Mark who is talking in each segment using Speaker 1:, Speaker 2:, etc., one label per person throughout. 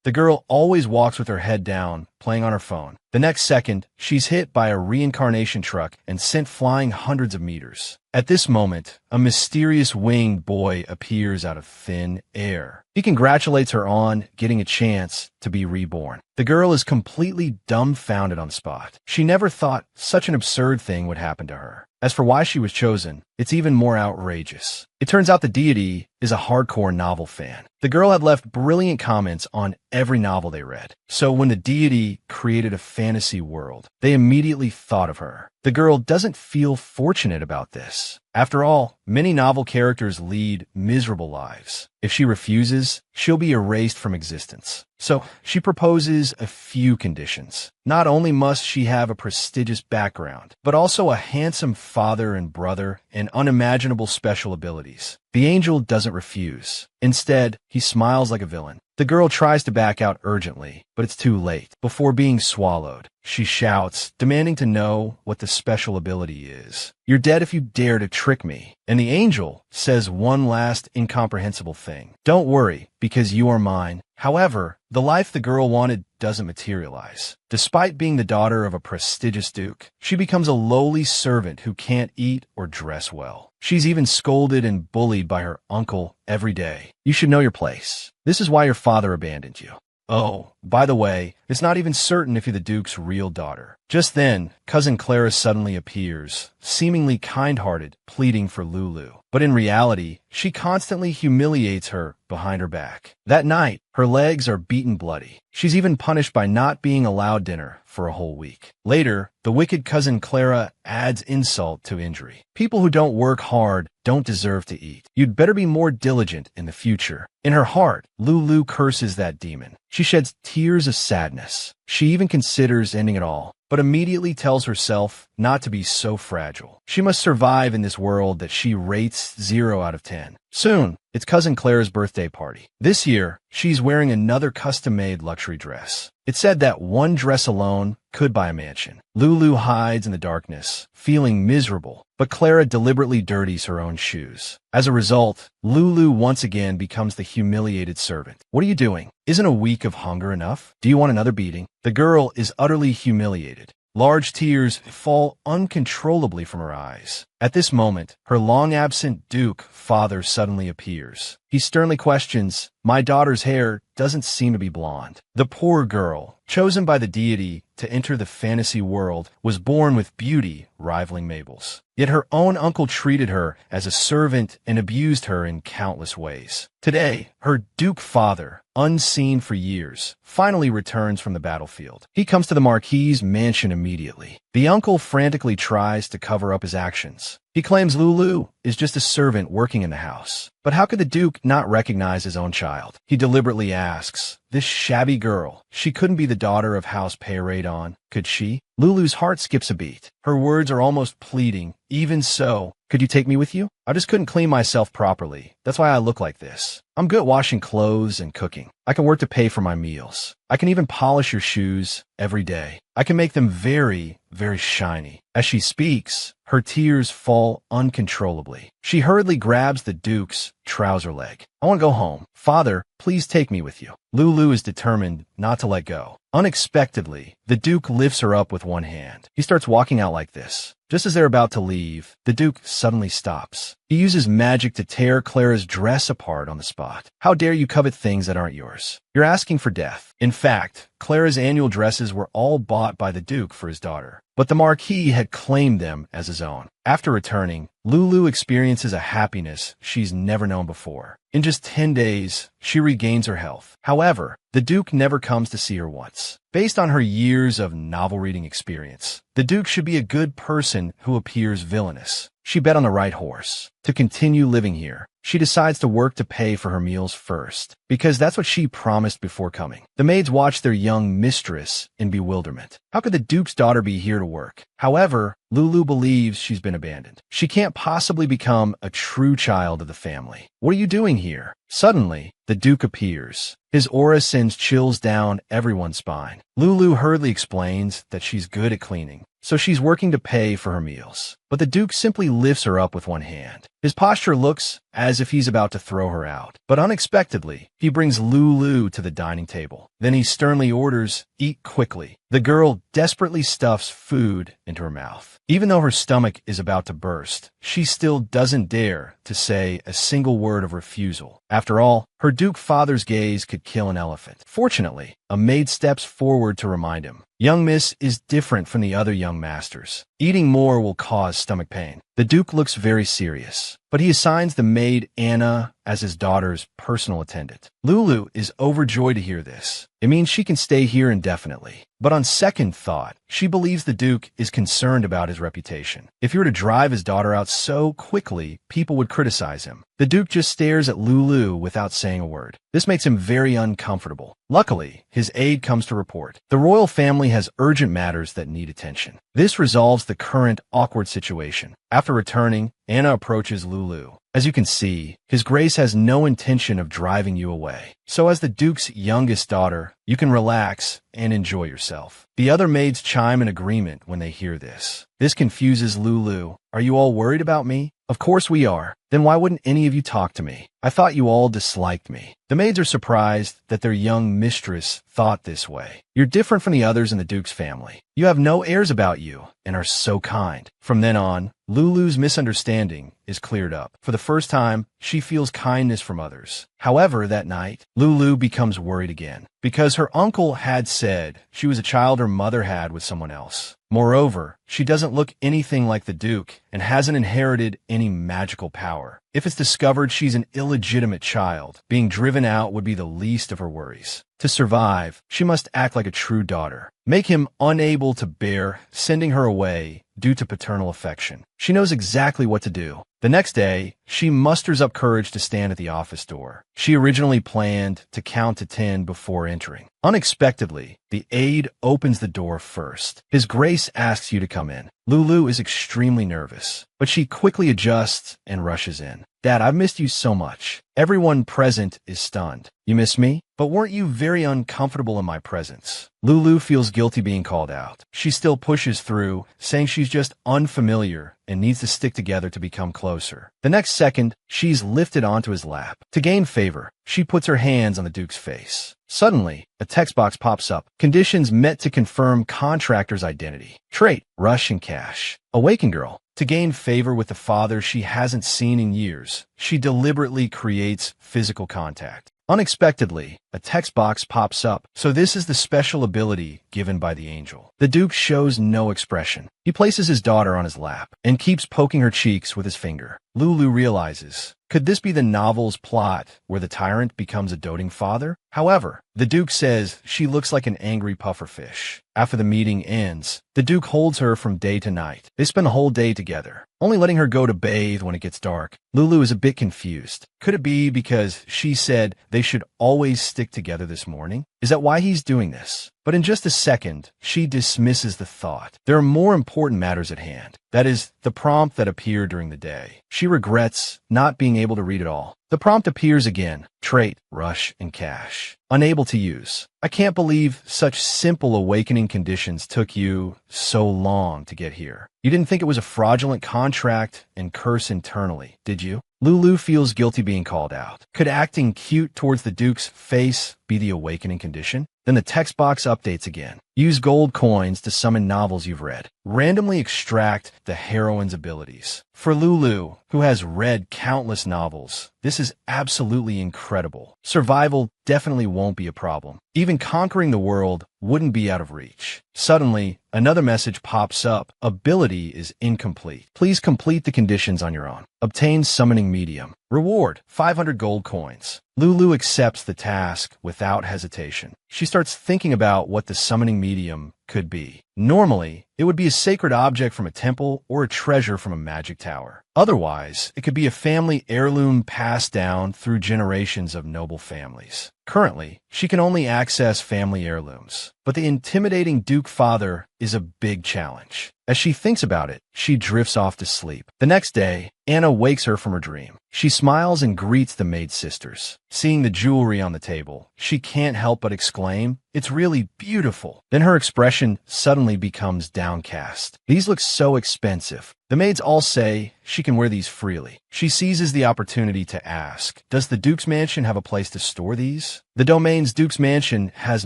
Speaker 1: The girl always walks with her head down, playing on her phone. The next second, she's hit by a reincarnation truck and sent flying hundreds of meters. At this moment, a mysterious winged boy appears out of thin air. He congratulates her on getting a chance to be reborn. The girl is completely dumbfounded on the spot. She never thought such an absurd thing would happen to her. As for why she was chosen, it's even more outrageous. It turns out the deity is a hardcore novel fan. The girl had left brilliant comments on every novel they read. So when the deity created a fantasy world, they immediately thought of her. The girl doesn't feel fortunate about this. After all, many novel characters lead miserable lives. If she refuses, she'll be erased from existence. So she proposes a few conditions. Not only must she have a prestigious background, but also a handsome father and brother and unimaginable special abilities. The angel doesn't refuse. Instead, he smiles like a villain. The girl tries to back out urgently, but it's too late. Before being swallowed, she shouts, demanding to know what the special ability is. "You're dead if you dare to trick me." And the angel says one last incomprehensible thing. "Don't worry, because you are mine." However, the life the girl wanted doesn't materialize. Despite being the daughter of a prestigious duke, she becomes a lowly servant who can't eat or dress well. She's even scolded and bullied by her uncle every day. "You should know your place. This is why your father abandoned you." Oh, by the way, it's not even certain if you're the Duke's real daughter. Just then, Cousin Clara suddenly appears, seemingly kind-hearted, pleading for Lulu. But in reality, she constantly humiliates her behind her back. That night, her legs are beaten bloody. She's even punished by not being allowed dinner for a whole week. Later, the wicked Cousin Clara adds insult to injury. People who don't work hard don't deserve to eat. You'd better be more diligent in the future. In her heart, Lulu curses that demon. She sheds tears of sadness. She even considers ending it all, but immediately tells herself not to be so fragile. She must survive in this world that she rates 0 out of 10. Soon, it's Cousin Clara's birthday party. This year, she's wearing another custom-made luxury dress. It's said that one dress alone could buy a mansion. Lulu hides in the darkness, feeling miserable, but Clara deliberately dirties her own shoes. As a result, Lulu once again becomes the humiliated servant. "What are you doing? Isn't a week of hunger enough? Do you want another beating?" The girl is utterly humiliated. Large tears fall uncontrollably from her eyes. At this moment, her long-absent Duke father suddenly appears. He sternly questions, "My daughter's hair doesn't seem to be blonde." The poor girl, chosen by the deity to enter the fantasy world, was born with beauty rivaling Mabel's. Yet her own uncle treated her as a servant and abused her in countless ways. Today, her Duke father, unseen for years, finally returns from the battlefield. He comes to the Marquis's mansion immediately. The uncle frantically tries to cover up his actions. He claims Lulu is just a servant working in the house. But how could the Duke not recognize his own child? He deliberately asks, "This shabby girl, she couldn't be the daughter of House Peyraidon, could she?" Lulu's heart skips a beat. Her words are almost pleading. "Even so, could you take me with you? I just couldn't clean myself properly. That's why I look like this. I'm good at washing clothes and cooking. I can work to pay for my meals. I can even polish your shoes every day. I can make them very, very shiny." As she speaks, her tears fall uncontrollably. She hurriedly grabs the Duke's trouser leg. "I want to go home. Father, please take me with you." Lulu is determined not to let go. Unexpectedly, the Duke lifts her up with one hand. He starts walking out like this. Just as they're about to leave, the Duke suddenly stops. He uses magic to tear Clara's dress apart on the spot. "How dare you covet things that aren't yours? You're asking for death." In fact, Clara's annual dresses were all bought by the Duke for his daughter, but the Marquis had claimed them as his own. After returning, Lulu experiences a happiness she's never known before. In just 10 days, she regains her health. However, the Duke never comes to see her once. Based on her years of novel-reading experience, the Duke should be a good person who appears villainous. She bet on the right horse. To continue living here, she decides to work to pay for her meals first, because that's what she promised before coming. The maids watch their young mistress in bewilderment. How could the Duke's daughter be here to work? However, Lulu believes she's been abandoned. She can't possibly become a true child of the family. "What are you doing here?" Suddenly, the Duke appears. His aura sends chills down everyone's spine. Lulu hurriedly explains that she's good at cleaning, so she's working to pay for her meals. But the Duke simply lifts her up with one hand. His posture looks as if he's about to throw her out. But unexpectedly, he brings Lulu to the dining table. Then he sternly orders, "Eat quickly." The girl desperately stuffs food into her mouth. Even though her stomach is about to burst, she still doesn't dare to say a single word of refusal. After all, her Duke father's gaze could kill an elephant. Fortunately, a maid steps forward to remind him. Young Miss is different from the other young masters. Eating more will cause stomach pain. The Duke looks very serious, but he assigns the maid Anna as his daughter's personal attendant. Lulu is overjoyed to hear this. It means she can stay here indefinitely. But on second thought, she believes the Duke is concerned about his reputation. If he were to drive his daughter out so quickly, people would criticize him. The Duke just stares at Lulu without saying a word. This makes him very uncomfortable. Luckily, his aide comes to report. The royal family has urgent matters that need attention. This resolves the current awkward situation. After returning, Anna approaches Lulu. As you can see, His Grace has no intention of driving you away. So as the Duke's youngest daughter, you can relax and enjoy yourself. The other maids chime in agreement when they hear this. This confuses Lulu. Are you all worried about me? Of course we are. Then why wouldn't any of you talk to me? I thought you all disliked me. The maids are surprised that their young mistress thought this way. You're different from the others in the Duke's family. You have no airs about you and are so kind. From then on, Lulu's misunderstanding is cleared up. For the first time, she feels kindness from others. However, that night, Lulu becomes worried again because her uncle had said she was a child her mother had with someone else. Moreover, she doesn't look anything like the Duke and hasn't inherited any magical power. If it's discovered she's an illegitimate child, being driven out would be the least of her worries. To survive, she must act like a true daughter, make him unable to bear sending her away due to paternal affection. She knows exactly what to do. The next day, she musters up courage to stand at the office door. She originally planned to count to 10 before entering. Unexpectedly, the aide opens the door first. His Grace asks you to come in. Lulu is extremely nervous, but she quickly adjusts and rushes in. Dad, I've missed you so much. Everyone present is stunned. You miss me? But weren't you very uncomfortable in my presence? Lulu feels guilty being called out. She still pushes through, saying she's just unfamiliar and needs to stick together to become closer. The next second, she's lifted onto his lap. To gain favor, she puts her hands on the Duke's face. Suddenly, a text box pops up. Conditions met to confirm contractor's identity. Trait, rush and cash. Awaken girl. To gain favor with the father she hasn't seen in years, she deliberately creates physical contact. Unexpectedly, a text box pops up, so this is the special ability given by the angel. The Duke shows no expression. He places his daughter on his lap and keeps poking her cheeks with his finger. Lulu realizes, could this be the novel's plot where the tyrant becomes a doting father? However, the Duke says she looks like an angry pufferfish. After the meeting ends, the Duke holds her from day to night. They spend a whole day together, only letting her go to bathe when it gets dark. Lulu is a bit confused. Could it be because she said they should always stick together this morning? Is that why he's doing this? But in just a second, she dismisses the thought. There are more important matters at hand. That is, the prompt that appeared during the day. She regrets not being able to read it all. The prompt appears again. Trait, rush, and cash. Unable to use. I can't believe such simple awakening conditions took you so long to get here. You didn't think it was a fraudulent contract and curse internally, did you? Lulu feels guilty being called out. Could acting cute towards the Duke's face be the awakening condition? Then the text box updates again. Use gold coins to summon novels you've read. Randomly extract the heroine's abilities. For Lulu, who has read countless novels, this is absolutely incredible. Survival definitely won't be a problem. Even conquering the world wouldn't be out of reach. Suddenly, another message pops up. Ability is incomplete. Please complete the conditions on your own. Obtain summoning medium. Reward, 500 gold coins. Lulu accepts the task without hesitation. She starts thinking about what the summoning medium could be. Normally, it would be a sacred object from a temple or a treasure from a magic tower. Otherwise, it could be a family heirloom passed down through generations of noble families. Currently, she can only access family heirlooms, but the intimidating Duke father is a big challenge. As she thinks about it, she drifts off to sleep. The next day, Anna wakes her from her dream. She smiles and greets the maid sisters. Seeing the jewelry on the table, she can't help but exclaim, "It's really beautiful." Then her expression suddenly becomes downcast. "These look so expensive." The maids all say she can wear these freely. She seizes the opportunity to ask, "Does the Duke's mansion have a place to store these?" The domain's Duke's mansion has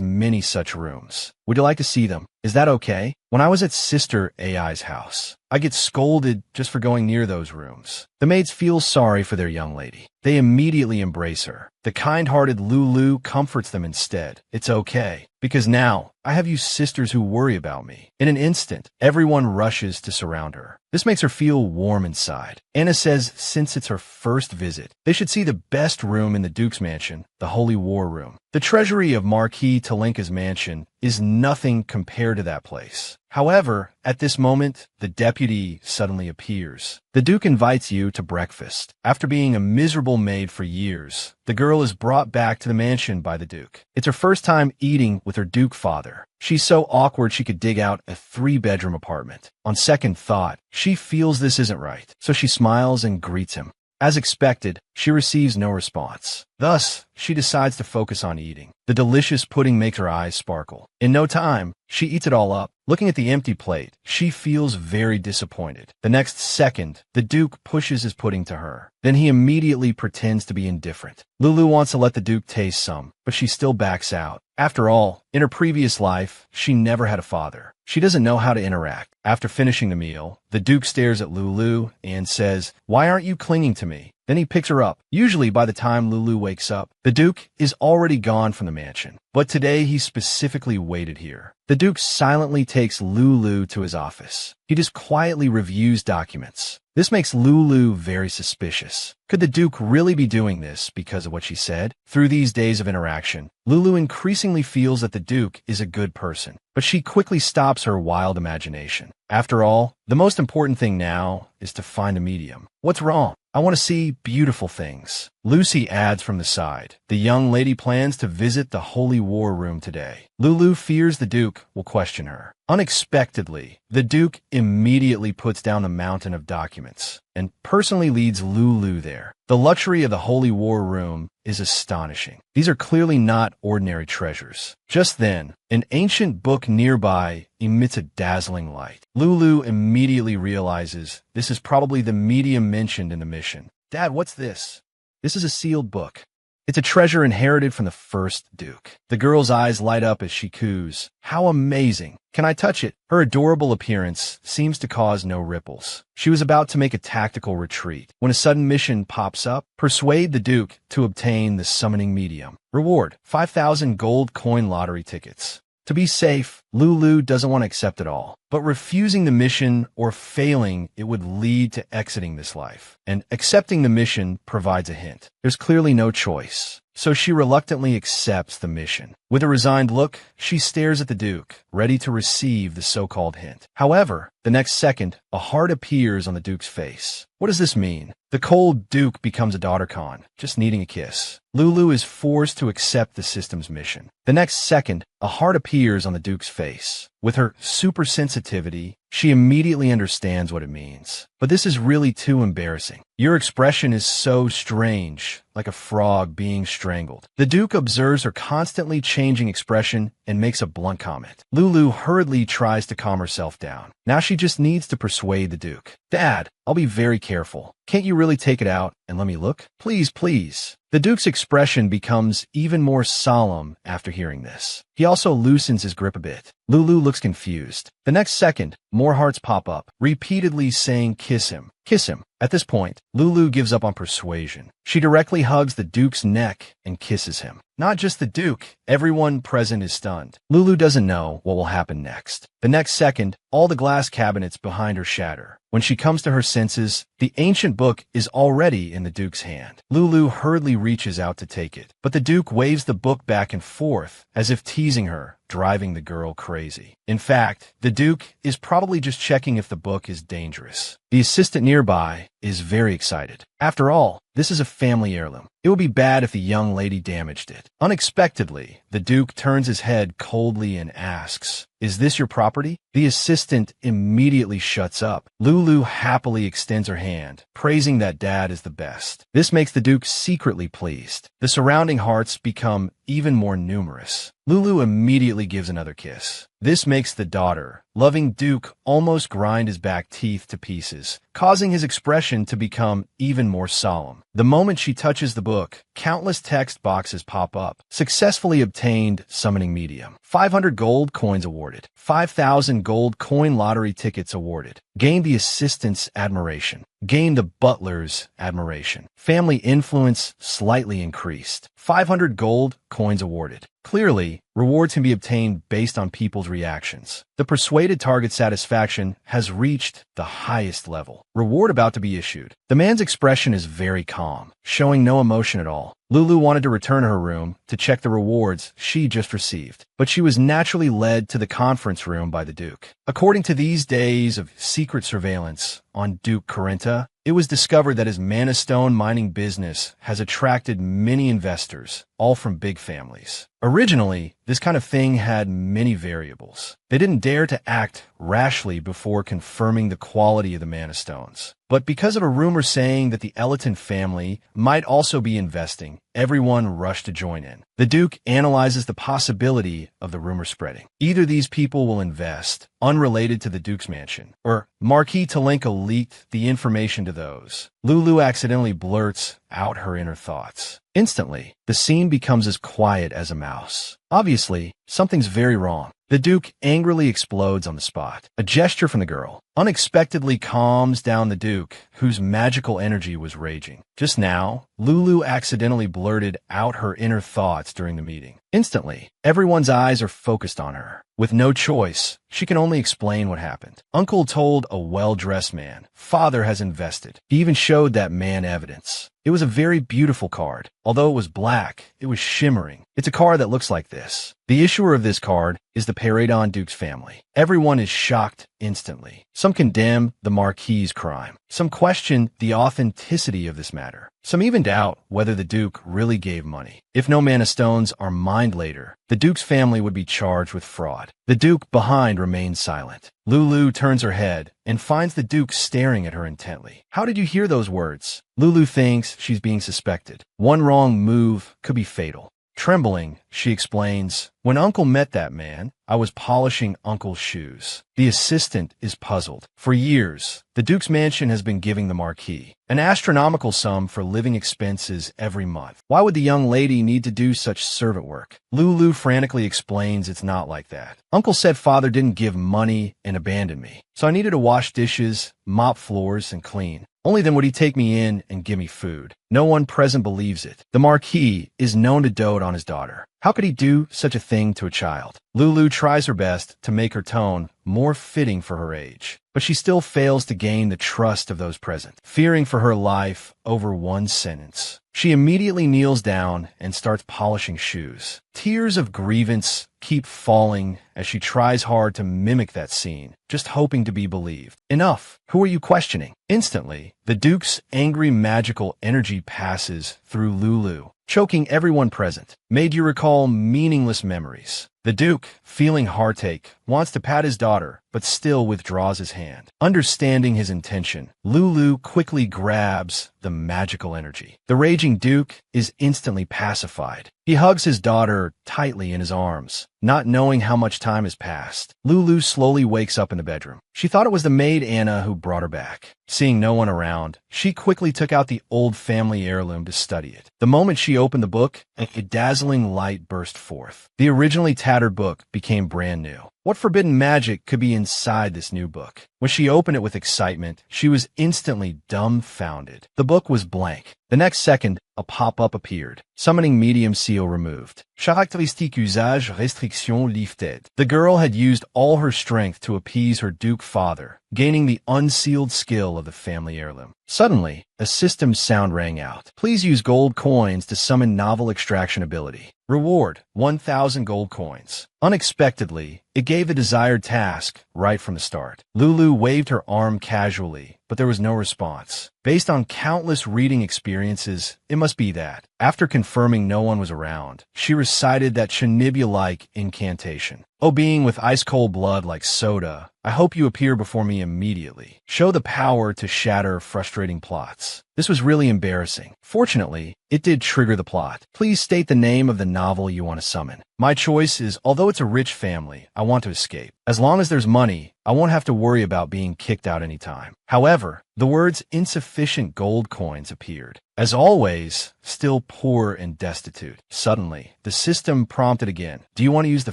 Speaker 1: many such rooms. "Would you like to see them? Is that okay? When I was at Sister AI's house, I get scolded just for going near those rooms." The maids feel sorry for their young lady. They immediately embrace her. The kind-hearted Lulu comforts them instead. "It's okay, because now I have you sisters who worry about me." In an instant, everyone rushes to surround her. This makes her feel warm inside. Anna says since it's her first visit, they should see the best room in the Duke's mansion, the Holy War Room. The treasury of Marquis Talinka's mansion is nothing compared to that place. However, at this moment, the deputy suddenly appears. The Duke invites you to breakfast. After being a miserable maid for years, the girl is brought back to the mansion by the Duke. It's her first time eating with her Duke father. She's so awkward she could dig out a 3-bedroom apartment. On second thought, she feels this isn't right, so she smiles and greets him. As expected, she receives no response. Thus, she decides to focus on eating. The delicious pudding makes her eyes sparkle. In no time, she eats it all up. Looking at the empty plate, she feels very disappointed. The next second, the Duke pushes his pudding to her. Then he immediately pretends to be indifferent. Lulu wants to let the Duke taste some, but she still backs out. After all, in her previous life, she never had a father. She doesn't know how to interact. After finishing the meal, the Duke stares at Lulu and says, "Why aren't you clinging to me?" Then he picks her up. Usually by the time Lulu wakes up, the Duke is already gone from the mansion. But today he specifically waited here. The Duke silently takes Lulu to his office. He just quietly reviews documents. This makes Lulu very suspicious. Could the Duke really be doing this because of what she said? Through these days of interaction, Lulu increasingly feels that the Duke is a good person, but she quickly stops her wild imagination. After all, the most important thing now is to find a medium. What's wrong? I want to see beautiful things. Lucy adds from the side. The young lady plans to visit the Holy War Room today. Lulu fears the Duke will question her. Unexpectedly, the Duke immediately puts down the mountain of documents and personally leads Lulu there. The luxury of the Holy War Room is astonishing. These are clearly not ordinary treasures. Just then, an ancient book nearby emits a dazzling light. Lulu immediately realizes this is probably the medium mentioned in the mission. "Dad, what's this?" "This is a sealed book. It's a treasure inherited from the first Duke." The girl's eyes light up as she coos. "How amazing! Can I touch it?" Her adorable appearance seems to cause no ripples. She was about to make a tactical retreat when a sudden mission pops up. Persuade the Duke to obtain the summoning medium. Reward, 5,000 gold coin lottery tickets. To be safe, Lulu doesn't want to accept it all. But refusing the mission or failing it would lead to exiting this life. And accepting the mission provides a hint. There's clearly no choice. So she reluctantly accepts the mission. With a resigned look, she stares at the Duke, ready to receive the so-called hint. However, the next second, a heart appears on the Duke's face. What does this mean? The cold Duke becomes a daughter-con, just needing a kiss. Lulu is forced to accept the system's mission. The next second, a heart appears on the Duke's face. With her super sensitivity, she immediately understands what it means. But this is really too embarrassing. Your expression is so strange, like a frog being strangled. The Duke observes her constantly changing expression and makes a blunt comment. Lulu hurriedly tries to calm herself down. Now she just needs to persuade the Duke. "Dad, I'll be very careful. Can't you really take it out and let me look? Please, please." The Duke's expression becomes even more solemn after hearing this. He also loosens his grip a bit. Lulu looks confused. The next second, more hearts pop up, repeatedly saying, "Kiss him, kiss him." At this point, Lulu gives up on persuasion. She directly hugs the Duke's neck and kisses him. Not just the Duke, everyone present is stunned. Lulu doesn't know what will happen next. The next second, all the glass cabinets behind her shatter. When she comes to her senses, the ancient book is already in the Duke's hand. Lulu hurriedly reaches out to take it, but the Duke waves the book back and forth, as if teasing her, driving the girl crazy. In fact, the Duke is probably just checking if the book is dangerous. The assistant nearby is very excited. After all, this is a family heirloom. It would be bad if the young lady damaged it. Unexpectedly, the Duke turns his head coldly and asks, "Is this your property?" The assistant immediately shuts up. Lulu happily extends her hand, praising that dad is the best. This makes the Duke secretly pleased. The surrounding hearts become even more numerous. Lulu immediately gives another kiss. This makes the daughter, loving Duke, almost grind his back teeth to pieces, causing his expression to become even more solemn. The moment she touches the book, countless text boxes pop up. Successfully obtained summoning medium. 500 gold coins awarded. 5,000 gold coin lottery tickets awarded. Gain the assistant's admiration. Gain the butler's admiration. Family influence slightly increased. 500 gold coins awarded. Clearly, rewards can be obtained based on people's reactions. The persuaded target satisfaction has reached the highest level. Reward about to be issued. The man's expression is very calm, showing no emotion at all. Lulu wanted to return to her room to check the rewards she just received, but she was naturally led to the conference room by the Duke. According to these days of secret surveillance on Duke Corinta, it was discovered that his mana stone mining business has attracted many investors, all from big families. Originally, this kind of thing had many variables. They didn't dare to act rashly before confirming the quality of the mana stones. But because of a rumor saying that the Elliton family might also be investing, everyone rushed to join in. The Duke analyzes the possibility of the rumor spreading. Either these people will invest, unrelated to the Duke's mansion, or Marquis Talenka leaked the information to those. Lulu accidentally blurts out her inner thoughts. Instantly, the scene becomes as quiet as a mouse. Obviously, something's very wrong. The Duke angrily explodes on the spot. A gesture from the girl unexpectedly calms down the Duke, whose magical energy was raging. Just now, Lulu accidentally blurted out her inner thoughts during the meeting. Instantly, everyone's eyes are focused on her. With no choice, she can only explain what happened. Uncle told a well-dressed man. Father has invested. He even showed that man evidence. It was a very beautiful card. Although it was black, it was shimmering. It's a card that looks like this. The issuer of this card is the Peridon Duke's family. Everyone is shocked instantly. Some condemn the Marquis's crime. Some question the authenticity of this matter. Some even doubt whether the Duke really gave money. If no mana stones are mined later, the Duke's family would be charged with fraud. The Duke behind remains silent. Lulu turns her head and finds the Duke staring at her intently. How did you hear those words? Lulu thinks she's being suspected. One wrong move could be fatal. Trembling, she explains, "When Uncle met that man, I was polishing Uncle's shoes." The assistant is puzzled. For years, the Duke's mansion has been giving the Marquis an astronomical sum for living expenses every month. Why would the young lady need to do such servant work? Lulu frantically explains it's not like that. Uncle said father didn't give money and abandon me, so I needed to wash dishes, mop floors, and clean. Only then would he take me in and give me food. No one present believes it. The Marquis is known to dote on his daughter. How could he do such a thing to a child? Lulu tries her best to make her tone more fitting for her age, but she still fails to gain the trust of those present, fearing for her life over one sentence. She immediately kneels down and starts polishing shoes. Tears of grievance keep falling as she tries hard to mimic that scene, just hoping to be believed. Enough! Who are you questioning? Instantly, the Duke's angry magical energy passes through Lulu, choking everyone present. Made you recall meaningless memories. The Duke, feeling heartache, wants to pat his daughter, but still withdraws his hand. Understanding his intention, Lulu quickly grabs the magical energy. The raging Duke is instantly pacified. He hugs his daughter tightly in his arms, not knowing how much time has passed. Lulu slowly wakes up in the bedroom. She thought it was the maid Anna who brought her back. Seeing no one around, she quickly took out the old family heirloom to study it. The moment she opened the book, a dazzling light burst forth. The originally tattered book became brand new. What forbidden magic could be inside this new book? When she opened it with excitement, she was instantly dumbfounded. The book was blank. The next second, a pop-up appeared. Summoning medium seal removed. Caractéristique usage restriction lifted. The girl had used all her strength to appease her Duke father, gaining the unsealed skill of the family heirloom. Suddenly, a system sound rang out. Please use gold coins to summon novel extraction ability. Reward, 1,000 gold coins. Unexpectedly, it gave the desired task right from the start. Lulu waved her arm casually, but there was no response. Based on countless reading experiences, it must be that. After confirming no one was around, she recited that Shinibia-like incantation. O being with ice-cold blood like soda, I hope you appear before me immediately. Show the power to shatter frustrating plots. This was really embarrassing. Fortunately, it did trigger the plot. Please state the name of the novel you want to summon. My choice is, although it's a rich family, I want to escape. As long as there's money, I won't have to worry about being kicked out anytime. However, the words insufficient gold coins appeared. As always, still poor and destitute. Suddenly, the system prompted again. Do you want to use the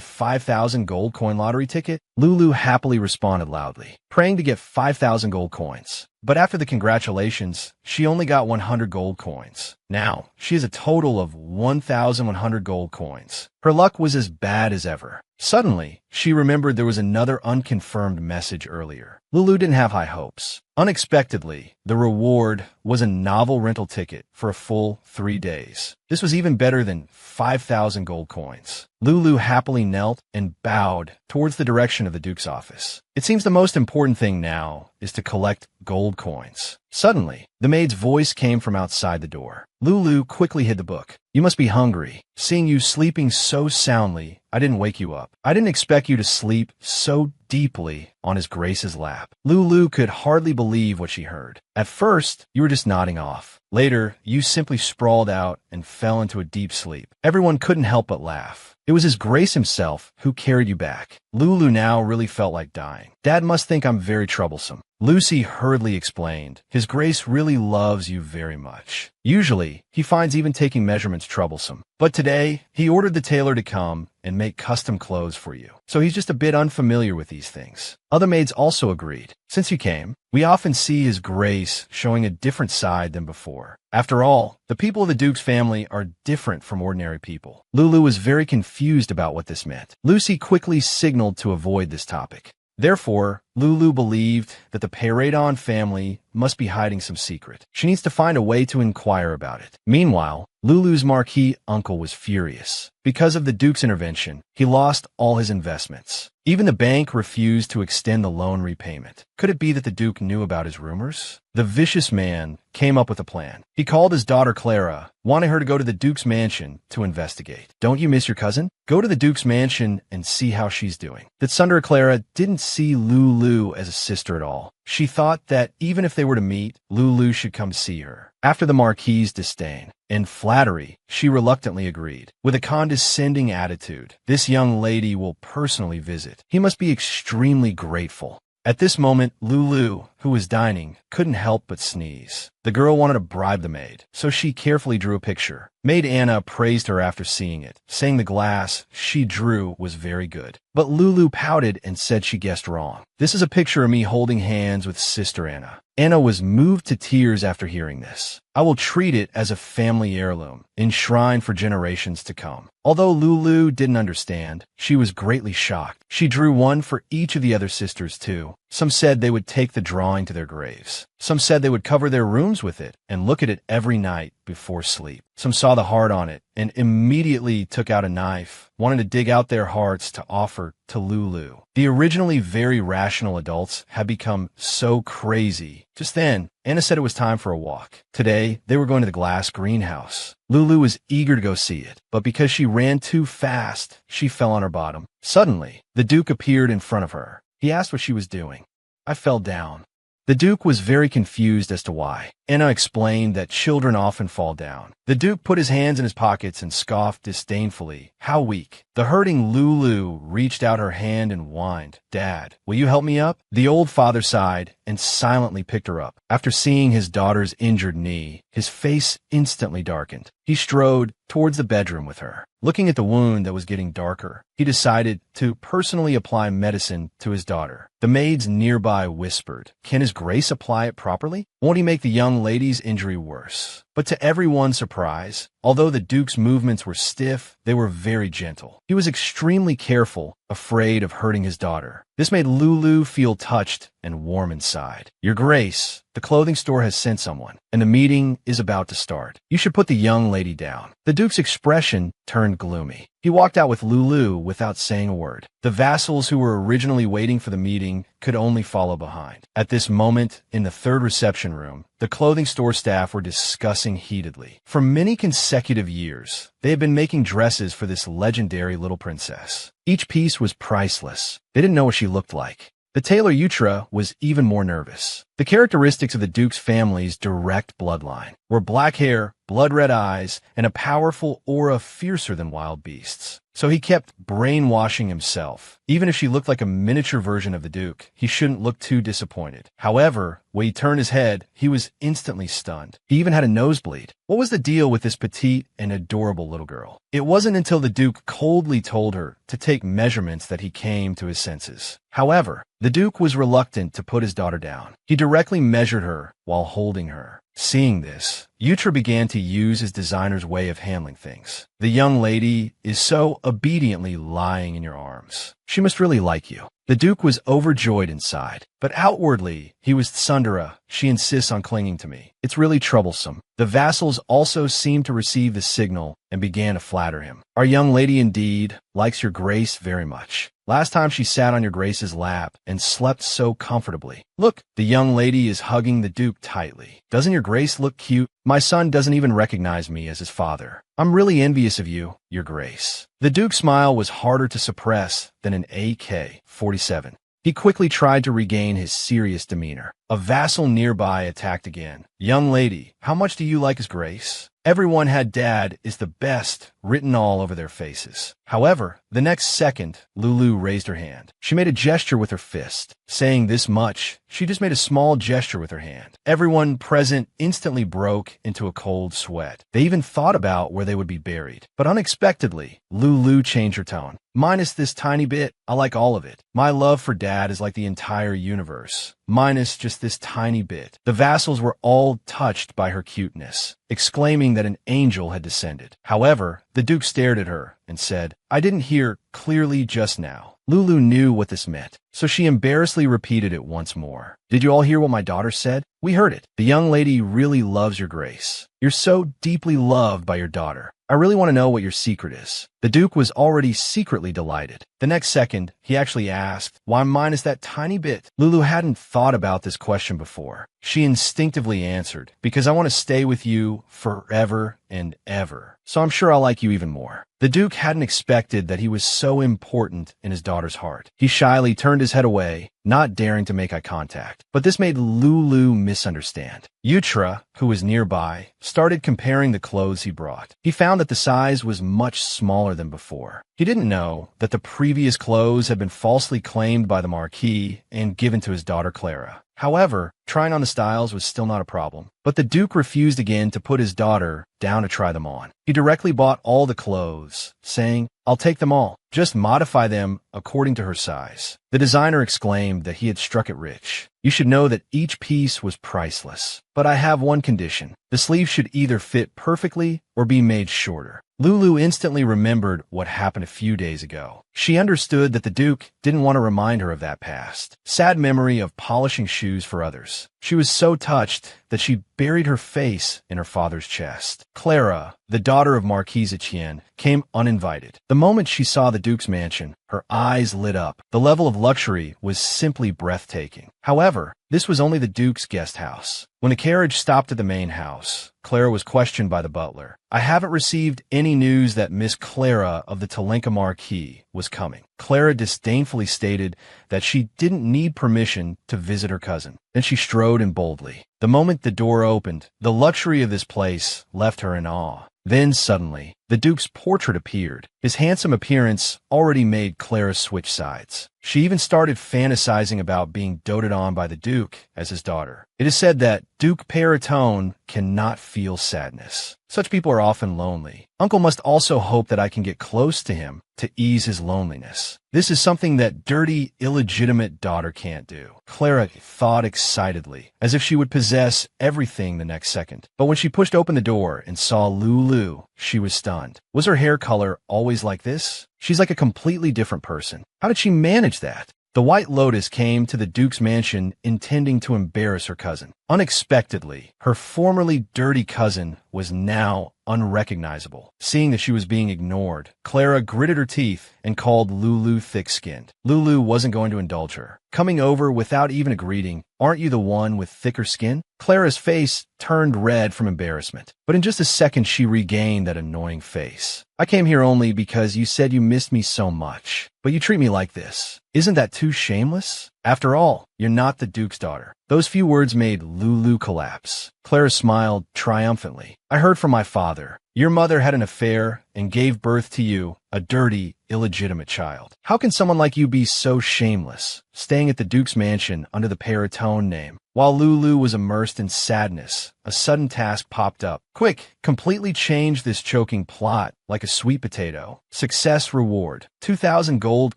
Speaker 1: 5,000 gold coin lottery ticket? Lulu happily responded loudly, praying to get 5,000 gold coins. But after the congratulations, she only got 100 gold coins. Now, she has a total of 1,100 gold coins. Her luck was as bad as ever. Suddenly, she remembered there was another unconfirmed message earlier. Lulu didn't have high hopes. Unexpectedly, the reward was a novel rental ticket for a full 3 days. This was even better than 5,000 gold coins. Lulu happily knelt and bowed towards the direction of the Duke's office. It seems the most important thing now is to collect gold coins. Suddenly, the maid's voice came from outside the door. Lulu quickly hid the book. You must be hungry. Seeing you sleeping so soundly, I didn't wake you up. I didn't expect you to sleep so deeply on His Grace's lap. Lulu could hardly believe what she heard. At first, you were just nodding off. Later, you simply sprawled out and fell into a deep sleep. Everyone couldn't help but laugh. It was His Grace himself who carried you back. Lulu now really felt like dying. Dad must think I'm very troublesome. Lucy hurriedly explained, His Grace really loves you very much. Usually, he finds even taking measurements troublesome. But today, he ordered the tailor to come and make custom clothes for you. So he's just a bit unfamiliar with these things. Other maids also agreed. Since you came, we often see His Grace showing a different side than before. After all, the people of the Duke's family are different from ordinary people. Lulu was very confused about what this meant. Lucy quickly signaled to avoid this topic. Therefore, Lulu believed that the Paradon family must be hiding some secret. She needs to find a way to inquire about it. Meanwhile, Lulu's Marquis uncle was furious. Because of the Duke's intervention, he lost all his investments. Even the bank refused to extend the loan repayment. Could it be that the Duke knew about his rumors? The vicious man came up with a plan. He called his daughter Clara, wanting her to go to the Duke's mansion to investigate. Don't you miss your cousin? Go to the Duke's mansion and see how she's doing. That Sundara Clara didn't see Lulu as a sister at all. She thought that even if they were to meet, Lulu should come see her. After the Marquis's disdain and flattery, she reluctantly agreed. With a condescending attitude, this young lady will personally visit. He must be extremely grateful. At this moment, Lulu, who was dining, couldn't help but sneeze. The girl wanted to bribe the maid, so she carefully drew a picture. Maid Anna praised her after seeing it, saying the glass she drew was very good. But Lulu pouted and said she guessed wrong. This is a picture of me holding hands with Sister Anna. Anna was moved to tears after hearing this. I will treat it as a family heirloom, enshrined for generations to come. Although Lulu didn't understand, she was greatly shocked. She drew one for each of the other sisters too. Some said they would take the drawing to their graves. Some said they would cover their rooms with it and look at it every night before sleep. Some saw the heart on it and immediately took out a knife, wanting to dig out their hearts to offer to Lulu. The originally very rational adults had become so crazy. Just then, Anna said it was time for a walk. Today, they were going to the glass greenhouse. Lulu was eager to go see it, but because she ran too fast, she fell on her bottom. Suddenly, the Duke appeared in front of her. He asked what she was doing. I fell down. The Duke was very confused as to why. Anna explained that children often fall down. The Duke put his hands in his pockets and scoffed disdainfully. How weak. The hurting Lulu reached out her hand and whined, Dad, will you help me up? The old father sighed and silently picked her up. After seeing his daughter's injured knee, his face instantly darkened. He strode towards the bedroom with her. Looking at the wound that was getting darker, he decided to personally apply medicine to his daughter. The maids nearby whispered, Can His Grace apply it properly? Won't he make the young lady's injury worse? But to everyone's surprise, although the Duke's movements were stiff, they were very gentle. He was extremely careful, afraid of hurting his daughter. This made Lulu feel touched and warm inside. Your Grace, the clothing store has sent someone, and the meeting is about to start. You should put the young lady down. The Duke's expression turned gloomy. He walked out with Lulu without saying a word. The vassals who were originally waiting for the meeting could only follow behind. At this moment, in the third reception room, the clothing store staff were discussing heatedly. For many consecutive years, they had been making dresses for this legendary little princess. Each piece was priceless. They didn't know what she looked like. The tailor Yutra was even more nervous. The characteristics of the Duke's family's direct bloodline were black hair, blood-red eyes, and a powerful aura fiercer than wild beasts. So he kept brainwashing himself. Even if she looked like a miniature version of the Duke, he shouldn't look too disappointed. However, when he turned his head, he was instantly stunned. He even had a nosebleed. What was the deal with this petite and adorable little girl? It wasn't until the Duke coldly told her to take measurements that he came to his senses. However, the Duke was reluctant to put his daughter down. He directly measured her while holding her. Seeing this, Yutra began to use his designer's way of handling things. The young lady is so obediently lying in your arms. She must really like you. The Duke was overjoyed inside, but outwardly, he was Tsundere. She insists on clinging to me. It's really troublesome. The vassals also seemed to receive the signal and began to flatter him. Our young lady indeed likes your Grace very much. Last time she sat on your Grace's lap and slept so comfortably. Look, the young lady is hugging the Duke tightly. Doesn't your Grace look cute? My son doesn't even recognize me as his father. I'm really envious of you, your Grace. The Duke's smile was harder to suppress than an AK-47. He quickly tried to regain his serious demeanor. A vassal nearby attacked again. Young lady, how much do you like his Grace? Everyone had "Dad is the best" written all over their faces. However, the next second, Lulu raised her hand. She made a gesture with her fist. Saying this much, she just made a small gesture with her hand. Everyone present instantly broke into a cold sweat. They even thought about where they would be buried. But unexpectedly, Lulu changed her tone. Minus this tiny bit, I like all of it. My love for Dad is like the entire universe. Minus just this tiny bit. The vassals were all touched by her cuteness, exclaiming that an angel had descended. However, the Duke stared at her and said, I didn't hear clearly just now. Lulu knew what this meant, so she embarrassedly repeated it once more. Did you all hear what my daughter said? We heard it. The young lady really loves your Grace. You're so deeply loved by your daughter. I really want to know what your secret is. The Duke was already secretly delighted. The next second, he actually asked, why minus that tiny bit? Lulu hadn't thought about this question before. She instinctively answered, because I want to stay with you forever and ever. So I'm sure I'll like you even more. The Duke hadn't expected that he was so important in his daughter's heart. He shyly turned his head away, not daring to make eye contact. But this made Lulu misunderstand. Yutra, who was nearby, started comparing the clothes he brought. He found that the size was much smaller than before. He didn't know that the previous clothes had been falsely claimed by the Marquis and given to his daughter Clara. However, trying on the styles was still not a problem. But the Duke refused again to put his daughter down to try them on. He directly bought all the clothes, saying, I'll take them all. Just modify them according to her size. The designer exclaimed that he had struck it rich. You should know that each piece was priceless. But I have one condition. The sleeve should either fit perfectly or be made shorter. Lulu instantly remembered what happened a few days ago. She understood that the Duke didn't want to remind her of that past. Sad memory of polishing shoes for others. She was so touched that she buried her face in her father's chest. Clara, the daughter of Marquis Etienne, came uninvited. The moment she saw the Duke's mansion, her eyes lit up. The level of luxury was simply breathtaking. However, this was only the Duke's guest house. When the carriage stopped at the main house, Clara was questioned by the butler. I haven't received any news that Miss Clara of the Talenka Marquis was coming. Clara disdainfully stated that she didn't need permission to visit her cousin. Then she strode in boldly. The moment the door opened, the luxury of this place left her in awe. Then suddenly, the Duke's portrait appeared. His handsome appearance already made Clara switch sides. She even started fantasizing about being doted on by the Duke as his daughter. It is said that Duke Peritone cannot feel sadness. Such people are often lonely. Uncle must also hope that I can get close to him to ease his loneliness. This is something that dirty, illegitimate daughter can't do. Clara thought excitedly, as if she would possess everything the next second. But when she pushed open the door and saw Lulu, she was stunned. Was her hair color always like this? She's like a completely different person. How did she manage that? The White Lotus came to the Duke's mansion intending to embarrass her cousin. Unexpectedly, her formerly dirty cousin was now unrecognizable. Seeing that she was being ignored, Clara gritted her teeth and called Lulu thick-skinned. Lulu wasn't going to indulge her. Coming over without even a greeting, "Aren't you the one with thicker skin?" Clara's face turned red from embarrassment, but in just a second she regained that annoying face. "I came here only because you said you missed me so much, but you treat me like this. Isn't that too shameless? After all, you're not the Duke's daughter." Those few words made Lulu collapse. Clara smiled triumphantly. "I heard from my father. Your mother had an affair and gave birth to you, a dirty, illegitimate child. How can someone like you be so shameless, staying at the Duke's mansion under the Paratone name?" While Lulu was immersed in sadness, a sudden task popped up. "Quick, completely change this choking plot like a sweet potato. Success reward. 2,000 gold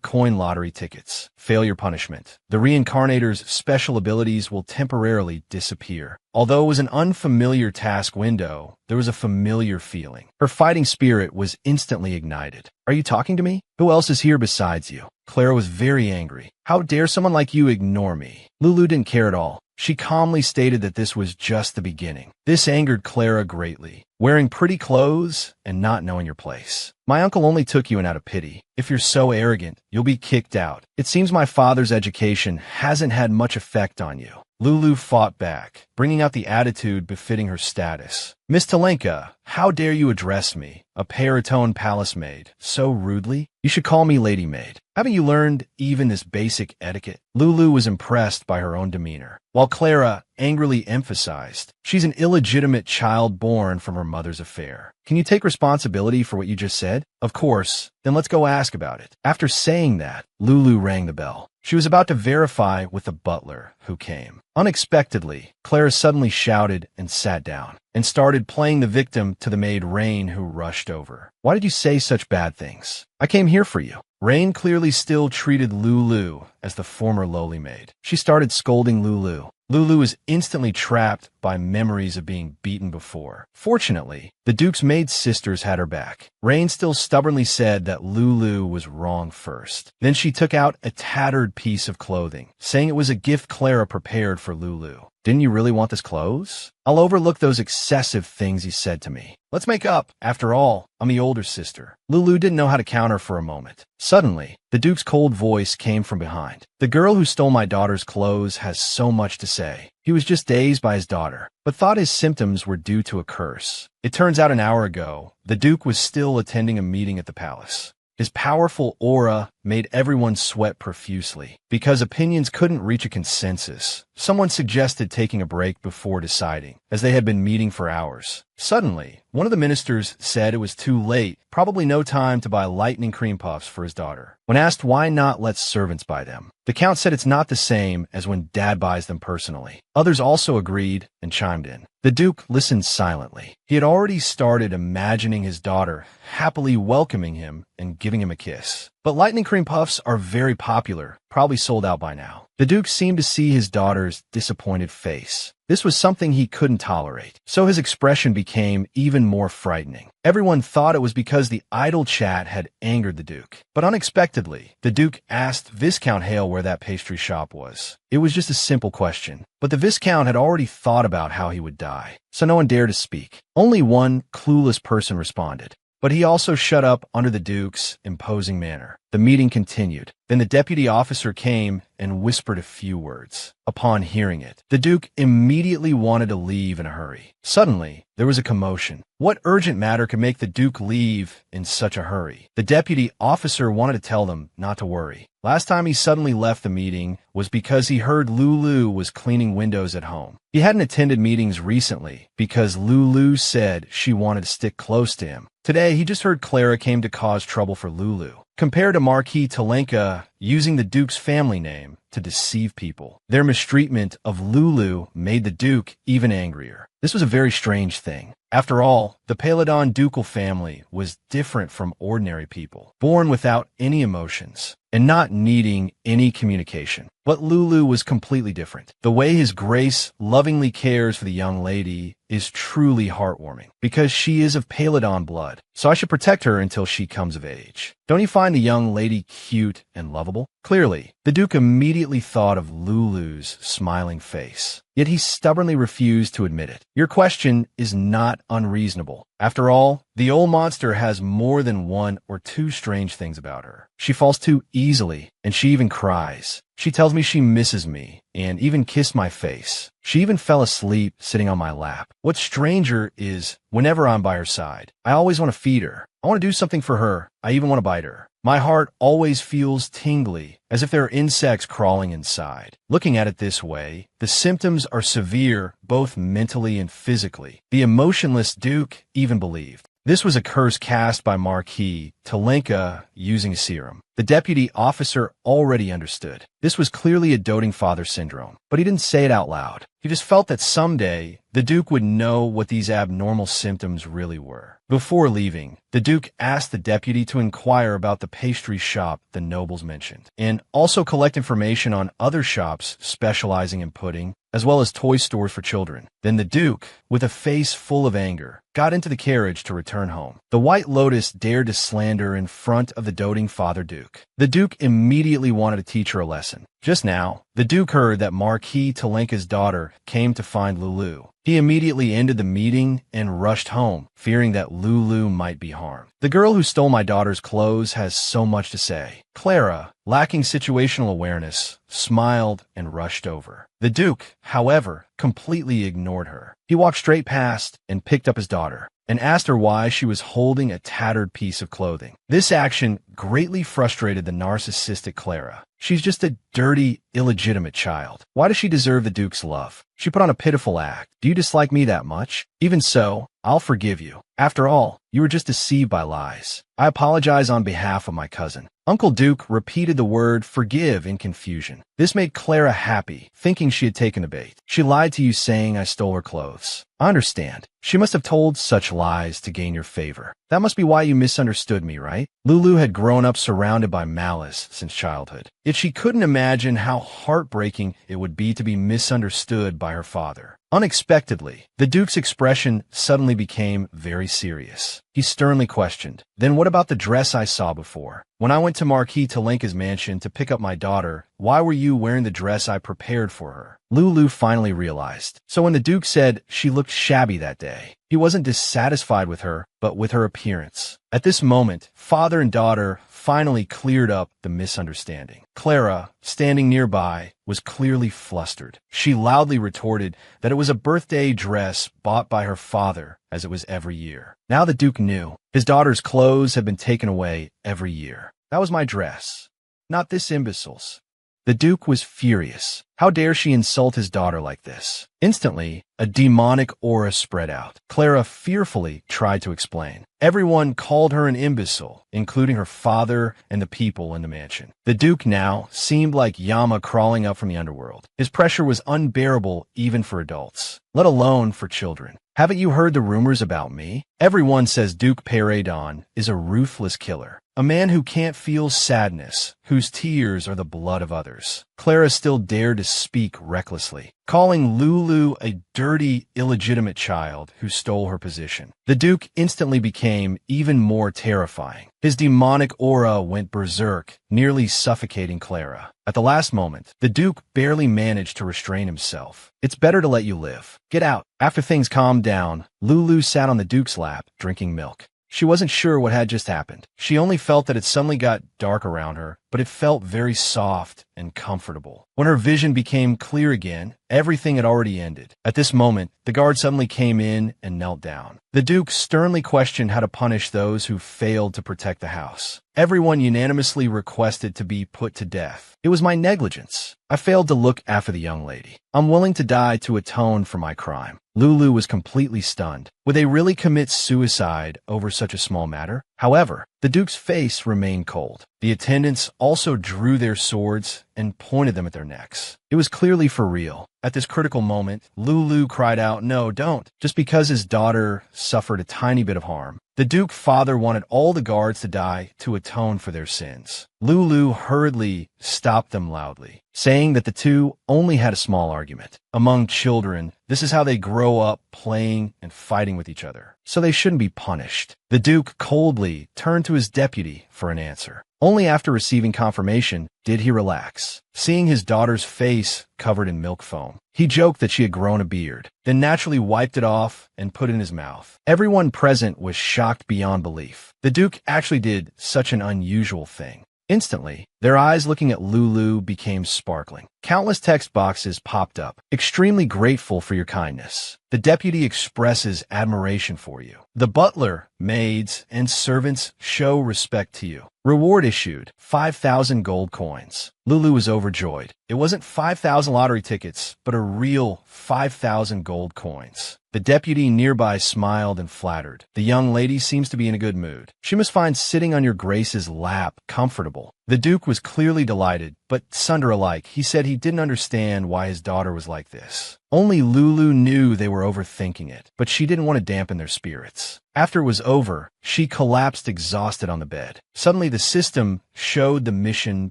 Speaker 1: coin lottery tickets. Failure punishment. The reincarnator's special abilities will temporarily disappear." Although it was an unfamiliar task window, there was a familiar feeling. Her fighting spirit was instantly ignited. "Are you talking to me? Who else is here besides you?" Clara was very angry. "How dare someone like you ignore me?" Lulu didn't care at all. She calmly stated that this was just the beginning. This angered Clara greatly. "Wearing pretty clothes and not knowing your place. My uncle only took you in out of pity. If you're so arrogant, you'll be kicked out. It seems my father's education hasn't had much effect on you." Lulu fought back, bringing out the attitude befitting her status. "Miss Talenka, how dare you address me, a Paratone palace maid, so rudely? You should call me Lady Maid. Haven't you learned even this basic etiquette?" Lulu was impressed by her own demeanor, while Clara angrily emphasized, "She's an illegitimate child born from her mother's affair. Can you take responsibility for what you just said?" "Of course. Then let's go ask about it." After saying that, Lulu rang the bell. She was about to verify with the butler, who came. Unexpectedly, Clara suddenly shouted and sat down, and started playing the victim to the maid Rain, who rushed over. "Why did you say such bad things? I came here for you." Rain clearly still treated Lulu as the former lowly maid. She started scolding Lulu. Lulu was instantly trapped by memories of being beaten before. Fortunately, the Duke's maid sisters had her back. Rain still stubbornly said that Lulu was wrong first. Then she took out a tattered piece of clothing, saying it was a gift Clara prepared for Lulu. "Didn't you really want this clothes? I'll overlook those excessive things you said to me. Let's make up. After all, I'm the older sister." Lulu didn't know how to counter for a moment. Suddenly, the Duke's cold voice came from behind. "The girl who stole my daughter's clothes has so much to say." He was just dazed by his daughter, but thought his symptoms were due to a curse. It turns out an hour ago, the Duke was still attending a meeting at the palace. His powerful aura made everyone sweat profusely. Because opinions couldn't reach a consensus, someone suggested taking a break before deciding, as they had been meeting for hours. Suddenly, one of the ministers said it was too late, probably no time to buy lightning cream puffs for his daughter. When asked why not let servants buy them, the count said it's not the same as when dad buys them personally. Others also agreed and chimed in. The Duke listened silently. He had already started imagining his daughter happily welcoming him and giving him a kiss. But lightning cream puffs are very popular, probably sold out by now. The Duke seemed to see his daughter's disappointed face. This was something he couldn't tolerate, so his expression became even more frightening. Everyone thought it was because the idle chat had angered the Duke. But unexpectedly, the Duke asked Viscount Hale where that pastry shop was. It was just a simple question, but the Viscount had already thought about how he would die, so no one dared to speak. Only one clueless person responded. But he also shut up under the Duke's imposing manner. The meeting continued. Then the deputy officer came and whispered a few words. Upon hearing it, the Duke immediately wanted to leave in a hurry. Suddenly, there was a commotion. What urgent matter could make the Duke leave in such a hurry? The deputy officer wanted to tell them not to worry. Last time he suddenly left the meeting was because he heard Lulu was cleaning windows at home. He hadn't attended meetings recently because Lulu said she wanted to stick close to him. Today, he just heard Clara came to cause trouble for Lulu. Compared to Marquis Talenka using the Duke's family name, to deceive people. Their mistreatment of Lulu made the Duke even angrier. This was a very strange thing. After all, the Paladon ducal family was different from ordinary people, born without any emotions and not needing any communication. But Lulu was completely different. The way His Grace lovingly cares for the young lady is truly heartwarming, because she is of Paladon blood, so I should protect her until she comes of age. Don't you find the young lady cute and lovable? Clearly, the Duke immediately thought of Lulu's smiling face, yet he stubbornly refused to admit it. Your question is not unreasonable. After all, the old monster has more than one or two strange things about her. She falls too easily, and she even cries. She tells me she misses me, and even kissed my face. She even fell asleep sitting on my lap. What's stranger is, whenever I'm by her side, I always want to feed her. I want to do something for her. I even want to bite her. My heart always feels tingly, as if there are insects crawling inside. Looking at it this way, the symptoms are severe, both mentally and physically. The emotionless Duke even believed this was a curse cast by Marquis Talenka using a serum. The deputy officer already understood. This was clearly a doting father syndrome, but he didn't say it out loud. He just felt that someday the Duke would know what these abnormal symptoms really were. Before leaving, the Duke asked the deputy to inquire about the pastry shop the nobles mentioned, and also collect information on other shops specializing in pudding, as well as toy stores for children. Then the Duke, with a face full of anger, got into the carriage to return home. The White Lotus dared to slander in front of the doting father Duke. The Duke immediately wanted to teach her a lesson. Just now, the Duke heard that Marquis Talenka's daughter came to find Lulu. He immediately ended the meeting and rushed home, fearing that Lulu might be harmed. The girl who stole my daughter's clothes has so much to say. Clara, lacking situational awareness, smiled and rushed over. The Duke, however, completely ignored her. He walked straight past and picked up his daughter and asked her why she was holding a tattered piece of clothing. This action greatly frustrated the narcissistic Clara. She's just a dirty, illegitimate child. Why does she deserve the Duke's love? She put on a pitiful act. Do you dislike me that much? Even so, I'll forgive you. After all, you were just deceived by lies. I apologize on behalf of my cousin. Uncle Duke repeated the word forgive in confusion. This made Clara happy, thinking she had taken the bait. She lied to you saying I stole her clothes. I understand. She must have told such lies to gain your favor. That must be why you misunderstood me, right? Lulu had grown up surrounded by malice since childhood. Yet she couldn't imagine how heartbreaking it would be to be misunderstood by her father. Unexpectedly, the Duke's expression suddenly became very serious. He sternly questioned, "Then what about the dress I saw before? When I went to Marquis Talenka's mansion to pick up my daughter, why were you wearing the dress I prepared for her?" Lulu finally realized. So when the Duke said she looked shabby that day, he wasn't dissatisfied with her, but with her appearance. At this moment, father and daughter finally cleared up the misunderstanding. Clara, standing nearby, was clearly flustered. She loudly retorted that it was a birthday dress bought by her father, as it was every year. Now the Duke knew. His daughter's clothes had been taken away every year. That was my dress, not this imbecile's. The Duke was furious. How dare she insult his daughter like this? Instantly, a demonic aura spread out. Clara fearfully tried to explain. Everyone called her an imbecile, including her father and the people in the mansion. The Duke now seemed like Yama crawling up from the underworld. His pressure was unbearable even for adults, let alone for children. Haven't you heard the rumors about me? Everyone says Duke Paradon is a ruthless killer. A man who can't feel sadness, whose tears are the blood of others. Clara still dared to speak recklessly, calling Lulu a dirty, illegitimate child who stole her position. The Duke instantly became even more terrifying. His demonic aura went berserk, nearly suffocating Clara. At the last moment, the Duke barely managed to restrain himself. "It's better to let you live. Get out." After things calmed down, Lulu sat on the Duke's lap, drinking milk. She wasn't sure what had just happened. She only felt that it suddenly got dark around her, but it felt very soft and comfortable. When her vision became clear again, everything had already ended. At this moment, the guard suddenly came in and knelt down. The Duke sternly questioned how to punish those who failed to protect the house. Everyone unanimously requested to be put to death. It was my negligence. I failed to look after the young lady. I'm willing to die to atone for my crime. Lulu was completely stunned. Would they really commit suicide over such a small matter? However, the Duke's face remained cold. The attendants also drew their swords and pointed them at their necks. It was clearly for real. At this critical moment, Lulu cried out, "No, don't," just because his daughter suffered a tiny bit of harm. The Duke father wanted all the guards to die to atone for their sins. Lulu hurriedly stopped them loudly, saying that the two only had a small argument. Among children, this is how they grow up, playing and fighting with each other, so they shouldn't be punished. The Duke coldly turned to his deputy for an answer. Only after receiving confirmation did he relax, seeing his daughter's face covered in milk foam. He joked that she had grown a beard, then naturally wiped it off and put it in his mouth. Everyone present was shocked beyond belief. The Duke actually did such an unusual thing. Instantly, their eyes looking at Lulu became sparkling. Countless text boxes popped up. "Extremely grateful for your kindness. The deputy expresses admiration for you. The butler, maids, and servants show respect to you. Reward issued, 5,000 gold coins." Lulu was overjoyed. It wasn't 5,000 lottery tickets, but a real 5,000 gold coins. The deputy nearby smiled and flattered. "The young lady seems to be in a good mood. She must find sitting on your Grace's lap comfortable." The Duke was clearly delighted, but sunder alike, he said he didn't understand why his daughter was like this. Only Lulu knew they were overthinking it, but she didn't want to dampen their spirits. After it was over, she collapsed exhausted on the bed. Suddenly, the system showed the mission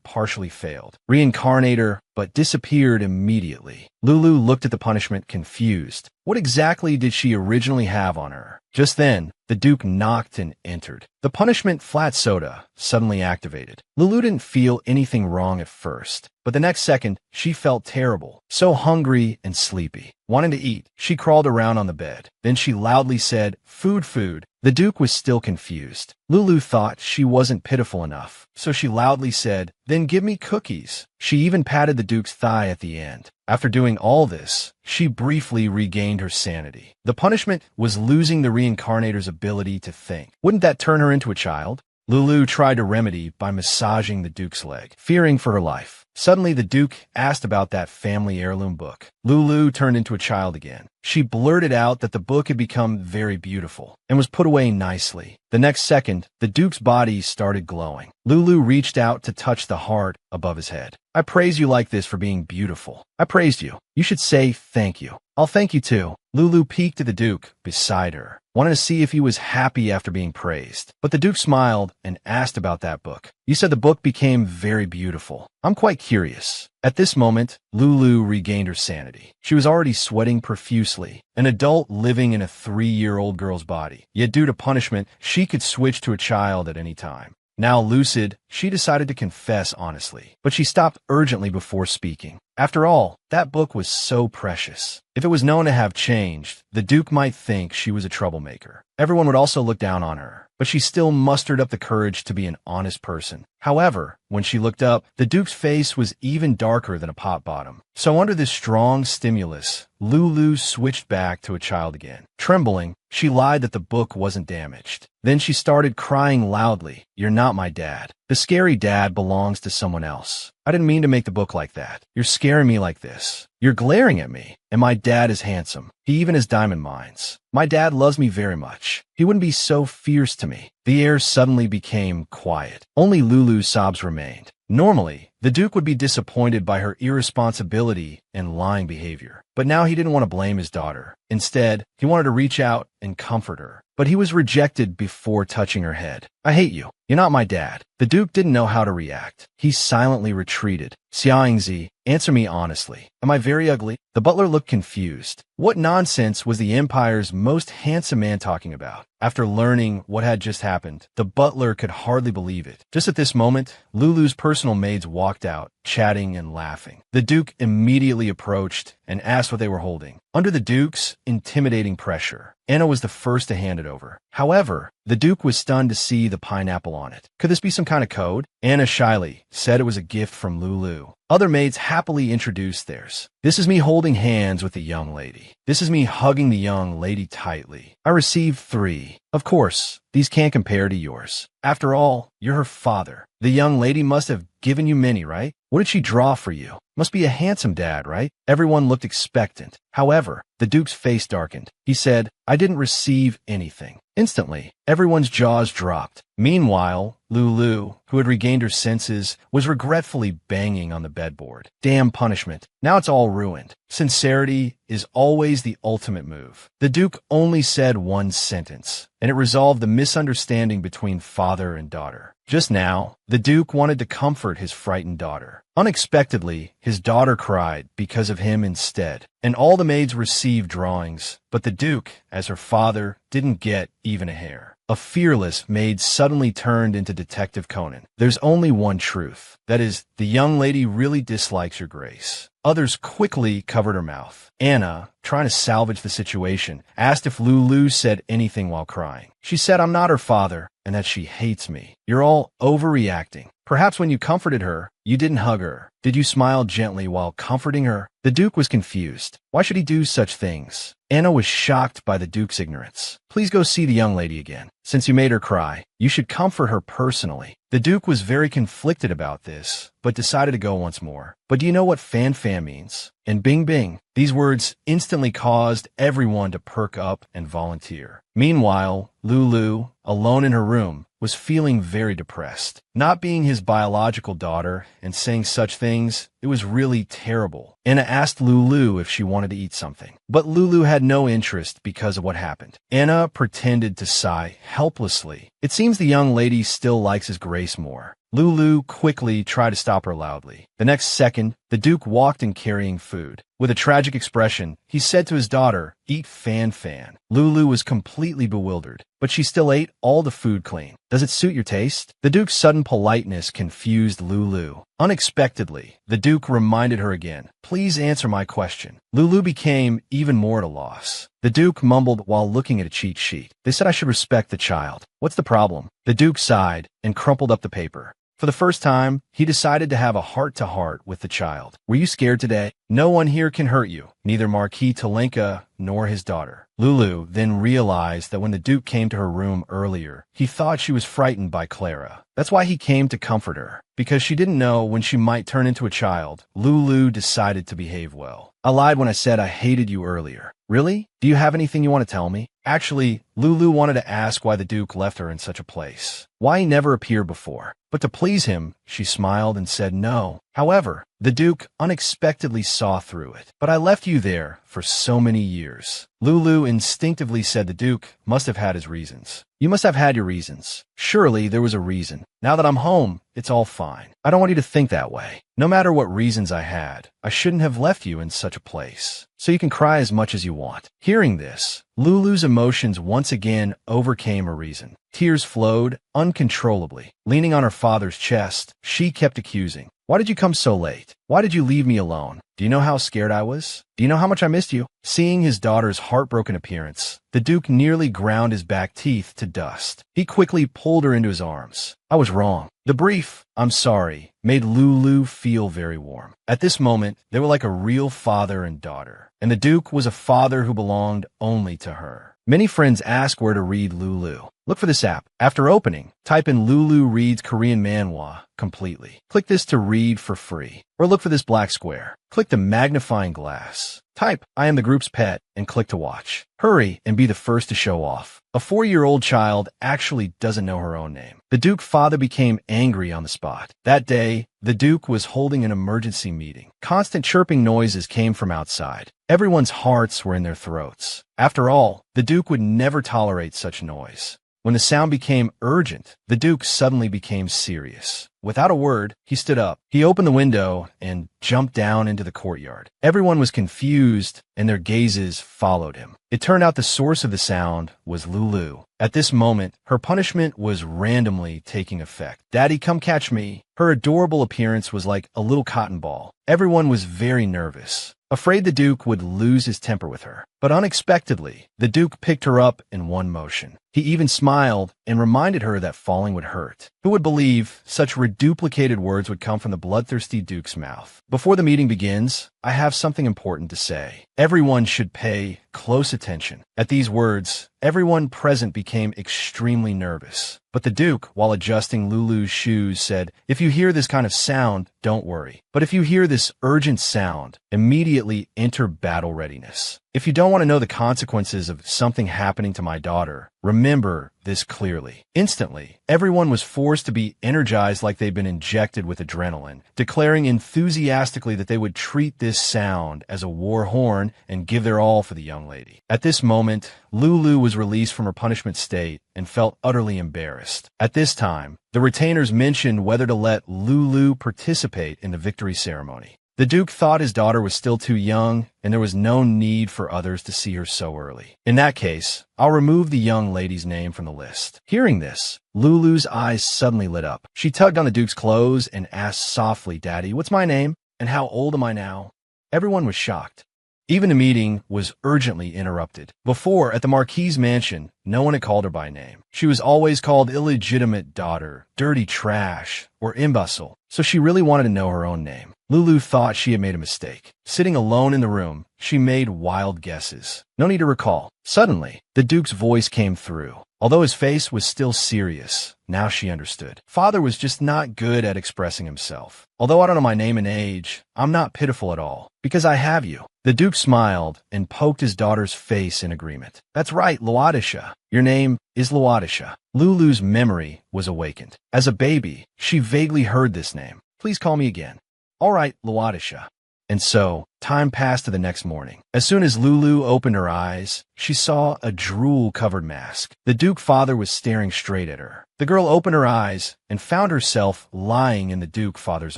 Speaker 1: partially failed. Reincarnate her, but disappeared immediately. Lulu looked at the punishment confused. What exactly did she originally have on her? Just then, the Duke knocked and entered. The punishment flat soda suddenly activated. Lulu didn't feel anything wrong at first, but the next second, she felt terrible, so hungry and sleepy. Wanting to eat, she crawled around on the bed. Then she loudly said, "Food, food." The Duke was still confused. Lulu thought she wasn't pitiful enough, so she loudly said, "Then give me cookies." She even patted the Duke's thigh at the end. After doing all this, she briefly regained her sanity. The punishment was losing the reincarnator's ability to think. Wouldn't that turn her into a child? Lulu tried to remedy by massaging the Duke's leg, fearing for her life. Suddenly, the Duke asked about that family heirloom book. Lulu turned into a child again. She blurted out that the book had become very beautiful and was put away nicely. The next second, the Duke's body started glowing. Lulu reached out to touch the heart above his head. "I praise you like this for being beautiful. I praised you. You should say thank you." "I'll thank you too." Lulu peeked at the Duke beside her, wanted to see if he was happy after being praised. But the Duke smiled and asked about that book. "You said the book became very beautiful. I'm quite curious." At this moment, Lulu regained her sanity. She was already sweating profusely, an adult living in a 3-year-old girl's body. Yet due to punishment, she could switch to a child at any time. Now lucid, she decided to confess honestly, but she stopped urgently before speaking. After all, that book was so precious. If it was known to have changed, the Duke might think she was a troublemaker. Everyone would also look down on her, but she still mustered up the courage to be an honest person. However, when she looked up, the Duke's face was even darker than a pot bottom. So under this strong stimulus, Lulu switched back to a child again. Trembling, she lied that the book wasn't damaged. Then she started crying loudly, "You're not my dad. The scary dad belongs to someone else. I didn't mean to make the book like that. You're scaring me like this. You're glaring at me. And my dad is handsome. He even has diamond mines. My dad loves me very much. He wouldn't be so fierce to me." The air suddenly became quiet. Only Lulu's sobs remained. Normally, the Duke would be disappointed by her irresponsibility and lying behavior. But now he didn't want to blame his daughter. Instead, he wanted to reach out and comfort her. But he was rejected before touching her head. "I hate you. You're not my dad." The Duke didn't know how to react. He silently retreated. "Xiangzi, answer me honestly. Am I very ugly?" The butler looked confused. What nonsense was the Empire's most handsome man talking about? After learning what had just happened, the butler could hardly believe it. Just at this moment, Lulu's personal maids walked out, chatting and laughing. The Duke immediately approached and asked what they were holding. Under the Duke's intimidating pressure, Anna was the first to hand it over. However, the Duke was stunned to see the pineapple on it. Could this be some kind of code? Anna shyly said it was a gift from Lulu. Other maids happily introduced theirs. "This is me holding hands with the young lady. This is me hugging the young lady tightly. I received 3. Of course, these can't compare to yours. After all, you're her father. The young lady must have given you many, right? What did she draw for you? Must be a handsome dad, right?" Everyone looked expectant. However, the Duke's face darkened. He said, "I didn't receive anything." Instantly, everyone's jaws dropped. Meanwhile, Lulu, who had regained her senses, was regretfully banging on the bedboard. Damn punishment. Now it's all ruined. Sincerity is always the ultimate move. The Duke only said one sentence, and it resolved the misunderstanding between father and daughter. Just now, the Duke wanted to comfort his frightened daughter. Unexpectedly, his daughter cried because of him instead, and all the maids received drawings, but the Duke, as her father, didn't get even a hair. A fearless maid suddenly turned into Detective Conan. There's only one truth. That is, the young lady really dislikes your grace. Others quickly covered her mouth. Anna, trying to salvage the situation, asked if Lulu said anything while crying. She said I'm not her father and that she hates me. You're all overreacting. Perhaps when you comforted her, you didn't hug her. Did you smile gently while comforting her? The Duke was confused. Why should he do such things? Anna was shocked by the Duke's ignorance. Please go see the young lady again. Since you made her cry, you should comfort her personally. The Duke was very conflicted about this, but decided to go once more. But do you know what fan means? And bing bing. These words instantly caused everyone to perk up and volunteer. Meanwhile, Lulu, alone in her room, was feeling very depressed. Not being his biological daughter and saying such things, it was really terrible. Anna asked Lulu if she wanted to eat something, but Lulu had no interest because of what happened. Anna pretended to sigh helplessly. It seems the young lady still likes his grace more. Lulu quickly tried to stop her loudly. The next second, the Duke walked in carrying food. With a tragic expression, he said to his daughter, "Eat fan." Lulu was completely bewildered, but she still ate all the food clean. Does it suit your taste? The Duke's sudden politeness confused Lulu. Unexpectedly, the Duke reminded her again, "Please answer my question." Lulu became even more at a loss. The Duke mumbled while looking at a cheat sheet. They said I should respect the child. What's the problem? The Duke sighed and crumpled up the paper. For the first time, he decided to have a heart-to-heart with the child. Were you scared today? No one here can hurt you, neither Marquis Talenka nor his daughter. Lulu then realized that when the Duke came to her room earlier, he thought she was frightened by Clara. That's why he came to comfort her. Because she didn't know when she might turn into a child, Lulu decided to behave well. I lied when I said I hated you earlier. Really? Do you have anything you want to tell me? Actually, Lulu wanted to ask why the Duke left her in such a place. Why he never appeared before. But to please him, she smiled and said no. However, the Duke unexpectedly saw through it. But I left you there for so many years. Lulu instinctively said the Duke must have had his reasons. You must have had your reasons. Surely there was a reason. Now that I'm home, it's all fine. I don't want you to think that way. No matter what reasons I had, I shouldn't have left you in such a place. So you can cry as much as you want. Hearing this, Lulu's emotions once again overcame her reason. Tears flowed uncontrollably. Leaning on her father's chest, she kept accusing. Why did you come so late? Why did you leave me alone? Do you know how scared I was? Do you know how much I missed you? Seeing his daughter's heartbroken appearance, the Duke nearly ground his back teeth to dust. He quickly pulled her into his arms. I was wrong. The brief, "I'm sorry," made Lulu feel very warm. At this moment, they were like a real father and daughter, and the Duke was a father who belonged only to her. Many friends ask where to read Lulu. Look for this app. After opening, type in Lulu Reads Korean Manhwa completely. Click this to read for free. Or look for this black square. Click the magnifying glass. Type, "I am the group's pet," and click to watch. Hurry and be the first to show off. A 4-year-old child actually doesn't know her own name. The Duke father became angry on the spot. That day, the Duke was holding an emergency meeting. Constant chirping noises came from outside. Everyone's hearts were in their throats. After all, the Duke would never tolerate such noise. When the sound became urgent, the Duke suddenly became serious. Without a word, he stood up. He opened the window and jumped down into the courtyard. Everyone was confused, and their gazes followed him. It turned out the source of the sound was Lulu. At this moment, her punishment was randomly taking effect. "Daddy, come catch me." Her adorable appearance was like a little cotton ball. Everyone was very nervous, afraid the Duke would lose his temper with her. But unexpectedly, the Duke picked her up in one motion. He even smiled and reminded her that falling would hurt. Who would believe such reduplicated words would come from the bloodthirsty Duke's mouth? Before the meeting begins, I have something important to say. Everyone should pay close attention. At these words, everyone present became extremely nervous. But the Duke, while adjusting Lulu's shoes, said, "If you hear this kind of sound, don't worry. But if you hear this urgent sound, immediately enter battle readiness. If you don't want to know the consequences of something happening to my daughter, remember this clearly. Instantly, everyone was forced to be energized like they'd been injected with adrenaline, declaring enthusiastically that they would treat this sound as a war horn and give their all for the young lady. At this moment, Lulu was released from her punishment state and felt utterly embarrassed. At this time, the retainers mentioned whether to let Lulu participate in the victory ceremony. The Duke thought his daughter was still too young, and there was no need for others to see her so early. In that case, I'll remove the young lady's name from the list. Hearing this, Lulu's eyes suddenly lit up. She tugged on the Duke's clothes and asked softly, "Daddy, what's my name? And how old am I now?" Everyone was shocked. Even the meeting was urgently interrupted. Before, at the Marquis's mansion, no one had called her by name. She was always called illegitimate daughter, dirty trash, or imbecile, so she really wanted to know her own name. Lulu thought she had made a mistake. Sitting alone in the room, she made wild guesses. No need to recall. Suddenly, the Duke's voice came through. Although his face was still serious, now she understood. Father was just not good at expressing himself. Although I don't know my name and age, I'm not pitiful at all, because I have you. The Duke smiled and poked his daughter's face in agreement. That's right, Luadisha. Your name is Luadisha. Lulu's memory was awakened. As a baby, she vaguely heard this name. Please call me again. All right, Luadisha. And so, time passed to the next morning. As soon as Lulu opened her eyes, she saw a drool-covered mask. The Duke father was staring straight at her. The girl opened her eyes and found herself lying in the Duke father's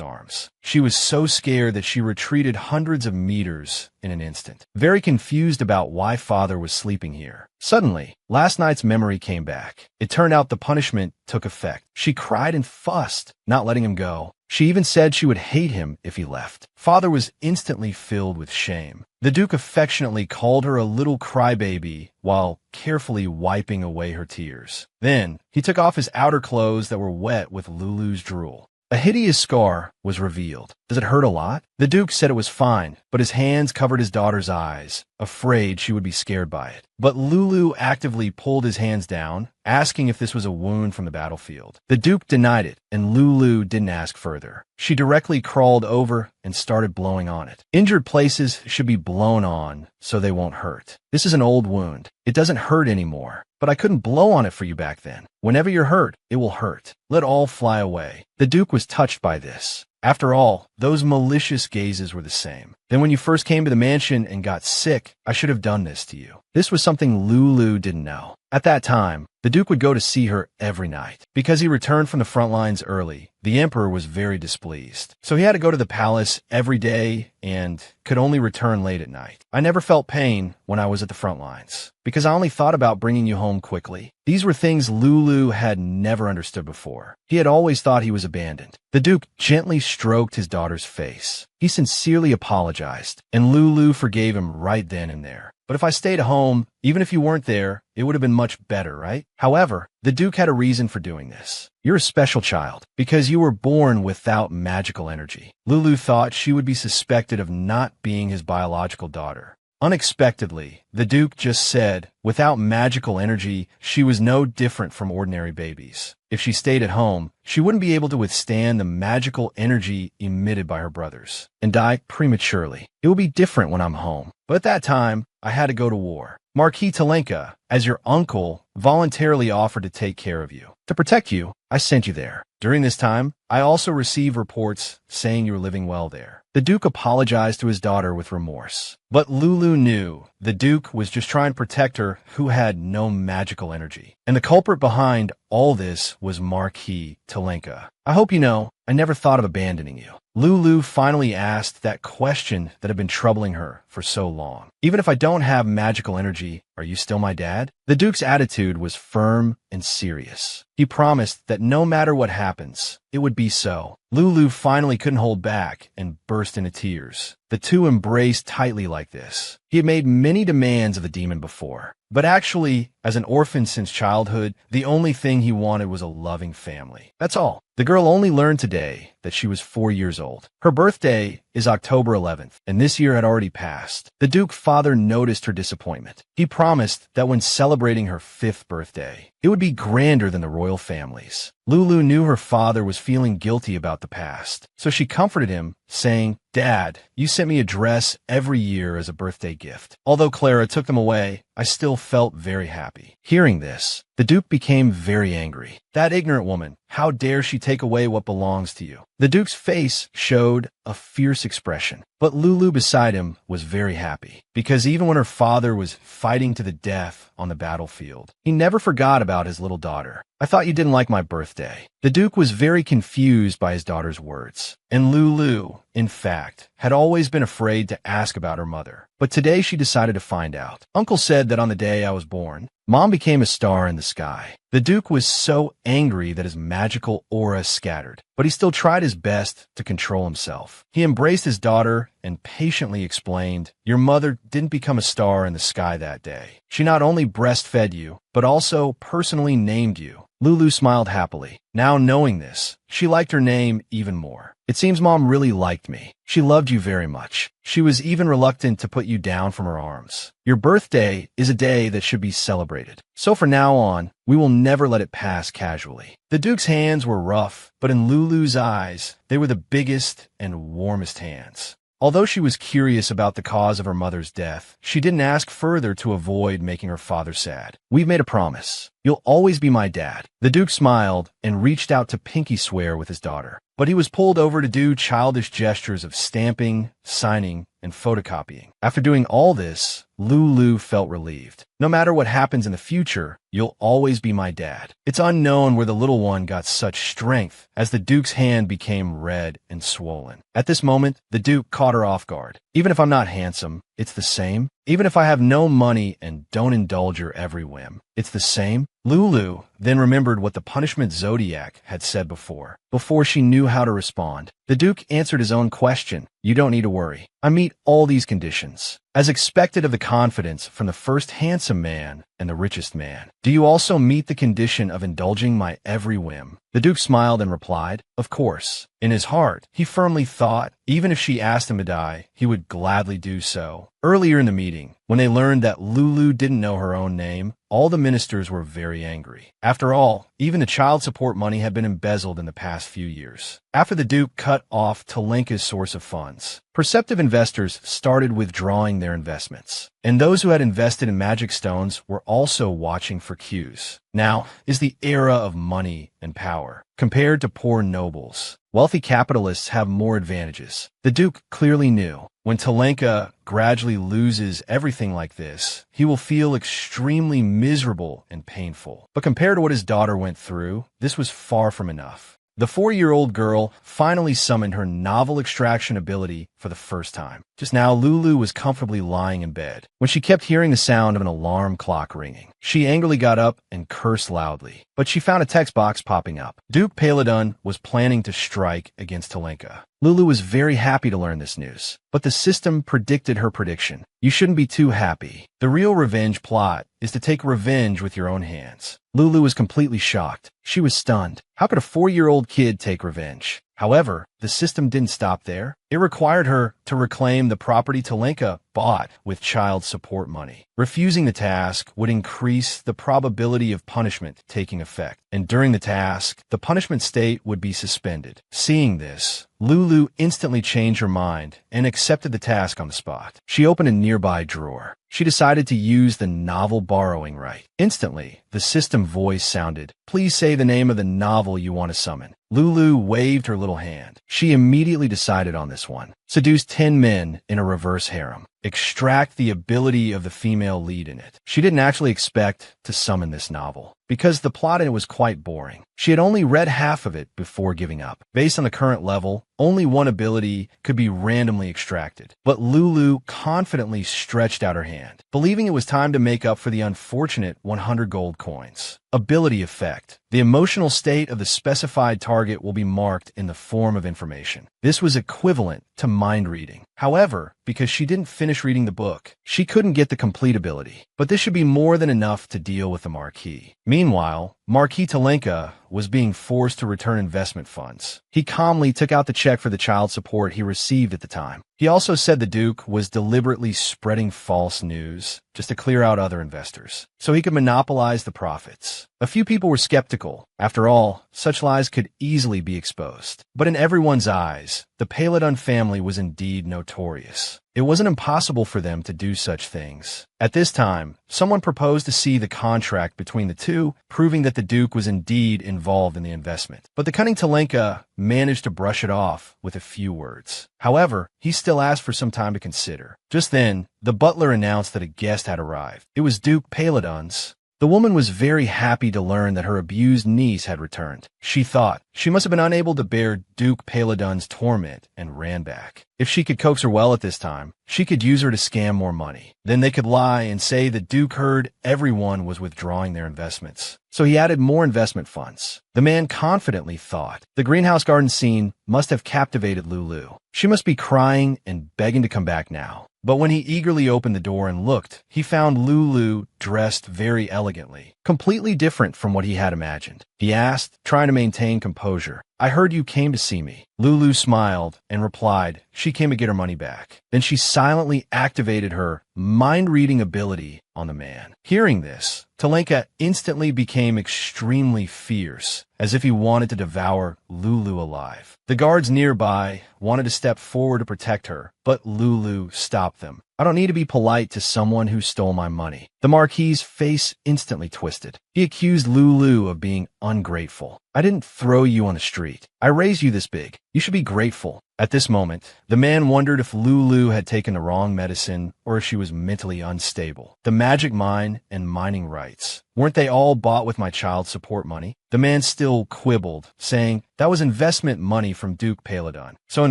Speaker 1: arms. She was so scared that she retreated hundreds of meters in an instant, very confused about why father was sleeping here. Suddenly, last night's memory came back. It turned out the punishment took effect. She cried and fussed, not letting him go. She even said she would hate him if he left. Father was instantly filled with shame. The Duke affectionately called her a little crybaby while carefully wiping away her tears. Then, he took off his outer clothes that were wet with Lulu's drool. A hideous scar was revealed. Does it hurt a lot? The Duke said it was fine, but his hands covered his daughter's eyes, afraid she would be scared by it. But Lulu actively pulled his hands down, asking if this was a wound from the battlefield. The Duke denied it, and Lulu didn't ask further. She directly crawled over and started blowing on it. Injured places should be blown on so they won't hurt. This is an old wound. It doesn't hurt anymore. But I couldn't blow on it for you back then. Whenever you're hurt, it will hurt. Let all fly away. The Duke was touched by this. After all, those malicious gazes were the same. Then when you first came to the mansion and got sick, I should have done this to you. This was something Lulu didn't know. At that time, the Duke would go to see her every night. Because he returned from the front lines early, the Emperor was very displeased. So he had to go to the palace every day and could only return late at night. I never felt pain when I was at the front lines, because I only thought about bringing you home quickly. These were things Lulu had never understood before. He had always thought he was abandoned. The Duke gently stroked his daughter's face. He sincerely apologized, and Lulu forgave him right then and there. But if I stayed home, even if you weren't there, it would have been much better, right? However, the Duke had a reason for doing this. You're a special child, because you were born without magical energy. Lulu thought she would be suspected of not being his biological daughter. Unexpectedly, the Duke just said, without magical energy, she was no different from ordinary babies. If she stayed at home, she wouldn't be able to withstand the magical energy emitted by her brothers and die prematurely. It will be different when I'm home. But at that time, I had to go to war. Marquis Talenka, as your uncle, voluntarily offered to take care of you. To protect you, I sent you there. During this time, I also received reports saying you were living well there. The Duke apologized to his daughter with remorse. But Lulu knew the Duke was just trying to protect her who had no magical energy. And the culprit behind all this was Marquis Talenka. I hope you know, I never thought of abandoning you. Lulu finally asked that question that had been troubling her for so long. Even if I don't have magical energy, are you still my dad? The Duke's attitude was firm and serious. He promised that no matter what happens, it would be so. Lulu finally couldn't hold back and burst into tears. The two embraced tightly like this. He had made many demands of the demon before, but actually, as an orphan since childhood, the only thing he wanted was a loving family. That's all. The girl only learned today that she was 4 years old. Her birthday is October 11th, and this year had already passed. The Duke father noticed her disappointment. He promised that when celebrating her 5th birthday, It would be grander than the royal families. Lulu knew her father was feeling guilty about the past, so she comforted him, saying, "Dad, you sent me a dress every year as a birthday gift. Although Clara took them away, I still felt very happy." Hearing this, the Duke became very angry. "That ignorant woman, how dare she take away what belongs to you?" The Duke's face showed a fierce expression, but Lulu beside him was very happy, because even when her father was fighting to the death on the battlefield, he never forgot about his little daughter. "I thought you didn't like my birthday." The Duke was very confused by his daughter's words, and Lulu, in fact, had always been afraid to ask about her mother. But today she decided to find out. "Uncle said that on the day I was born, Mom became a star in the sky." The Duke was so angry that his magical aura scattered, but he still tried his best to control himself. He embraced his daughter and patiently explained, "Your mother didn't become a star in the sky that day. She not only breastfed you, but also personally named you." Lulu smiled happily. Now knowing this, she liked her name even more. "It seems Mom really liked me. She loved you very much. She was even reluctant to put you down from her arms. Your birthday is a day that should be celebrated. So from now on, we will never let it pass casually." The Duke's hands were rough, but in Lulu's eyes, they were the biggest and warmest hands. Although she was curious about the cause of her mother's death, she didn't ask further to avoid making her father sad. "We've made a promise. You'll always be my dad." The Duke smiled and reached out to pinky swear with his daughter, but he was pulled over to do childish gestures of stamping, signing, and photocopying. After doing all this, Lulu felt relieved. "No matter what happens in the future, you'll always be my dad." It's unknown where the little one got such strength as the Duke's hand became red and swollen. At this moment, the Duke caught her off guard. "Even if I'm not handsome, it's the same. Even if I have no money and don't indulge your every whim, it's the same." Lulu then remembered what the punishment zodiac had said before she knew how to respond. The Duke answered his own question. "You don't need to worry. I meet all these conditions, as expected of the confidence from the first handsome man and the richest man. Do you also meet the condition of indulging my every whim?" The Duke smiled and replied, "Of course." In his heart, he firmly thought, even if she asked him to die, he would gladly do so. Earlier in the meeting, when they learned that Lulu didn't know her own name, all the ministers were very angry. After all, even the child support money had been embezzled in the past few years. After the Duke cut off Talenka's source of funds, perceptive investors started withdrawing their investments, and those who had invested in magic stones were also watching for cues. Now is the era of money and power. Compared to poor nobles, wealthy capitalists have more advantages. The Duke clearly knew when Talenka gradually loses everything like this, he will feel extremely miserable and painful. But compared to what his daughter went through, this was far from enough. The 4-year-old girl finally summoned her novel extraction ability for the first time. Just now, Lulu was comfortably lying in bed when she kept hearing the sound of an alarm clock ringing. She angrily got up and cursed loudly, but she found a text box popping up. Duke Paladun was planning to strike against Talenka. Lulu was very happy to learn this news, but the system predicted her prediction. You shouldn't be too happy. The real revenge plot is to take revenge with your own hands. Lulu was completely shocked. She was stunned. How could a 4-year-old kid take revenge? However, the system didn't stop there. It required her to reclaim the property Talenka bought with child support money. Refusing the task would increase the probability of punishment taking effect, and during the task, the punishment state would be suspended. Seeing this, Lulu instantly changed her mind and accepted the task on the spot. She opened a nearby drawer. She decided to use the novel borrowing right. Instantly, the system voice sounded, "Please say the name of the novel you want to summon." Lulu waved her little hand. She immediately decided on this one. Seduce 10 men in a reverse harem. Extract the ability of the female lead in it. She didn't actually expect to summon this novel, because the plot in it was quite boring. She had only read half of it before giving up. Based on the current level, only one ability could be randomly extracted. But Lulu confidently stretched out her hand, believing it was time to make up for the unfortunate 100 gold coins. Ability effect. The emotional state of the specified target will be marked in the form of information. This was equivalent to mind reading. However, because she didn't finish reading the book, she couldn't get the complete ability. But this should be more than enough to deal with the marquee. Meanwhile, Marquis Talenka was being forced to return investment funds. He calmly took out the check for the child support he received at the time. He also said the Duke was deliberately spreading false news just to clear out other investors, so he could monopolize the profits. A few people were skeptical. After all, such lies could easily be exposed. But in everyone's eyes, the Paladin family was indeed notorious. It wasn't impossible for them to do such things. At this time, someone proposed to see the contract between the two, proving that the Duke was indeed involved in the investment. But the cunning Talenka managed to brush it off with a few words. However, he still asked for some time to consider. Just then, the butler announced that a guest had arrived. It was Duke Paladin's. The woman was very happy to learn that her abused niece had returned. She thought she must have been unable to bear Duke Paladin's torment and ran back. If she could coax her well at this time, she could use her to scam more money. Then they could lie and say the Duke heard everyone was withdrawing their investments. So he added more investment funds. The man confidently thought the greenhouse garden scene must have captivated Lulu. She must be crying and begging to come back now. But when he eagerly opened the door and looked, he found Lulu dressed very elegantly, completely different from what he had imagined. He asked, trying to maintain composure, "I heard you came to see me." Lulu smiled and replied she came to get her money back. Then she silently activated her mind-reading ability on the man. Hearing this, Talenka instantly became extremely fierce, as if he wanted to devour Lulu alive. The guards nearby wanted to step forward to protect her, but Lulu stopped them. "I don't need to be polite to someone who stole my money." The Marquis's face instantly twisted. He accused Lulu of being ungrateful. "I didn't throw you on the street. I raised you this big. You should be grateful." At this moment, the man wondered if Lulu had taken the wrong medicine or if she was mentally unstable. The magic mine and mining rights, weren't they all bought with my child support money? The man still quibbled, saying that was investment money from Duke Paladin. So in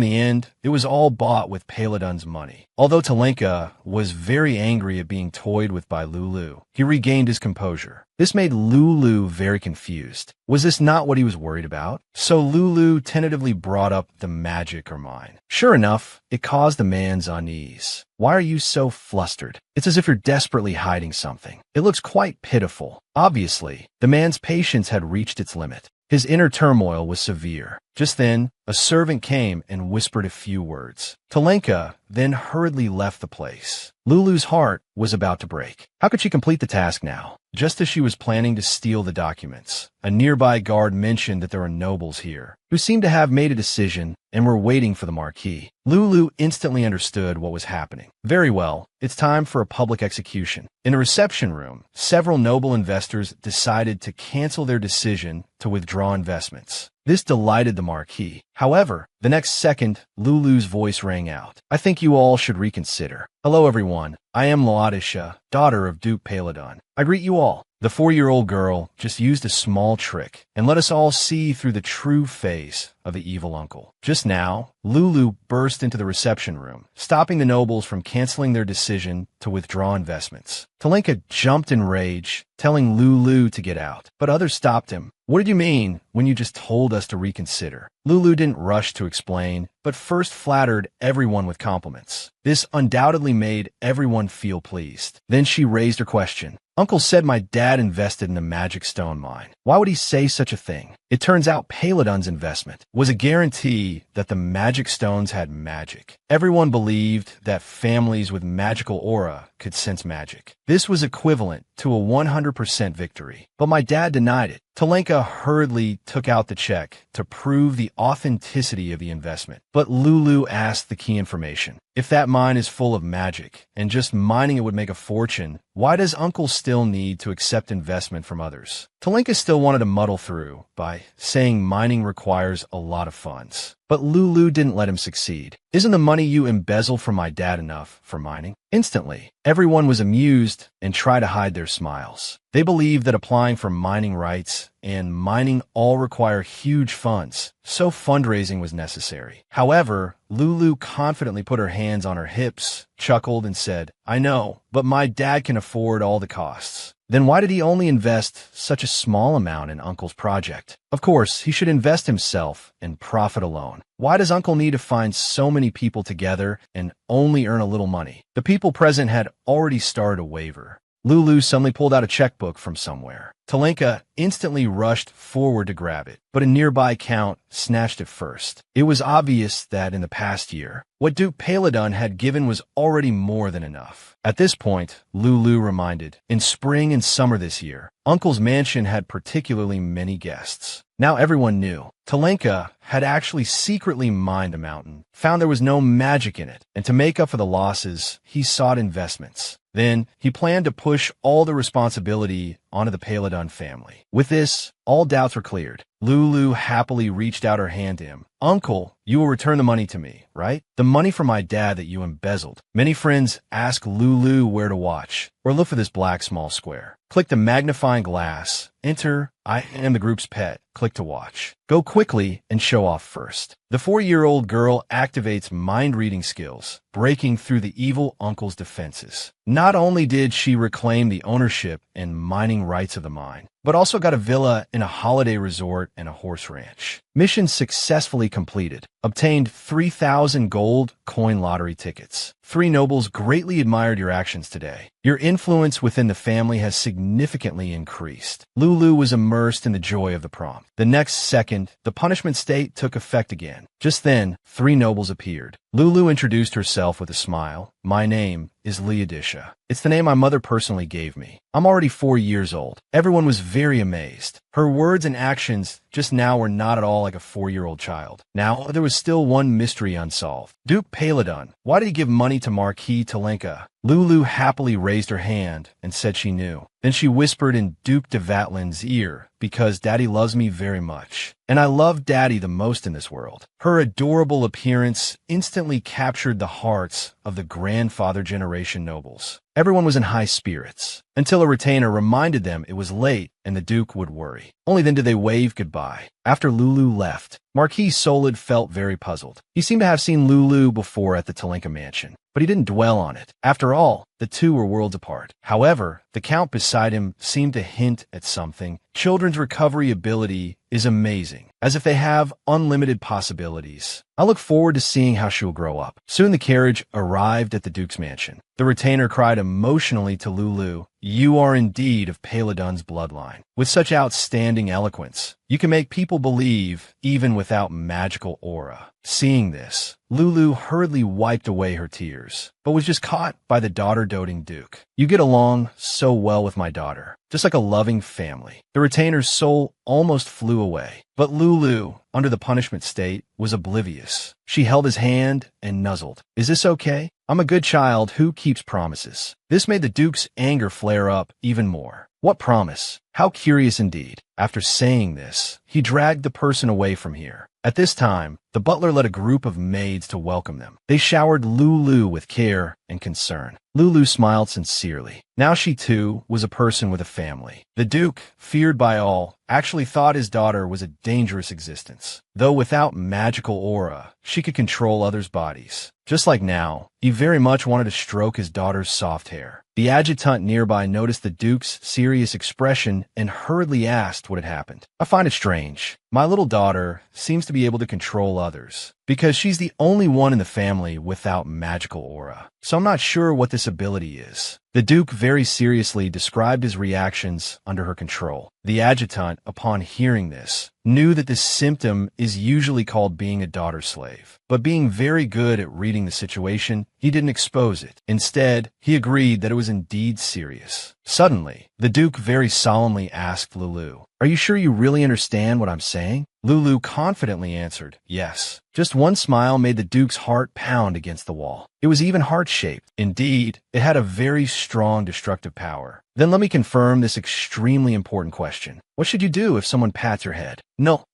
Speaker 1: the end, it was all bought with Paladin's money. Although Talenka was very angry at being toyed with by Lulu, he regained his composure. This made Lulu very confused. Was this not what he was worried about? So Lulu tentatively brought up the magic or mine. Sure enough, it caused the man's unease. "Why are you so flustered? It's as if you're desperately hiding something. It looks quite pitiful." Obviously, the man's patience had reached its limit. His inner turmoil was severe. Just then, a servant came and whispered a few words. Talenka then hurriedly left the place. Lulu's heart was about to break. How could she complete the task now? Just as she was planning to steal the documents, a nearby guard mentioned that there were nobles here, who seemed to have made a decision and were waiting for the Marquis. Lulu instantly understood what was happening. Very well, it's time for a public execution. In a reception room, several noble investors decided to cancel their decision to withdraw investments. This delighted the Marquis. However, the next second, Lulu's voice rang out. "I think you all should reconsider. Hello everyone, I am Laodicea, daughter of Duke Paladin. I greet you all." The 4-year-old girl just used a small trick and let us all see through the true face of the evil uncle. Just now, Lulu burst into the reception room, stopping the nobles from canceling their decision to withdraw investments. Talenka jumped in rage, telling Lulu to get out, but others stopped him. "What did you mean when you just told us to reconsider?" Lulu didn't rush to explain, but first flattered everyone with compliments. This undoubtedly made everyone feel pleased. Then she raised her question. "Uncle said my dad invested in the magic stone mine. Why would he say such a thing?" It turns out Paladin's investment was a guarantee that the magic stones had magic. Everyone believed that families with magical aura could sense magic. This was equivalent to a 100% victory. But my dad denied it. Talenka hurriedly took out the check to prove the authenticity of the investment. But Lulu asked the key information. If that mine is full of magic, and just mining it would make a fortune, why does Uncle still need to accept investment from others? Talenka still wanted to muddle through by saying mining requires a lot of funds. But Lulu didn't let him succeed. "Isn't the money you embezzle from my dad enough for mining?" Instantly, everyone was amused and tried to hide their smiles. They believed that applying for mining rights and mining all require huge funds, so fundraising was necessary. However, Lulu confidently put her hands on her hips, chuckled, and said, "I know, but my dad can afford all the costs." Then why did he only invest such a small amount in Uncle's project? Of course, he should invest himself and profit alone. Why does Uncle need to find so many people together and only earn a little money? The people present had already started to waver. Lulu suddenly pulled out a checkbook from somewhere. Talenka instantly rushed forward to grab it, but a nearby count snatched it first. It was obvious that in the past year, what Duke Paladon had given was already more than enough. At this point, Lulu reminded, in spring and summer this year, Uncle's mansion had particularly many guests. Now everyone knew. Talenka had actually secretly mined a mountain, found there was no magic in it, and to make up for the losses, he sought investments. Then, he planned to push all the responsibility onto the Paladon family. With this, all doubts were cleared. Lulu happily reached out her hand to him. Uncle, you will return the money to me, right? The money from my dad that you embezzled. Many friends ask Lulu where to watch, or look for this black small square. Click the magnifying glass, enter, I am the group's pet, click to watch. Go quickly and show off first. The 4-year-old girl activates mind-reading skills, breaking through the evil uncle's defenses. Not only did she reclaim the ownership and mining rights of the mine, but also got a villa in a holiday resort and a horse ranch. Mission successfully completed. Obtained 3,000 gold coin lottery tickets. 3 nobles greatly admired your actions today. Your influence within the family has significantly increased. Lulu was immersed in the joy of the prompt. The next second, the punishment state took effect again. Just then, 3 nobles appeared. Lulu introduced herself with a smile. My name is Leodisha. It's the name my mother personally gave me. I'm already 4 years old. Everyone was very amazed. Her words and actions just now were not at all like a 4-year-old child. Now, there was still one mystery unsolved. Duke Paladon, why did he give money to Marquis Talenka? Lulu happily raised her hand and said she knew. Then she whispered in Duke de Vatlin's ear, because Daddy loves me very much. And I love Daddy the most in this world. Her adorable appearance instantly captured the hearts of the grandfather generation nobles. Everyone was in high spirits, until a retainer reminded them it was late and the Duke would worry. Only then did they wave goodbye. After Lulu left, Marquis Solid felt very puzzled. He seemed to have seen Lulu before at the Talenka mansion, but he didn't dwell on it. After all, the two were worlds apart. However, the count beside him seemed to hint at something. Children's recovery ability is amazing, as if they have unlimited possibilities. I look forward to seeing how she will grow up. Soon the carriage arrived at the Duke's mansion. The retainer cried emotionally to Lulu, "You are indeed of Paladon's bloodline. With such outstanding eloquence, you can make people believe even without magical aura." Seeing this, Lulu hurriedly wiped away her tears, but was just caught by the daughter-doting Duke. You get along so well with my daughter, just like a loving family. The retainer's soul almost flew away, but Lulu, under the punishment state, was oblivious. She held his hand and nuzzled. "Is this okay? I'm a good child who keeps promises." This made the Duke's anger flare up even more. What promise? How curious indeed. After saying this, he dragged the person away from here. At this time, the butler led a group of maids to welcome them. They showered Lulu with care and concern. Lulu smiled sincerely. Now she too was a person with a family. The Duke, feared by all, actually thought his daughter was a dangerous existence. Though without magical aura, she could control others' bodies. Just like now, he very much wanted to stroke his daughter's soft hair. The adjutant nearby noticed the Duke's serious expression and hurriedly asked what had happened. "I find it strange. My little daughter seems to be able to control others, because she's the only one in the family without magical aura. So I'm not sure what this ability is." The Duke very seriously described his reactions under her control. The adjutant, upon hearing this, knew that this symptom is usually called being a daughter slave. But being very good at reading the situation, he didn't expose it. Instead, he agreed that it was indeed serious. Suddenly, the Duke very solemnly asked Lulu, "Are you sure you really understand what I'm saying?" Lulu confidently answered, "Yes." Just one smile made the Duke's heart pound against the wall. It was even heart-shaped. Indeed, it had a very strong destructive power. "Then let me confirm this extremely important question. What should you do if someone pats your head?" No.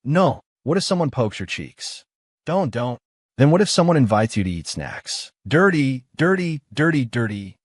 Speaker 1: What if someone pokes your cheeks?" Don't. "Then what if someone invites you to eat snacks?" Dirty.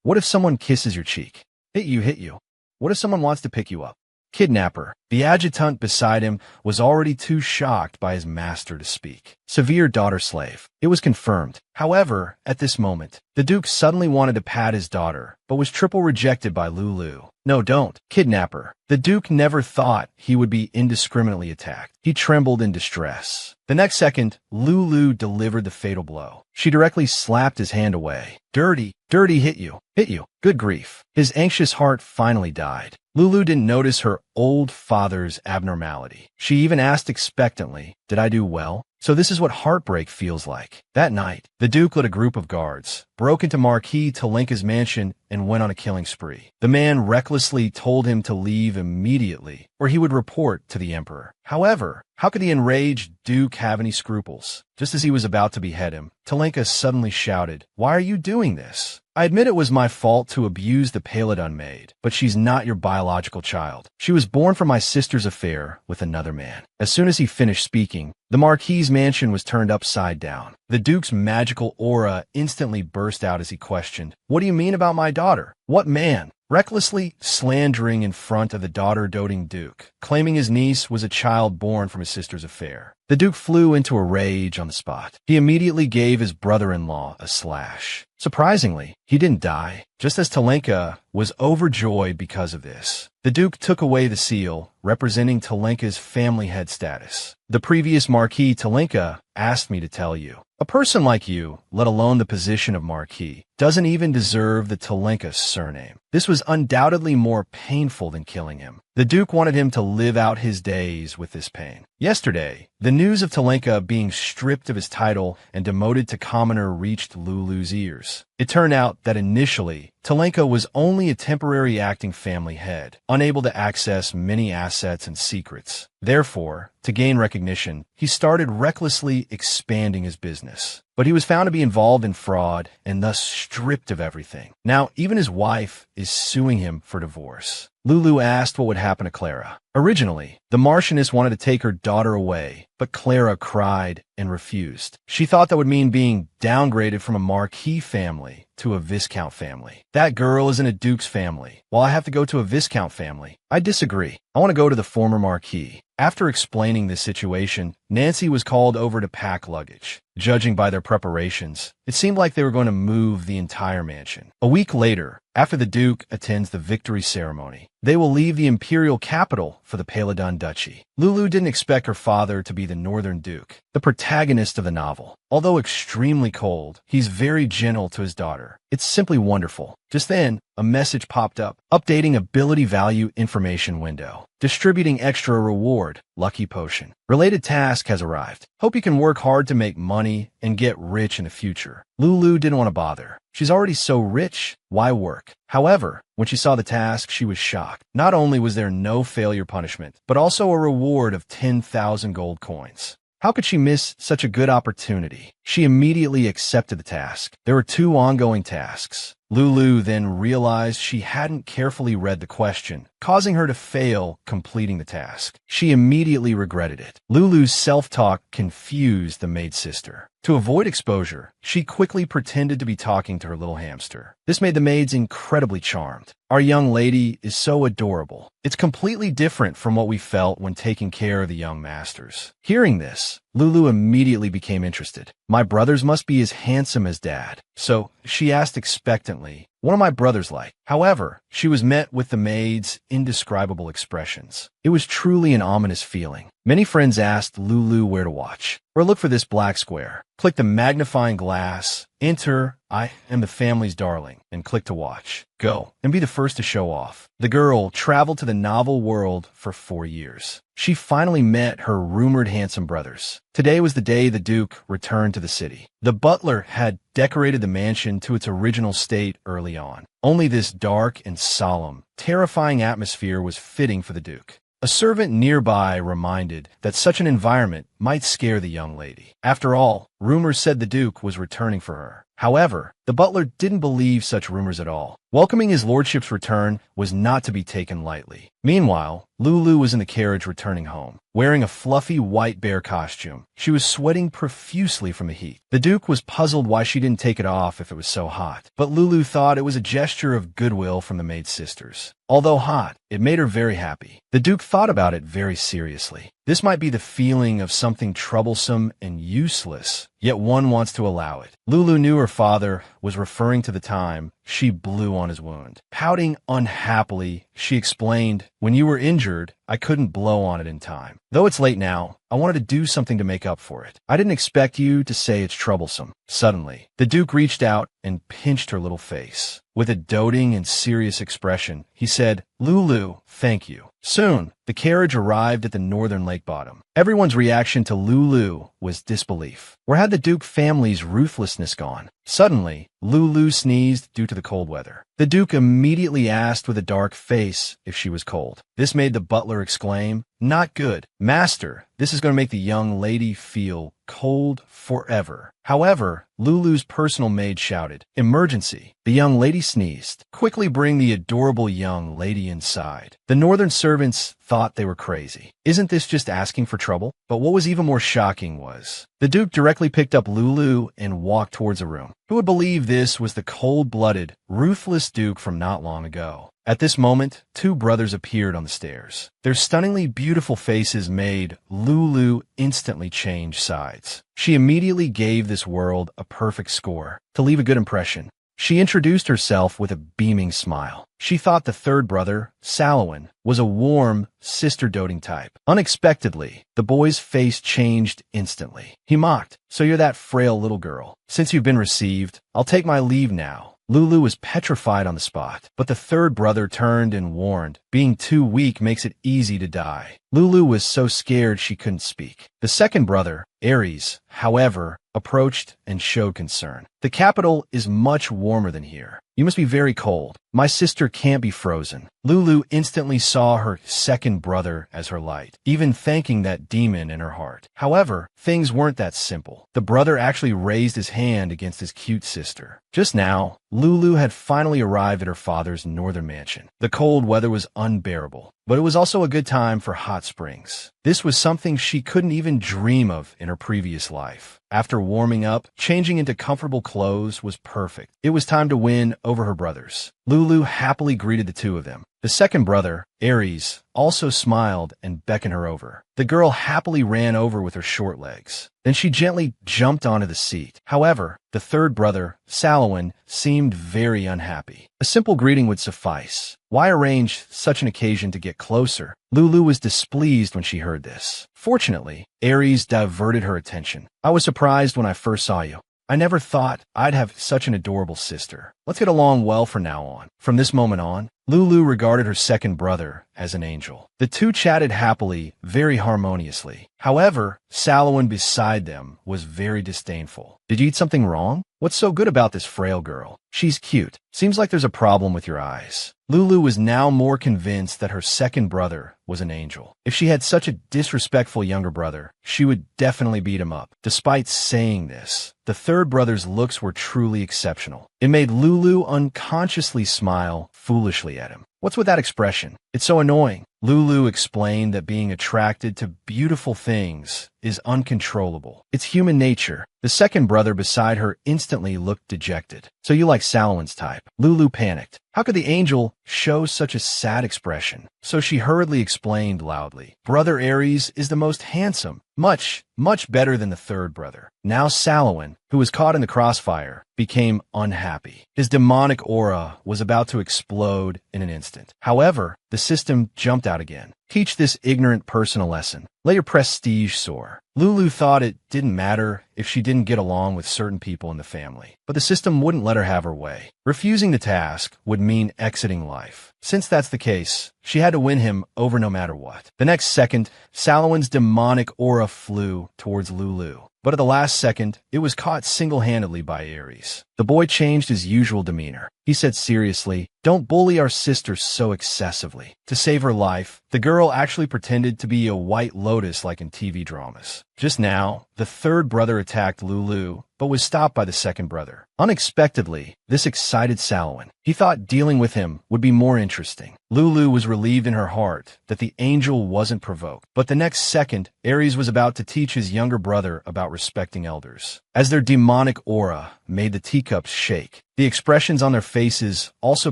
Speaker 1: "What if someone kisses your cheek?" Hit you. "What if someone wants to pick you up?" Kidnapper. The adjutant beside him was already too shocked by his master to speak. Severe daughter slave. It was confirmed. However, at this moment, the Duke suddenly wanted to pat his daughter, but was triple rejected by Lulu. "No, don't." Kidnapper. The Duke never thought he would be indiscriminately attacked. He trembled in distress. The next second, Lulu delivered the fatal blow. She directly slapped his hand away. Dirty. Dirty hit you. Hit you. Good grief. His anxious heart finally died. Lulu didn't notice her old father's abnormality. She even asked expectantly, "Did I do well?" So this is what heartbreak feels like. That night, the Duke led a group of guards, broke into Marquis Talenka's mansion, and went on a killing spree. The man recklessly told him to leave immediately, or he would report to the Emperor. However, how could the enraged Duke have any scruples? Just as he was about to behead him, Talenka suddenly shouted, "Why are you doing this? I admit it was my fault to abuse the Paladin maid, but she's not your biological child. She was born from my sister's affair with another man." As soon as he finished speaking, the Marquis's mansion was turned upside down. The Duke's magical aura instantly burst out as he questioned, "What do you mean about my daughter? What man?" Recklessly slandering in front of the daughter-doting Duke, claiming his niece was a child born from his sister's affair. The Duke flew into a rage on the spot. He immediately gave his brother-in-law a slash. Surprisingly, he didn't die, just as Talenka was overjoyed because of this. The Duke took away the seal, representing Talenka's family head status. "The previous Marquis Talenka asked me to tell you. A person like you, let alone the position of Marquis, doesn't even deserve the Talenka surname." This was undoubtedly more painful than killing him. The Duke wanted him to live out his days with this pain. Yesterday, the news of Talenka being stripped of his title and demoted to commoner reached Lulu's ears. It turned out that initially, Talenka was only a temporary acting family head, unable to access many assets and secrets. Therefore, to gain recognition, he started recklessly expanding his business. But he was found to be involved in fraud and thus stripped of everything. Now, even his wife is suing him for divorce. Lulu asked what would happen to Clara. Originally, the Marchioness wanted to take her daughter away, but Clara cried and refused. She thought that would mean being downgraded from a Marquis family to a Viscount family. "That girl isn't a Duke's family, while I have to go to a Viscount family. I disagree. I want to go to the former Marquis." After explaining this situation, Nancy was called over to pack luggage. Judging by their preparations, it seemed like they were going to move the entire mansion. A week later, after the Duke attends the victory ceremony, they will leave the imperial capital for the Paladin Duchy. Lulu didn't expect her father to be the Northern Duke, the protagonist of the novel. Although extremely cold, he's very gentle to his daughter. It's simply wonderful. Just then, a message popped up, updating ability value information window. Distributing extra reward, lucky potion. Related task has arrived. Hope you can work hard to make money and get rich in the future. Lulu didn't want to bother. She's already so rich, why work? However, when she saw the task, she was shocked. Not only was there no failure punishment, but also a reward of 10,000 gold coins. How could she miss such a good opportunity? She immediately accepted the task. There were 2 ongoing tasks. Lulu then realized she hadn't carefully read the question, causing her to fail completing the task. She immediately regretted it. Lulu's self-talk confused the maid sister. To avoid exposure, she quickly pretended to be talking to her little hamster. This made the maids incredibly charmed. "Our young lady is so adorable. It's completely different from what we felt when taking care of the young masters." Hearing this, Lulu immediately became interested. "My brothers must be as handsome as Dad." So she asked expectantly, "What are my brothers like?" However, she was met with the maid's indescribable expressions. It was truly an ominous feeling. Many friends asked Lulu where to watch, or look for this black square. Click the magnifying glass, enter "I am the family's darling," and click to watch. Go, and be the first to show off. The girl traveled to the novel world for 4 years. She finally met her rumored handsome brothers. Today was the day the Duke returned to the city. The butler had decorated the mansion to its original state early on. Only this dark and solemn, terrifying atmosphere was fitting for the Duke. A servant nearby reminded that such an environment might scare the young lady. After all, rumors said the Duke was returning for her. However, the butler didn't believe such rumors at all. Welcoming his lordship's return was not to be taken lightly. Meanwhile, Lulu was in the carriage returning home. Wearing a fluffy white bear costume, she was sweating profusely from the heat. The Duke was puzzled why she didn't take it off if it was so hot, but Lulu thought it was a gesture of goodwill from the maid sisters. Although hot, it made her very happy. The Duke thought about it very seriously. This might be the feeling of something troublesome and useless, yet one wants to allow it. Lulu knew her father was referring to the time she blew on his wound. Pouting unhappily, she explained, "When you were injured, I couldn't blow on it in time. Though it's late now, I wanted to do something to make up for it. I didn't expect you to say it's troublesome." Suddenly, the Duke reached out and pinched her little face. With a doting and serious expression, he said, "Lulu, thank you." Soon, the carriage arrived at the northern lake bottom. Everyone's reaction to Lulu was disbelief. Where had the Duke family's ruthlessness gone? Suddenly, Lulu sneezed due to the cold weather. The Duke immediately asked with a dark face if she was cold. This made the butler exclaim, "Not good. Master, this is going to make the young lady feel cold forever." However, Lulu's personal maid shouted, "Emergency!" The young lady sneezed. "Quickly bring the adorable young lady inside." The northern servants thought they were crazy. Isn't this just asking for trouble? But what was even more shocking was, the Duke directly picked up Lulu and walked towards a room. Who would believe this was the cold-blooded, ruthless Duke from not long ago? At this moment, two brothers appeared on the stairs. Their stunningly beautiful faces made Lulu instantly change sides. She immediately gave this world a perfect score to leave a good impression. She introduced herself with a beaming smile. She thought the third brother, Salowin, was a warm, sister-doting type. Unexpectedly, the boy's face changed instantly. He mocked, "So you're that frail little girl. Since you've been received, I'll take my leave now." Lulu was petrified on the spot, but the third brother turned and warned, "Being too weak makes it easy to die." Lulu was so scared she couldn't speak. The second brother, Ares, however, approached and showed concern. "The capital is much warmer than here. You must be very cold. My sister can't be frozen." Lulu instantly saw her second brother as her light, even thanking that demon in her heart. However, things weren't that simple. The brother actually raised his hand against his cute sister. Just now, Lulu had finally arrived at her father's northern mansion. The cold weather was unbearable, but it was also a good time for hot springs. This was something she couldn't even dream of in her previous life. After warming up, changing into comfortable clothes was perfect. It was time to win over her brothers. Lulu happily greeted the two of them. The second brother, Ares, also smiled and beckoned her over. The girl happily ran over with her short legs. Then she gently jumped onto the seat. However, the third brother, Salowin, seemed very unhappy. A simple greeting would suffice. Why arrange such an occasion to get closer? Lulu was displeased when she heard this. Fortunately, Ares diverted her attention. "I was surprised when I first saw you. I never thought I'd have such an adorable sister. Let's get along well from now on." From this moment on, Lulu regarded her second brother as an angel. The two chatted happily, very harmoniously. However, Salowin beside them was very disdainful. "Did you eat something wrong? What's so good about this frail girl? She's cute. Seems like there's a problem with your eyes." Lulu was now more convinced that her second brother was an angel. If she had such a disrespectful younger brother, she would definitely beat him up. Despite saying this, the third brother's looks were truly exceptional. It made Lulu unconsciously smile foolishly at him. "What's with that expression? It's so annoying." Lulu explained that being attracted to beautiful things is uncontrollable. It's human nature. The second brother beside her instantly looked dejected. "So you like Salowin's type?" Lulu panicked. How could the angel show such a sad expression? So she hurriedly explained loudly, "Brother Ares is the most handsome, much better than the third brother." Now Salowin, who was caught in the crossfire, became unhappy. His demonic aura was about to explode in an instant. However, the system jumped out again. "Teach this ignorant person a lesson. Let your prestige soar." Lulu thought it didn't matter if she didn't get along with certain people in the family, but the system wouldn't let her have her way. Refusing the task would mean exiting life. Since that's the case, she had to win him over no matter what. The next second, Salowin's demonic aura flew towards Lulu. But at the last second, it was caught single-handedly by Ares. The boy changed his usual demeanor. He said seriously, "Don't bully our sister so excessively." To save her life, the girl actually pretended to be a white lotus like in TV dramas. Just now, the third brother attacked Lulu, but was stopped by the second brother. Unexpectedly, this excited Salowin. He thought dealing with him would be more interesting. Lulu was relieved in her heart that the angel wasn't provoked. But the next second, Ares was about to teach his younger brother about respecting elders. As their demonic aura made the teacups shake, the expressions on their faces also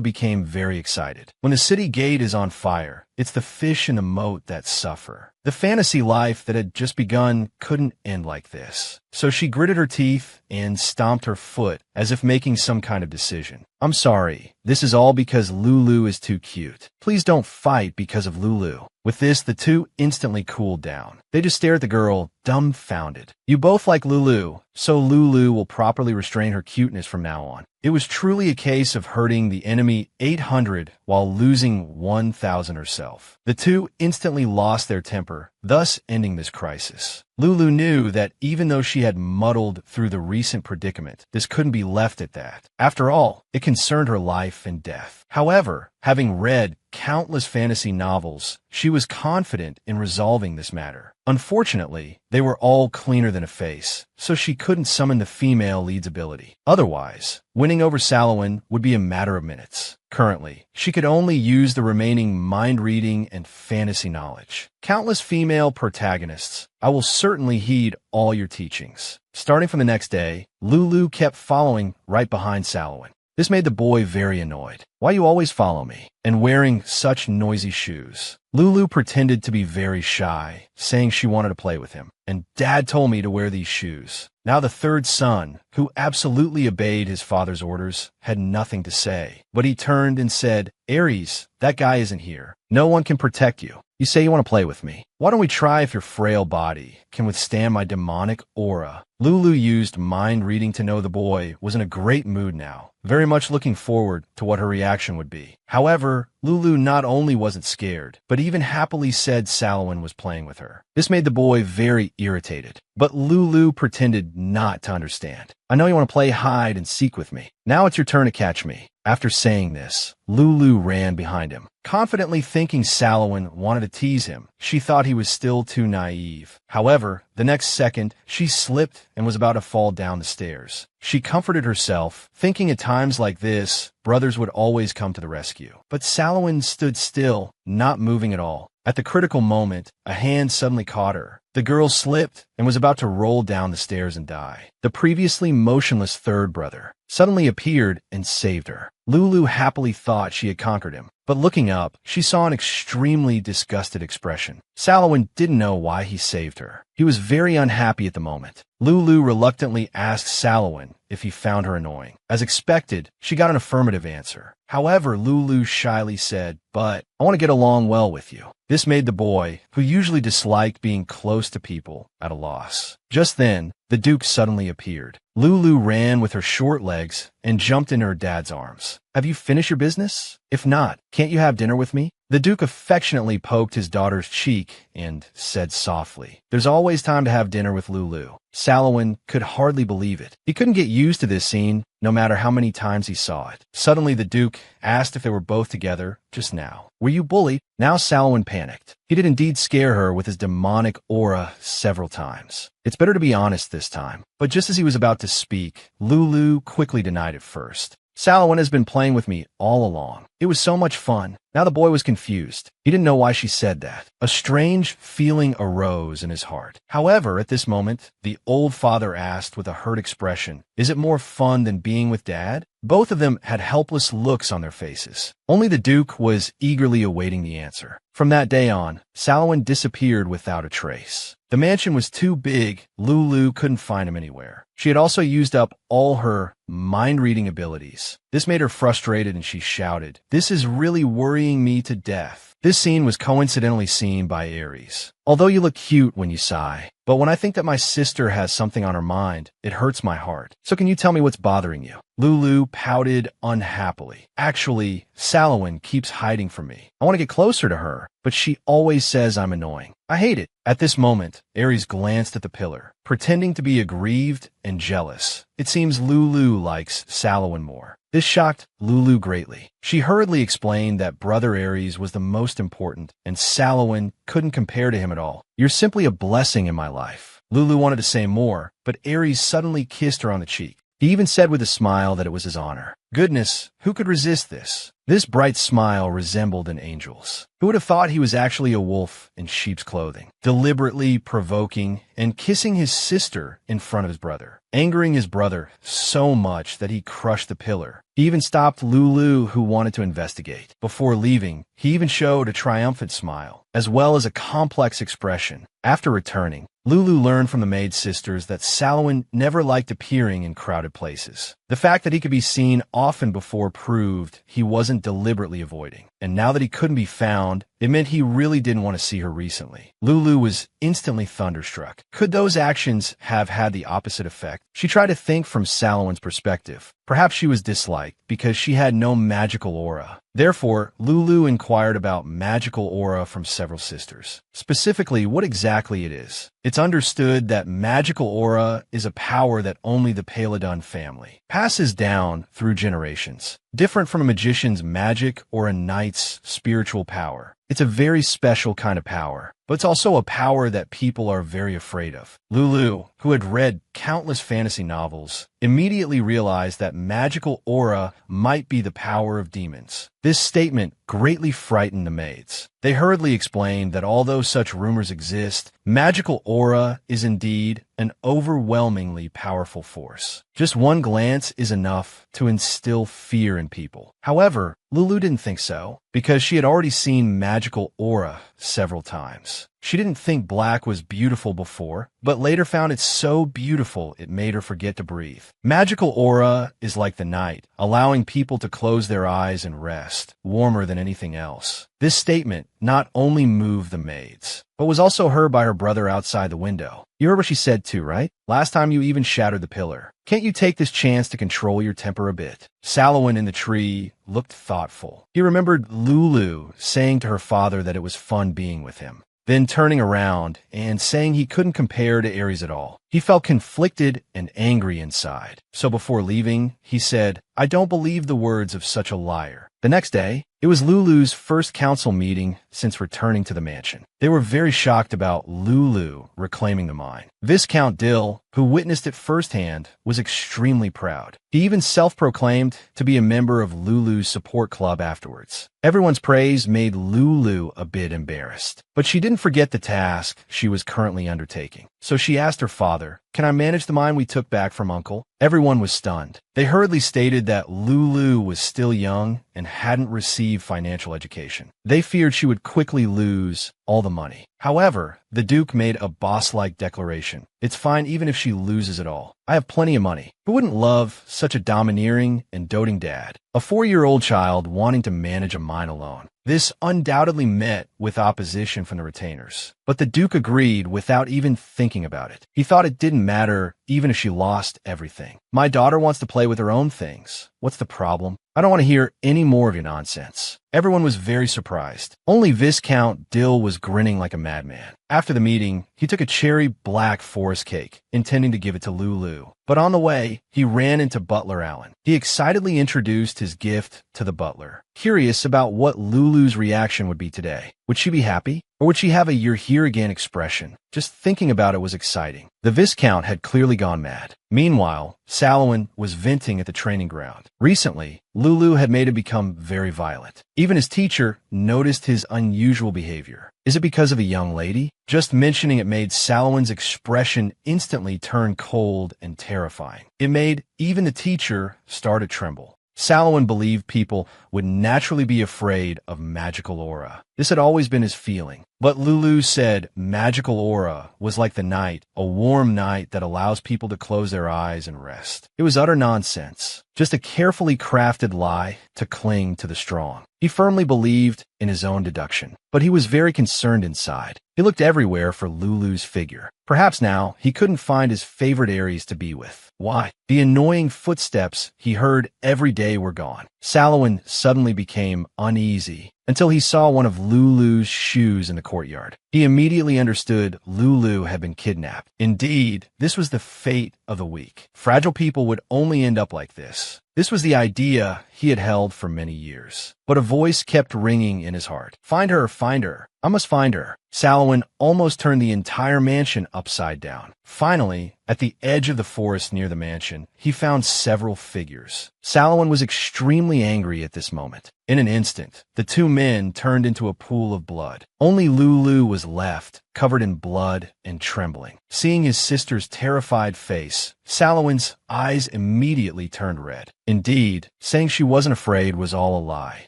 Speaker 1: became very excited. When the city gate is on fire, it's the fish in the moat that suffer. The fantasy life that had just begun couldn't end like this. So she gritted her teeth and stomped her foot as if making some kind of decision. I'm sorry, this is all because Lulu is too cute. Please don't fight because of Lulu. With this, the two instantly cooled down. They just stared at the girl, dumbfounded. You both like Lulu, so Lulu will properly restrain her cuteness from now on. It was truly a case of hurting the enemy 800 while losing 1,000 herself. The two instantly lost their temper, thus ending this crisis. Lulu knew that even though she had muddled through the recent predicament, this couldn't be left at that. After all, it concerned her life and death. However, having read countless fantasy novels, she was confident in resolving this matter. Unfortunately, they were all cleaner than a face, so she couldn't summon the female lead's ability. Otherwise, winning over Salowin would be a matter of minutes. Currently, she could only use the remaining mind-reading and fantasy knowledge. Countless female protagonists, I will certainly heed all your teachings. Starting from the next day, Lulu kept following right behind Salowin. This made the boy very annoyed. Why you always follow me? And wearing such noisy shoes. Lulu pretended to be very shy, saying she wanted to play with him. And Dad told me to wear these shoes. Now the third son, who absolutely obeyed his father's orders, had nothing to say. But he turned and said, Aries, that guy isn't here. No one can protect you. You say you want to play with me. Why don't we try if your frail body can withstand my demonic aura? Lulu used mind reading to know the boy was in a great mood now, very much looking forward to what her reaction would be. However, Lulu not only wasn't scared, but even happily said Salowin was playing with her. This made the boy very irritated, but Lulu pretended not to understand. I know you want to play hide and seek with me. Now it's your turn to catch me. After saying this, Lulu ran behind him, confidently thinking Salowin wanted to tease him. She thought he was still too naive. However, the next second, she slipped and was about to fall down the stairs. She comforted herself, thinking at times like this, brothers would always come to the rescue. But Salowin stood still, not moving at all. At the critical moment, a hand suddenly caught her. The girl slipped and was about to roll down the stairs and die. The previously motionless third brother suddenly appeared and saved her. Lulu happily thought she had conquered him, but looking up, she saw an extremely disgusted expression. Salowin didn't know why he saved her. He was very unhappy at the moment. Lulu reluctantly asked Salowin if he found her annoying. As expected, she got an affirmative answer. However, Lulu shyly said, but I want to get along well with you. This made the boy, who usually disliked being close to people, at a loss. Just then, the Duke suddenly appeared. Lulu ran with her short legs and jumped in her dad's arms. Have you finished your business? If not, can't you have dinner with me? The Duke affectionately poked his daughter's cheek and said softly, there's always time to have dinner with Lulu. Salowin could hardly believe it. He couldn't get used to this scene, no matter how many times he saw it. Suddenly, the Duke asked if they were both together just now. Were you bullied? Now Salowin panicked. He did indeed scare her with his demonic aura several times. It's better to be honest this time. But just as he was about to speak, Lulu quickly denied it first. Salowin has been playing with me all along. It was so much fun. Now the boy was confused. He didn't know why she said that. A strange feeling arose in his heart. However, at this moment, the old father asked with a hurt expression, is it more fun than being with Dad? Both of them had helpless looks on their faces. Only the Duke was eagerly awaiting the answer. From that day on, Salowin disappeared without a trace. The mansion was too big, Lulu couldn't find him anywhere. She had also used up all her mind-reading abilities. This made her frustrated and she shouted, this is really worrying me to death. This scene was coincidentally seen by Aries. Although you look cute when you sigh, but when I think that my sister has something on her mind, it hurts my heart. So can you tell me what's bothering you? Lulu pouted unhappily. Actually, Salowin keeps hiding from me. I want to get closer to her, but she always says I'm annoying. I hate it. At this moment, Aries glanced at the pillar, pretending to be aggrieved and jealous. It seems Lulu likes Salowin more. This shocked Lulu greatly. She hurriedly explained that Brother Aries was the most important, and Salowin couldn't compare to him at all. You're simply a blessing in my life. Lulu wanted to say more, but Aries suddenly kissed her on the cheek. He even said with a smile that it was his honor. Goodness, who could resist this? This bright smile resembled an angel's. Who would have thought he was actually a wolf in sheep's clothing, deliberately provoking and kissing his sister in front of his brother, angering his brother so much that he crushed the pillar. He even stopped Lulu, who wanted to investigate. Before leaving, he even showed a triumphant smile, as well as a complex expression. After returning, Lulu learned from the maid sisters that Salomon never liked appearing in crowded places. The fact that he could be seen often before proved he wasn't deliberately avoiding. And now that he couldn't be found, it meant he really didn't want to see her recently. Lulu was instantly thunderstruck. Could those actions have had the opposite effect? She tried to think from Salomon's perspective. Perhaps she was disliked because she had no magical aura. Therefore, Lulu inquired about magical aura from several sisters. Specifically, what exactly it is. It's understood that magical aura is a power that only the Paladin family passes down through generations. Different from a magician's magic or a knight's spiritual power. It's a very special kind of power, but it's also a power that people are very afraid of. Lulu, who had read countless fantasy novels, immediately realized that magical aura might be the power of demons. This statement greatly frightened the maids. They hurriedly explained that although such rumors exist, magical aura is indeed an overwhelmingly powerful force. Just one glance is enough to instill fear in people. However, Lulu didn't think so, because she had already seen magical aura several times. She didn't think black was beautiful before, but later found it so beautiful it made her forget to breathe. Magical aura is like the night, allowing people to close their eyes and rest, warmer than anything else. This statement not only moved the maids, but was also heard by her brother outside the window. You heard what she said too, right? Last time you even shattered the pillar. Can't you take this chance to control your temper a bit? Salomon in the tree looked thoughtful. He remembered Lulu saying to her father that it was fun being with him, then turning around and saying he couldn't compare to Ares at all. He felt conflicted and angry inside. So before leaving, he said, "I don't believe the words of such a liar." The next day, it was Lulu's first council meeting since returning to the mansion. They were very shocked about Lulu reclaiming the mine. Viscount Dill, who witnessed it firsthand, was extremely proud. He even self-proclaimed to be a member of Lulu's support club afterwards. Everyone's praise made Lulu a bit embarrassed, but she didn't forget the task she was currently undertaking. So she asked her father, "Can I manage the mine we took back from Uncle?" Everyone was stunned. They hurriedly stated that Lulu was still young and hadn't received financial education. They feared she would quickly lose all the money. However, the Duke made a boss-like declaration. "It's fine even if she loses it all. I have plenty of money." Who wouldn't love such a domineering and doting dad? A 4-year-old child wanting to manage a mine alone. This undoubtedly met with opposition from the retainers. But the Duke agreed without even thinking about it. He thought it didn't matter even if she lost everything. "My daughter wants to play with her own things. What's the problem? I don't want to hear any more of your nonsense." Everyone was very surprised. Only Viscount Dill was grinning like a madman. After the meeting, he took a cherry black forest cake, intending to give it to Lulu. But on the way, he ran into Butler Allen. He excitedly introduced his gift to the butler, curious about what Lulu's reaction would be today. Would she be happy? Or would she have a "you're here again" expression? Just thinking about it was exciting. The Viscount had clearly gone mad. Meanwhile, Salomon was venting at the training ground. Recently, Lulu had made him become very violent. Even his teacher noticed his unusual behavior. Is it because of a young lady? Just mentioning it made Salomon's expression instantly turn cold and terrifying. It made even the teacher start to tremble. Salomon believed people would naturally be afraid of magical aura. This had always been his feeling. But Lulu said magical aura was like the night, a warm night that allows people to close their eyes and rest. It was utter nonsense, just a carefully crafted lie to cling to the strong. He firmly believed in his own deduction, but he was very concerned inside. He looked everywhere for Lulu's figure. Perhaps now he couldn't find his favorite Ares to be with. Why? The annoying footsteps he heard every day were gone. Salomon suddenly became uneasy until he saw one of Lulu's shoes in the courtyard. He immediately understood Lulu had been kidnapped. Indeed, this was the fate of the weak. Fragile people would only end up like this. This was the idea he had held for many years. But a voice kept ringing in his heart. Find her, find her. I must find her. Salomon almost turned the entire mansion upside down. Finally, at the edge of the forest near the mansion, he found several figures. Salomon was extremely angry at this moment. In an instant, the two men turned into a pool of blood. Only Lulu was left, covered in blood and trembling. Seeing his sister's terrified face, Salomon's eyes immediately turned red. Indeed, saying she wasn't afraid was all a lie.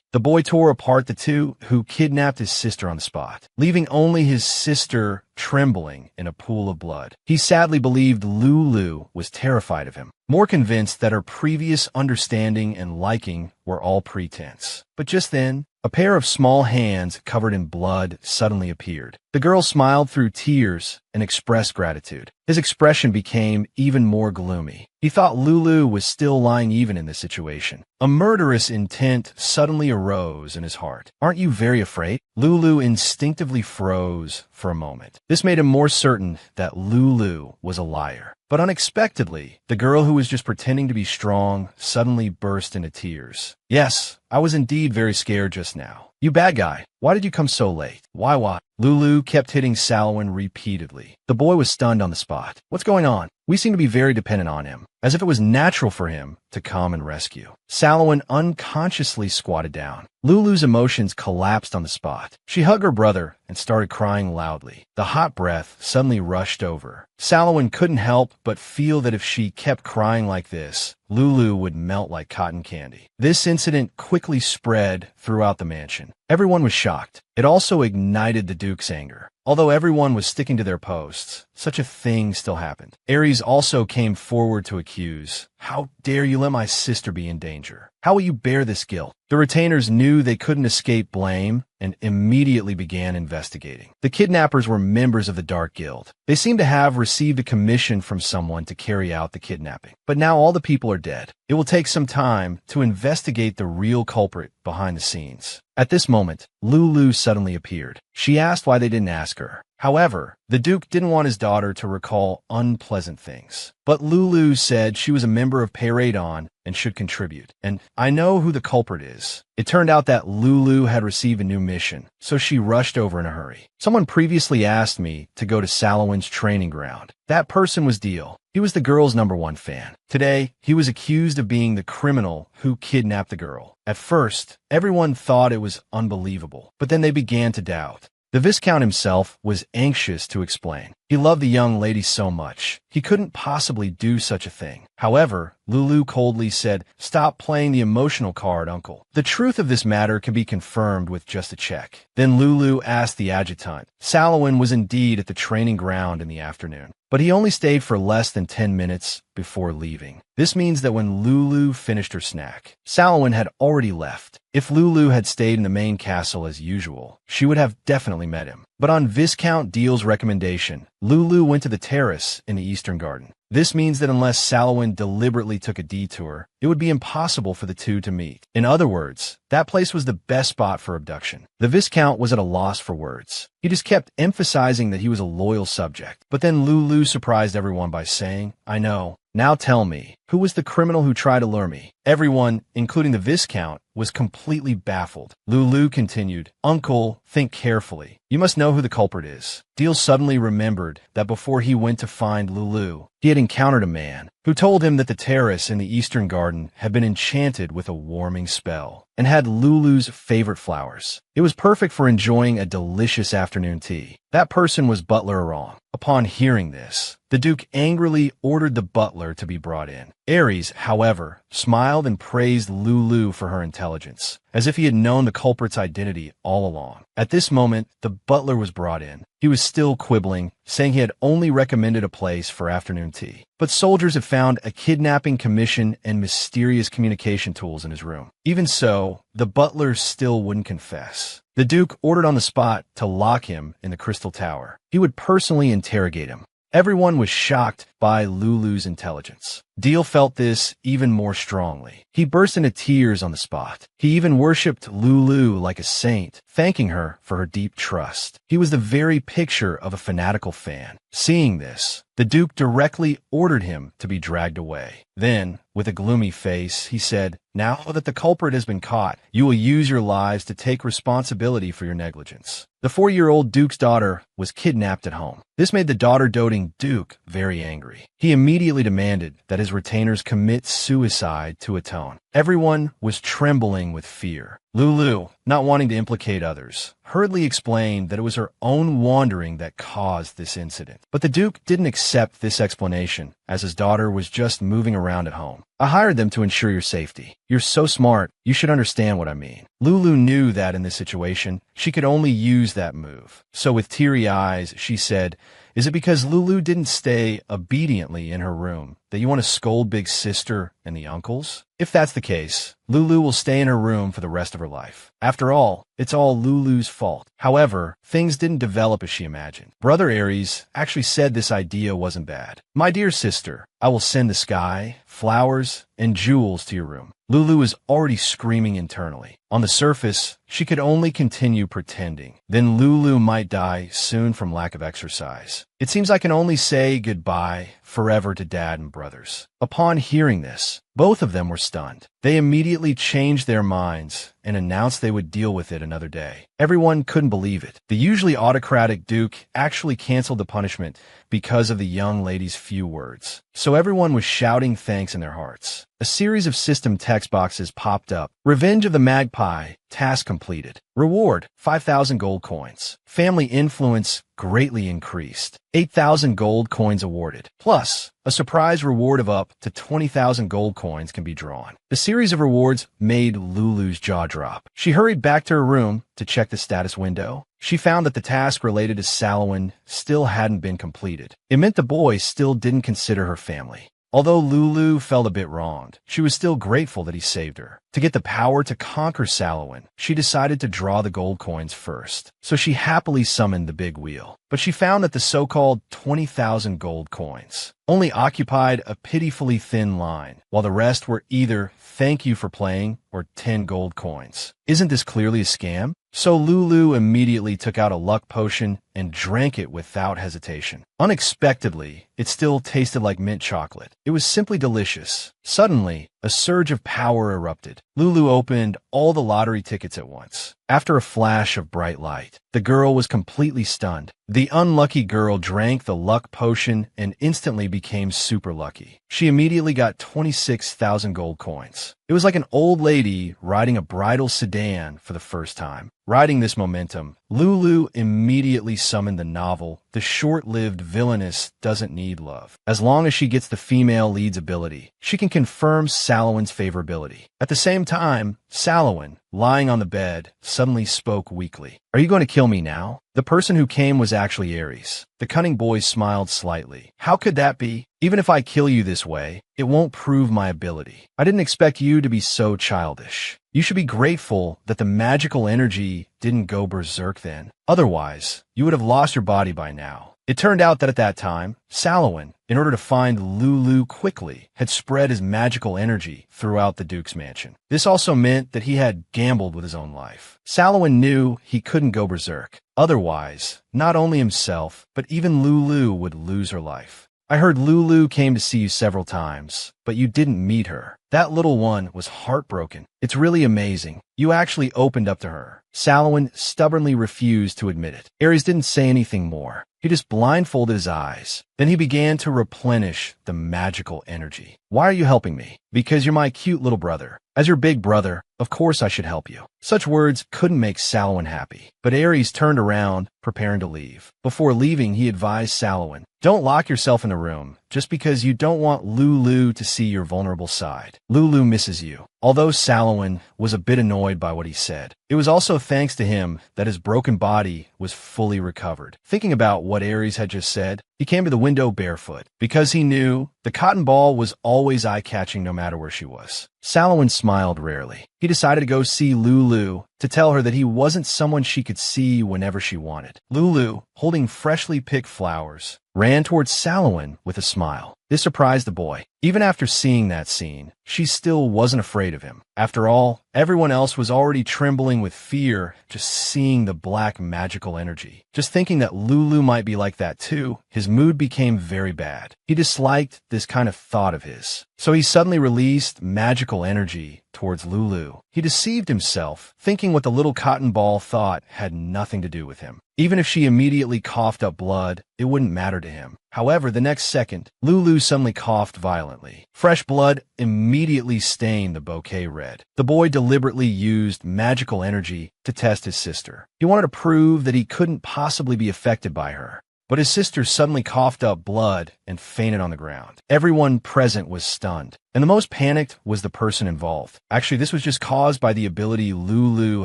Speaker 1: The boy tore apart the two who kidnapped his sister on the spot, leaving only his sister trembling in a pool of blood. He sadly believed Lulu was terrified of him, more convinced that her previous understanding and liking were all pretense. But just then, a pair of small hands covered in blood suddenly appeared. The girl smiled through tears and expressed gratitude. His expression became even more gloomy. He thought Lulu was still lying even in this situation. A murderous intent suddenly arose in his heart. Aren't you very afraid? Lulu instinctively froze for a moment. This made him more certain that Lulu was a liar. But unexpectedly, the girl who was just pretending to be strong suddenly burst into tears. Yes, I was indeed very scared just now. You bad guy, why did you come so late? Why? Lulu kept hitting Salomon repeatedly. The boy was stunned on the spot. What's going on? We seem to be very dependent on him, as if it was natural for him to come and rescue. Salomon unconsciously squatted down. Lulu's emotions collapsed on the spot. She hugged her brother and started crying loudly. The hot breath suddenly rushed over. Salomon couldn't help but feel that if she kept crying like this, Lulu would melt like cotton candy. This incident quickly spread throughout the mansion. Everyone was shocked. It also ignited the Duke's anger. Although everyone was sticking to their posts, such a thing still happened. Ares also came forward to accuse. How dare you let my sister be in danger? How will you bear this guilt? The retainers knew they couldn't escape blame and immediately began investigating. The kidnappers were members of the Dark Guild. They seemed to have received a commission from someone to carry out the kidnapping. But now all the people are dead. It will take some time to investigate the real culprit behind the scenes. At this moment, Lulu suddenly appeared. She asked why they didn't ask her. However, the Duke didn't want his daughter to recall unpleasant things. But Lulu said she was a member of Peiradon and should contribute. And I know who the culprit is. It turned out that Lulu had received a new mission, so she rushed over in a hurry. Someone previously asked me to go to Salomon's training ground. That person was Deal. He was the girl's #1 fan. Today, he was accused of being the criminal who kidnapped the girl. At first, everyone thought it was unbelievable, but then they began to doubt. The Viscount himself was anxious to explain. He loved the young lady so much. He couldn't possibly do such a thing. However, Lulu coldly said, "Stop playing the emotional card, uncle. The truth of this matter can be confirmed with just a check." Then Lulu asked the adjutant. Salomon was indeed at the training ground in the afternoon, but he only stayed for less than 10 minutes before leaving. This means that when Lulu finished her snack, Salomon had already left. If Lulu had stayed in the main castle as usual, she would have definitely met him. But on Viscount Deal's recommendation, Lulu went to the terrace in the Eastern Garden. This means that unless Salomon deliberately took a detour, it would be impossible for the two to meet. In other words, that place was the best spot for abduction. The Viscount was at a loss for words. He just kept emphasizing that he was a loyal subject. But then Lulu surprised everyone by saying, "I know. Now tell me, who was the criminal who tried to lure me?" Everyone, including the Viscount, was completely baffled. Lulu continued, "Uncle, think carefully. You must know who the culprit is." Deal suddenly remembered that before he went to find Lulu, he had encountered a man who told him that the terrace in the Eastern Garden had been enchanted with a warming spell and had Lulu's favorite flowers. It was perfect for enjoying a delicious afternoon tea. That person was Butler Arong. Upon hearing this, the Duke angrily ordered the butler to be brought in. Ares, however, smiled and praised Lulu for her intelligence, as if he had known the culprit's identity all along. At this moment, the butler was brought in. He was still quibbling, saying he had only recommended a place for afternoon tea. But soldiers had found a kidnapping commission and mysterious communication tools in his room. Even so, the butler still wouldn't confess. The Duke ordered on the spot to lock him in the Crystal Tower. He would personally interrogate him. Everyone was shocked by Lulu's intelligence. Deal felt this even more strongly. He burst into tears on the spot. He even worshipped Lulu like a saint, thanking her for her deep trust. He was the very picture of a fanatical fan. Seeing this, the Duke directly ordered him to be dragged away. Then, with a gloomy face, he said, "Now that the culprit has been caught, you will use your lives to take responsibility for your negligence." The 4-year-old Duke's daughter was kidnapped at home. This made the daughter-doting Duke very angry. He immediately demanded that his retainers commit suicide to atone. Everyone was trembling with fear. Lulu, not wanting to implicate others, hurriedly explained that it was her own wandering that caused this incident. But the Duke didn't accept this explanation, as his daughter was just moving around at home. "I hired them to ensure your safety. You're so smart, you should understand what I mean." Lulu knew that in this situation, she could only use that move. So with teary eyes, she said, "Is it because Lulu didn't stay obediently in her room that you want to scold big sister and the uncles? If that's the case, Lulu will stay in her room for the rest of her life. After all, it's all Lulu's fault." However, things didn't develop as she imagined. Brother Aries actually said this idea wasn't bad. "My dear sister, I will send the sky, flowers, and jewels to your room." Lulu was already screaming internally. On the surface, she could only continue pretending. Then Lulu might die soon from lack of exercise. "It seems I can only say goodbye forever to Dad and brothers." Upon hearing this, both of them were stunned. They immediately changed their minds and announced they would deal with it another day. Everyone couldn't believe it. The usually autocratic Duke actually canceled the punishment because of the young lady's few words. So everyone was shouting thanks in their hearts. A series of system text boxes popped up. "Revenge of the Magpie. Task completed. Reward, 5,000 gold coins. Family influence greatly increased. 8,000 gold coins awarded. Plus, a surprise reward of up to 20,000 gold coins can be drawn." The series of rewards made Lulu's jaw drop. She hurried back to her room to check the status window. She found that the task related to Salwin still hadn't been completed. It meant the boy still didn't consider her family. Although Lulu felt a bit wronged, she was still grateful that he saved her. To get the power to conquer Salwin, she decided to draw the gold coins first. So she happily summoned the big wheel. But she found that the so-called 20,000 gold coins only occupied a pitifully thin line, while the rest were either "thank you for playing" or 10 gold coins. Isn't this clearly a scam? So Lulu immediately took out a luck potion and drank it without hesitation. Unexpectedly, it still tasted like mint chocolate. It was simply delicious. Suddenly, a surge of power erupted. Lulu opened all the lottery tickets at once. After a flash of bright light, the girl was completely stunned. The unlucky girl drank the luck potion and instantly became super lucky. She immediately got 26,000 gold coins. It was like an old lady riding a bridal sedan for the first time. Riding this momentum, Lulu immediately summoned the novel, "The Short-Lived Villainess Doesn't Need Love." As long as she gets the female lead's ability, she can confirm Salwin's favorability. At the same time, Salwin, lying on the bed, suddenly spoke weakly. "Are you going to kill me now?" The person who came was actually Aries. The cunning boy smiled slightly. "How could that be? Even if I kill you this way, it won't prove my ability. I didn't expect you to be so childish. You should be grateful that the magical energy didn't go berserk then. Otherwise, you would have lost your body by now." It turned out that at that time, Salwin, in order to find Lulu quickly, had spread his magical energy throughout the Duke's mansion. This also meant that he had gambled with his own life. Salwin knew he couldn't go berserk. Otherwise, not only himself, but even Lulu would lose her life. "I heard Lulu came to see you several times, but you didn't meet her. That little one was heartbroken. It's really amazing. You actually opened up to her." Salwin stubbornly refused to admit it. Aries didn't say anything more. He just blindfolded his eyes. Then he began to replenish the magical energy. "Why are you helping me?" "Because you're my cute little brother. As your big brother, of course I should help you." Such words couldn't make Salwin happy. But Aries turned around, preparing to leave. Before leaving, he advised Salwin, "Don't lock yourself in the room, just because you don't want Lulu to see your vulnerable side. Lulu misses you." Although Salwin was a bit annoyed by what he said, it was also thanks to him that his broken body was fully recovered. Thinking about what Aries had just said, he came to the window barefoot, because he knew the cotton ball was always eye-catching no matter where she was. Salwin smiled rarely. He decided to go see Lulu to tell her that he wasn't someone she could see whenever she wanted. Lulu, holding freshly picked flowers, ran towards Salwin with a smile. This surprised the boy. Even after seeing that scene, she still wasn't afraid of him. After all, everyone else was already trembling with fear just seeing the black magical energy. Just thinking that Lulu might be like that too, his mood became very bad. He disliked this kind of thought of his. So he suddenly released magical energy towards Lulu. He deceived himself, thinking what the little cotton ball thought had nothing to do with him. Even if she immediately coughed up blood, it wouldn't matter to him. However, the next second, Lulu suddenly coughed violently. Fresh blood immediately stained the bouquet red. The boy deliberately used magical energy to test his sister. He wanted to prove that he couldn't possibly be affected by her. But his sister suddenly coughed up blood and fainted on the ground. Everyone present was stunned, and the most panicked was the person involved. Actually, this was just caused by the ability Lulu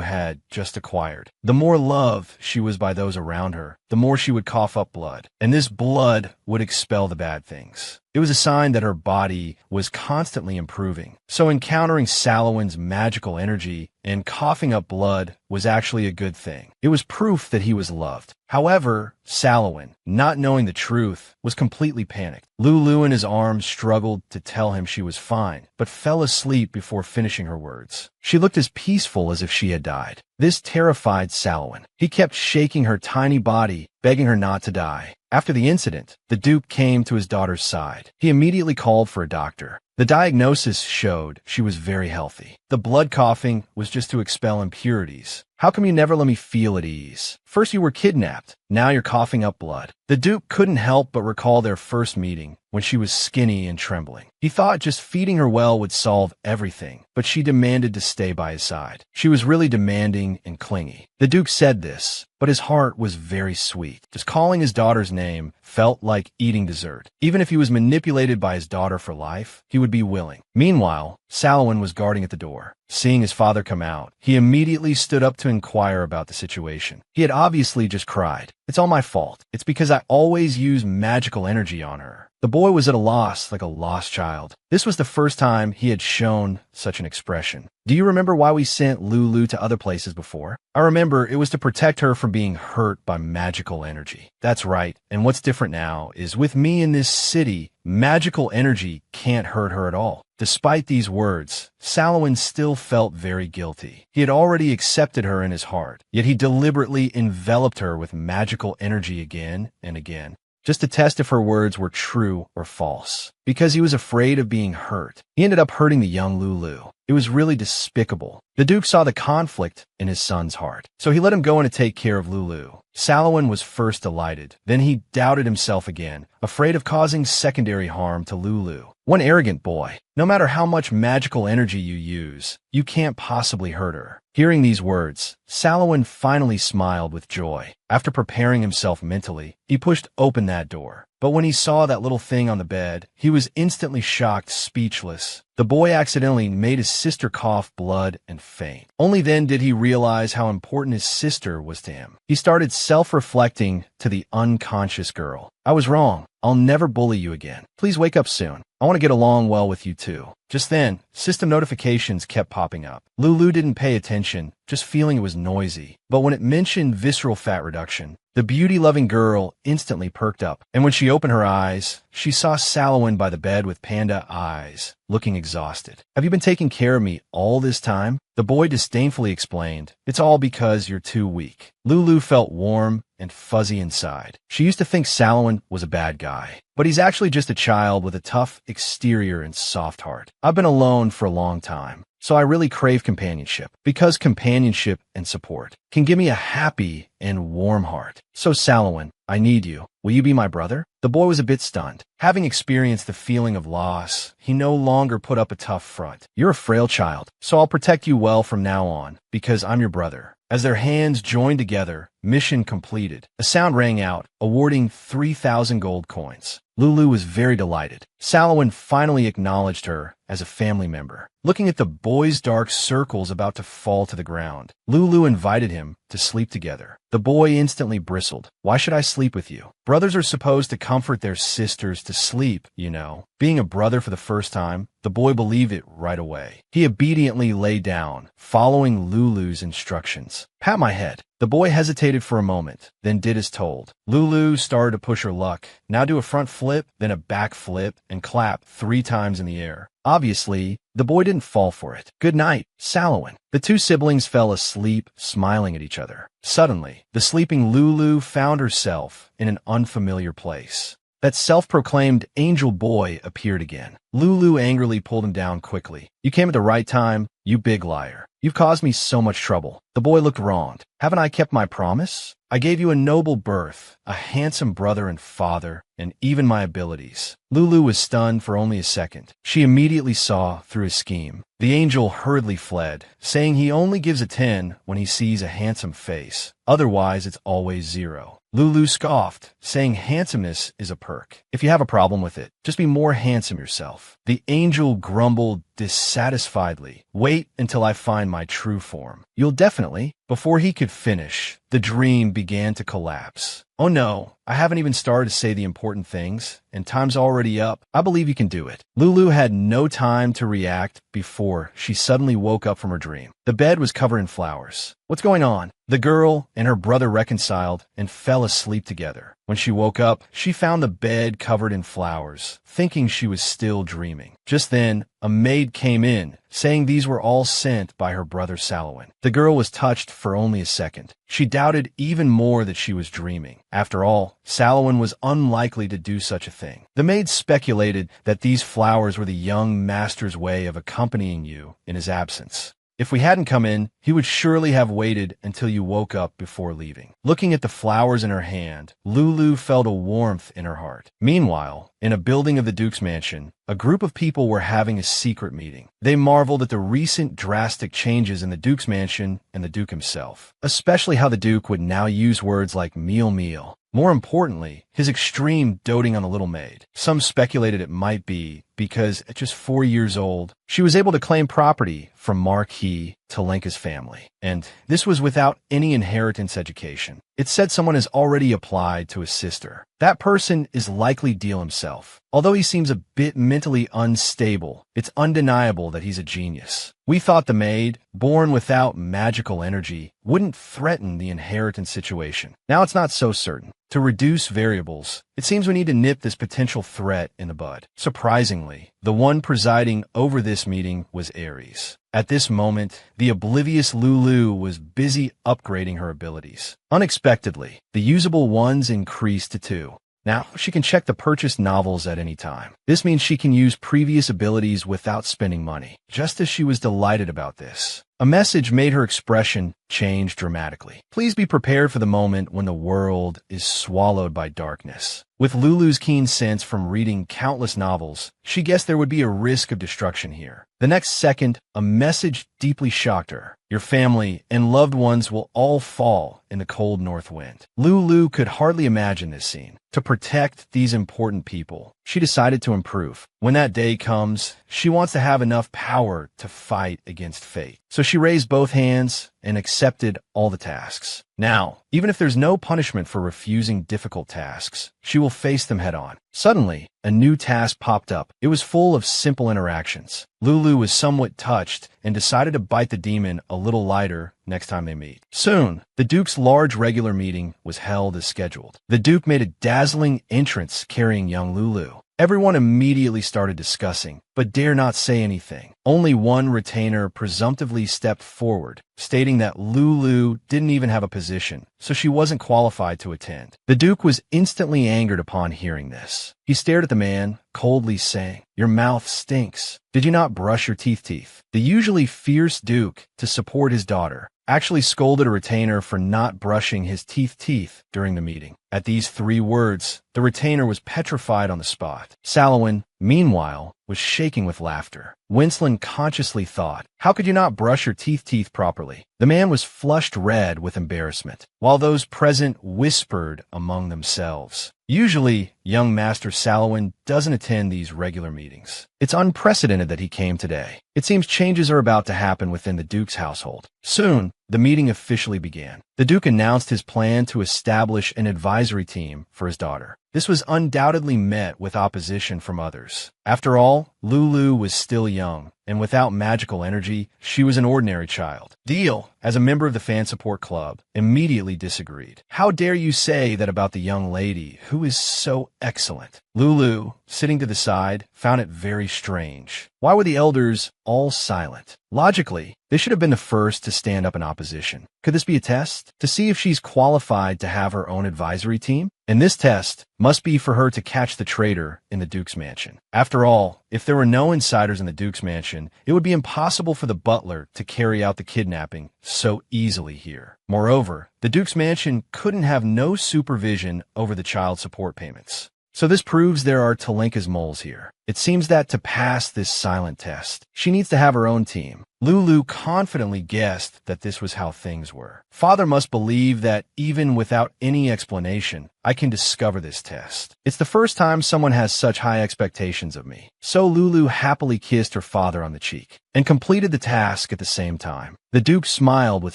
Speaker 1: had just acquired. The more loved she was by those around her, the more she would cough up blood, and this blood would expel the bad things. It was a sign that her body was constantly improving. So encountering Salowin's magical energy and coughing up blood was actually a good thing. It was proof that he was loved. However, Salowin, not knowing the truth, was completely panicked. Lulu in his arms struggled to tell him she was fine, but fell asleep before finishing her words. She looked as peaceful as if she had died. This terrified Salowin. He kept shaking her tiny body, begging her not to die. After the incident, the Duke came to his daughter's side. He immediately called for a doctor. The diagnosis showed she was very healthy. The blood coughing was just to expel impurities. How come you never let me feel at ease? First you were kidnapped, now you're coughing up blood. The Duke couldn't help but recall their first meeting when she was skinny and trembling. He thought just feeding her well would solve everything, but she demanded to stay by his side. She was really demanding and clingy. The Duke said this, but his heart was very sweet. Just calling his daughter's name felt like eating dessert. Even if he was manipulated by his daughter for life, he would be willing. Meanwhile, Salowin was guarding at the door. Seeing his father come out, he immediately stood up to inquire about the situation. He had obviously just cried. "It's all my fault. It's because I always use magical energy on her." The boy was at a loss like a lost child. This was the first time he had shown such an expression. "Do you remember why we sent Lulu to other places before?" "I remember it was to protect her from being hurt by magical energy." "That's right. And what's different now is with me in this city, magical energy can't hurt her at all." Despite these words, Salowin still felt very guilty. He had already accepted her in his heart, yet he deliberately enveloped her with magical energy again and again, just to test if her words were true or false. Because he was afraid of being hurt, he ended up hurting the young Lulu. It was really despicable. The Duke saw the conflict in his son's heart, so he let him go in to take care of Lulu. Salowin was first delighted, then he doubted himself again, afraid of causing secondary harm to Lulu. One arrogant boy. No matter how much magical energy you use, you can't possibly hurt her. Hearing these words, Salowin finally smiled with joy. After preparing himself mentally, he pushed open that door. But when he saw that little thing on the bed, he was instantly shocked, speechless. The boy accidentally made his sister cough blood and faint. Only then did he realize how important his sister was to him. He started self-reflecting to the unconscious girl. "I was wrong. I'll never bully you again. Please wake up soon. I want to get along well with you too." Just then, system notifications kept popping up. Lulu didn't pay attention, just feeling it was noisy. But when it mentioned visceral fat reduction, the beauty-loving girl instantly perked up. And when she opened her eyes, she saw Salowin by the bed with panda eyes, looking exhausted. "Have you been taking care of me all this time?" The boy disdainfully explained, "It's all because you're too weak." Lulu felt warm and fuzzy inside. She used to think Salowin was a bad guy, but he's actually just a child with a tough exterior and soft heart. "I've been alone for a long time, so I really crave companionship, because companionship and support can give me a happy and warm heart. So Salowin, I need you. Will you be my brother?" The boy was a bit stunned. Having experienced the feeling of loss, he no longer put up a tough front. "You're a frail child, so I'll protect you well from now on, because I'm your brother." As their hands joined together, mission completed. A sound rang out, awarding 3,000 gold coins. Lulu was very delighted. Salowin finally acknowledged her as a family member. Looking at the boy's dark circles about to fall to the ground, Lulu invited him to sleep together. The boy instantly bristled. "Why should I sleep with you?" "Brothers are supposed to comfort their sisters to sleep, you know." Being a brother for the first time, the The boy believed it right away. He obediently lay down, following Lulu's instructions. Pat my head. The boy hesitated for a moment, then did as told. Lulu started to push her luck. Now do a front flip, then a back flip, and clap 3 times in the air. Obviously, the boy didn't fall for it. Good night, Salowin. The two siblings fell asleep, smiling at each other. Suddenly, the sleeping Lulu found herself in an unfamiliar place. That self-proclaimed angel boy appeared again. Lulu angrily pulled him down quickly. You came at the right time, you big liar. You've caused me so much trouble. The boy looked wronged. Haven't I kept my promise? I gave you a noble birth, a handsome brother and father, and even my abilities. Lulu was stunned for only a second. She immediately saw through his scheme. The angel hurriedly fled, saying he only gives a 10 when he sees a handsome face. Otherwise, it's always 0. Lulu scoffed, saying handsomeness is a perk. If you have a problem with it, just be more handsome yourself. The angel grumbled dissatisfiedly. Wait until I find my true form. You'll definitely. Before he could finish, the dream began to collapse. Oh no, I haven't even started to say the important things, and time's already up. I believe you can do it. Lulu had no time to react before she suddenly woke up from her dream. The bed was covered in flowers. What's going on? The girl and her brother reconciled and fell asleep together. When she woke up, she found the bed covered in flowers, thinking she was still dreaming. Just then, a maid came in, saying these were all sent by her brother Salowin. The girl was touched for only a second. She doubted even more that she was dreaming. After all, Salowin was unlikely to do such a thing. The maid speculated that these flowers were the young master's way of accompanying you in his absence. If we hadn't come in, he would surely have waited until you woke up before leaving. Looking at the flowers in her hand, Lulu felt a warmth in her heart. Meanwhile, in a building of the Duke's mansion, a group of people were having a secret meeting. They marveled at the recent drastic changes in the Duke's mansion and the Duke himself, especially how the Duke would now use words like meal. More importantly, his extreme doting on the little maid. Some speculated it might be because at just 4 years old, she was able to claim property from Marquis Talenka's family. And this was without any inheritance education. It said someone has already applied to assist her. That person is likely Deal himself. Although he seems a bit mentally unstable, it's undeniable that he's a genius. We thought the maid, born without magical energy, wouldn't threaten the inheritance situation. Now it's not so certain. To reduce variables, it seems we need to nip this potential threat in the bud. Surprisingly, the one presiding over this meeting was Ares. At this moment, the oblivious Lulu was busy upgrading her abilities. Unexpectedly, the usable ones increased to 2. Now, she can check the purchased novels at any time. This means she can use previous abilities without spending money. Just as she was delighted about this, a message made her expression change dramatically. Please be prepared for the moment when the world is swallowed by darkness. With Lulu's keen sense from reading countless novels, she guessed there would be a risk of destruction here. The next second, a message deeply shocked her. Your family and loved ones will all fall in the cold north wind. Lulu could hardly imagine this scene. To protect these important people, she decided to improve. When that day comes, she wants to have enough power to fight against fate. So she raised both hands and accepted all the tasks. Now, even if there's no punishment for refusing difficult tasks, she will face them head on. Suddenly, a new task popped up. It was full of simple interactions. Lulu was somewhat touched and decided to bite the demon a little lighter next time they meet. Soon, the Duke's large regular meeting was held as scheduled. The Duke made a dazzling entrance carrying young Lulu. Everyone immediately started discussing, but dare not say anything. Only one retainer presumptively stepped forward, stating that Lulu didn't even have a position, so she wasn't qualified to attend. The Duke was instantly angered upon hearing this. He stared at the man, coldly saying, "Your mouth stinks. Did you not brush your teeth?" The usually fierce Duke, to support his daughter, actually scolded a retainer for not brushing his teeth during the meeting. At these 3 words, the retainer was petrified on the spot. Salowin, meanwhile, was shaking with laughter. Winston consciously thought, how could you not brush your teeth properly? The man was flushed red with embarrassment, while those present whispered among themselves. Usually, young Master Salowin doesn't attend these regular meetings. It's unprecedented that he came today. It seems changes are about to happen within the Duke's household. Soon, the meeting officially began. The Duke announced his plan to establish an advisory team for his daughter. This was undoubtedly met with opposition from others. After all, Lulu was still young, and without magical energy, she was an ordinary child. Deal, as a member of the fan support club, immediately disagreed. How dare you say that about the young lady who is so excellent? Lulu, sitting to the side, found it very strange. Why were the elders all silent? Logically, they should have been the first to stand up in opposition. Could this be a test? To see if she's qualified to have her own advisory team? And this test must be for her to catch the traitor in the Duke's mansion. After all, if there were no insiders in the Duke's mansion, it would be impossible for the butler to carry out the kidnapping so easily here. Moreover, the Duke's mansion couldn't have no supervision over the child support payments. So this proves there are Talenka's moles here. It seems that to pass this silent test, she needs to have her own team. Lulu confidently guessed that this was how things were. Father must believe that even without any explanation, I can discover this test. It's the first time someone has such high expectations of me. So Lulu happily kissed her father on the cheek and completed the task at the same time. The Duke smiled with